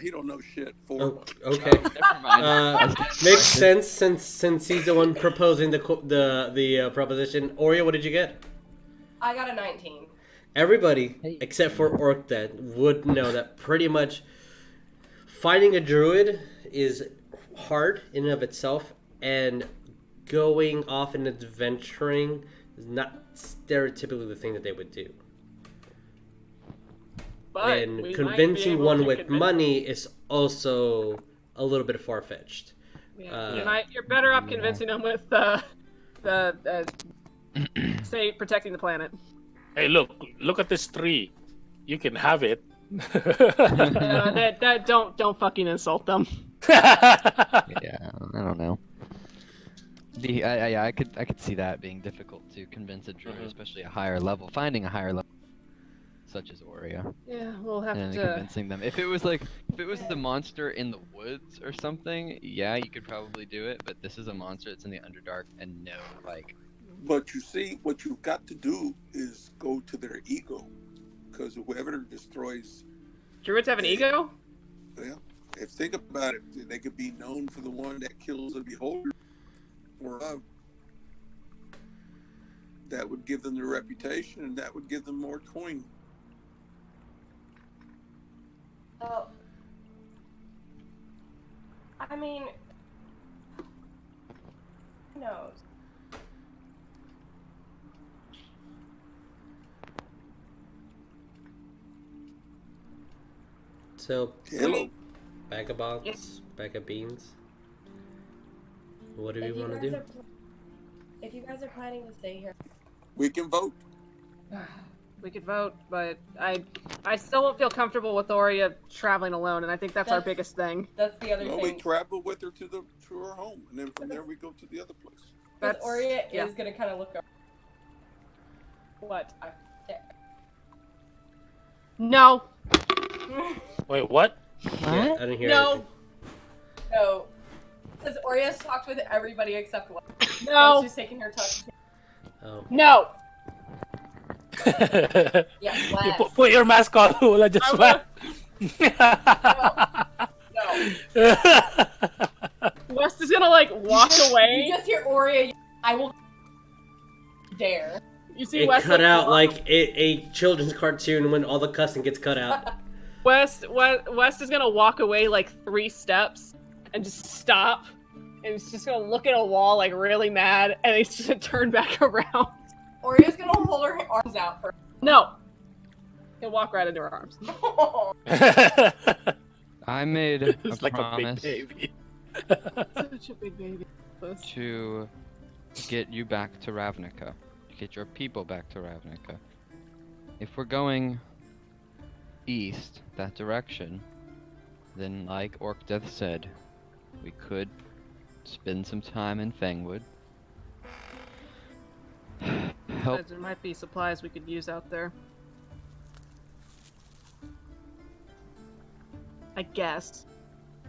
He don't know shit. 4. Oh, okay. Never mind. Makes sense since he's the one proposing the proposition. Oria, what did you get? I got a 19. Everybody except for Orcdeath would know that pretty much finding a druid is hard in and of itself, and going off and adventuring is not stereotypically the thing that they would do. But and we convincing might be able one to with convince money is also a little bit far-fetched. Yeah. You're better off convincing them with say protecting the planet. Hey, look at this tree. You can have it. Don't fucking insult them. Yeah, I don't know. I could see that being difficult to convince a druid, especially a higher level. Finding a higher level, such as Oria. Yeah, we'll have and to convincing them. If it was the monster in the woods or something, yeah, you could probably do it. But this is a monster that's in the Underdark, and no, like. But you see, what you've got to do is go to their ego, because whoever destroys. Druids have an ego? Yeah. If think about it, they could be known for the one that kills a beholder, or that would give them the reputation, and that would give them more coin. I mean, who knows? So, Hello. vagabonds, bag of beans. What do we want to do? If you guys are planning to stay here, We can vote. We could vote, but I still won't feel comfortable with Oria traveling alone, and I think that's our biggest thing. That's the other We thing. travel with her to her home, and then from there we go to the other place. Because Oria is gonna kind of look up. What? No. Wait, what? Yeah, I didn't hear No. No. Because Oria's talked with everybody except one. No. She's taking her time. Oh. No. Yeah, You put your mask on. Wala just what? No. West is gonna like walk away. You just hear Oria. I will dare. You see It West cut out like a children's cartoon when all the cussing gets cut out. West is gonna walk away like 3 steps and just stop, and he's just gonna look at a wall like really mad, and he's just gonna turn back around. Oria's gonna hold her arms out for. No. He'll walk right into her arms. I made a It's like a big promise baby. Such a big baby. to get you back to Ravnica, to get your people back to Ravnica. If we're going east, that direction, then like Orcdeath said, we could spend some time in Fangwood. Help. There might be supplies we could use out there. I guess.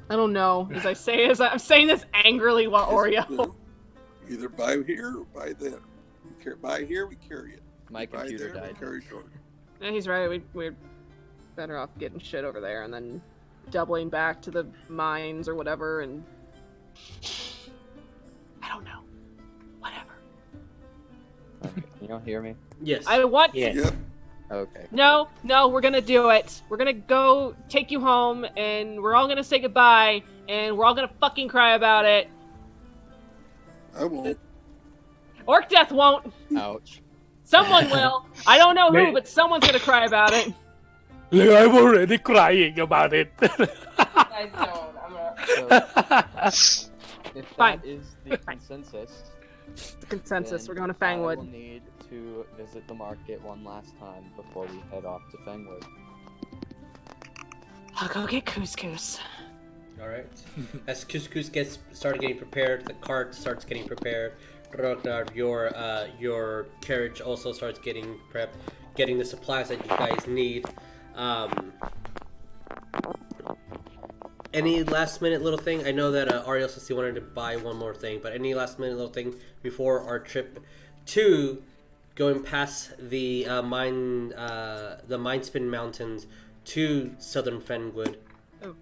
I don't know. As I say, I'm saying this angrily while Oreo. Either buy here or buy there. Buy here, we carry it. My Buy computer there, we died. carry short. Yeah, he's right. We're better off getting shit over there and then doubling back to the mines or whatever. And I don't know. Whatever. Okay. Can y'all hear me? Yes. I want. Yeah. Yep. Okay. No, we're gonna do it. We're gonna go take you home, and we're all gonna say goodbye, and we're all gonna fucking cry about it. I won't. Orcdeath won't. Ouch. Someone will. I don't know who, Maybe- but someone's gonna cry about it. Look, I'm already crying about it. I don't. I'm gonna. So, if Fine. that is the Fine. consensus, The consensus. then We're going to I will Fangwood. need to visit the market one last time before we head off to Fangwood. I'll go get couscous. All right. As couscous gets started getting prepared, the cart starts getting prepared. Rognarv, your carriage also starts getting prepped, getting the supplies that you guys need. Any last minute little thing? I know that Ariell says he wanted to buy one more thing, but any last minute little thing before our trip to going past the Mindspin Mountains to southern Fenwood? Oh.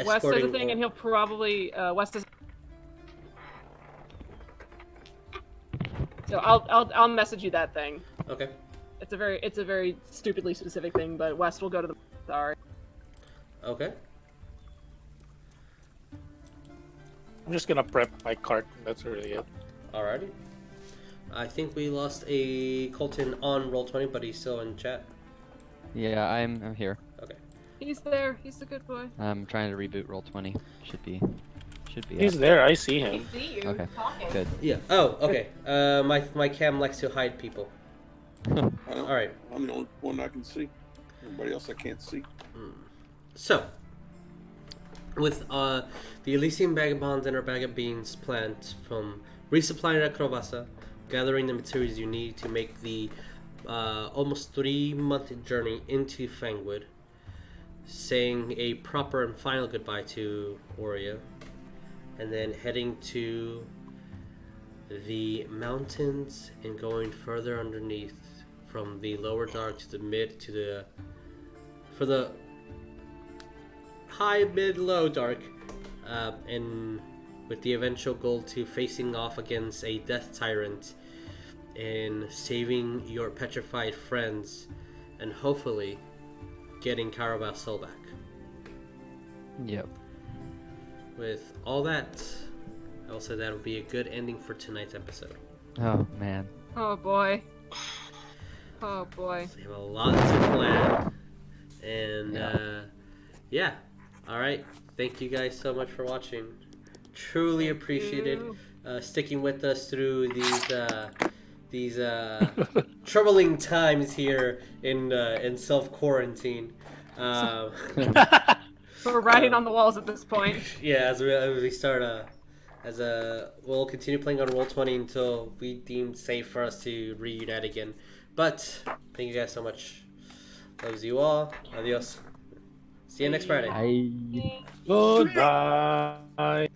West has a Escorting thing, and he'll probably West is. So I'll message you that thing. Okay. It's a very stupidly specific thing, but West will go to the. Sorry. Okay. I'm just gonna prep my cart. That's really it. Alrighty. I think we lost a Coleton on Roll20, but he's still in chat. Yeah, I'm here. Okay. He's there. He's a good boy. I'm trying to reboot Roll20. Should be. He's up. there. I see I him. see you Okay. talking. Good. Yeah. Oh, okay. My cam likes to hide people. Alright. I'm the only one I can see. Everybody else I can't see. So, with the Elysian Vagabonds and our bag of beans planned from resupplying at Tabatha, gathering the materials you need to make the almost 3-month journey into Fangwood, saying a proper and final goodbye to Oria, and then heading to the mountains and going further underneath from the lower dark to the mid to the high, mid, low dark, and with the eventual goal to facing off against a death tyrant and saving your petrified friends and hopefully getting Carabal's soul back. Yep. With all that, I will say that will be a good ending for tonight's episode. Oh man. Oh boy. Oh boy. We have a lot to plan, and yeah. All right. Thank you guys so much for watching. Truly appreciated sticking with us through these troubling times here in self quarantine. We're writing on the walls at this point. Yeah, as we start we'll continue playing on Roll20 until we deem safe for us to reunite again. But thank you guys so much. Loves you all. Adios. See you next Friday. Bye. Goodbye.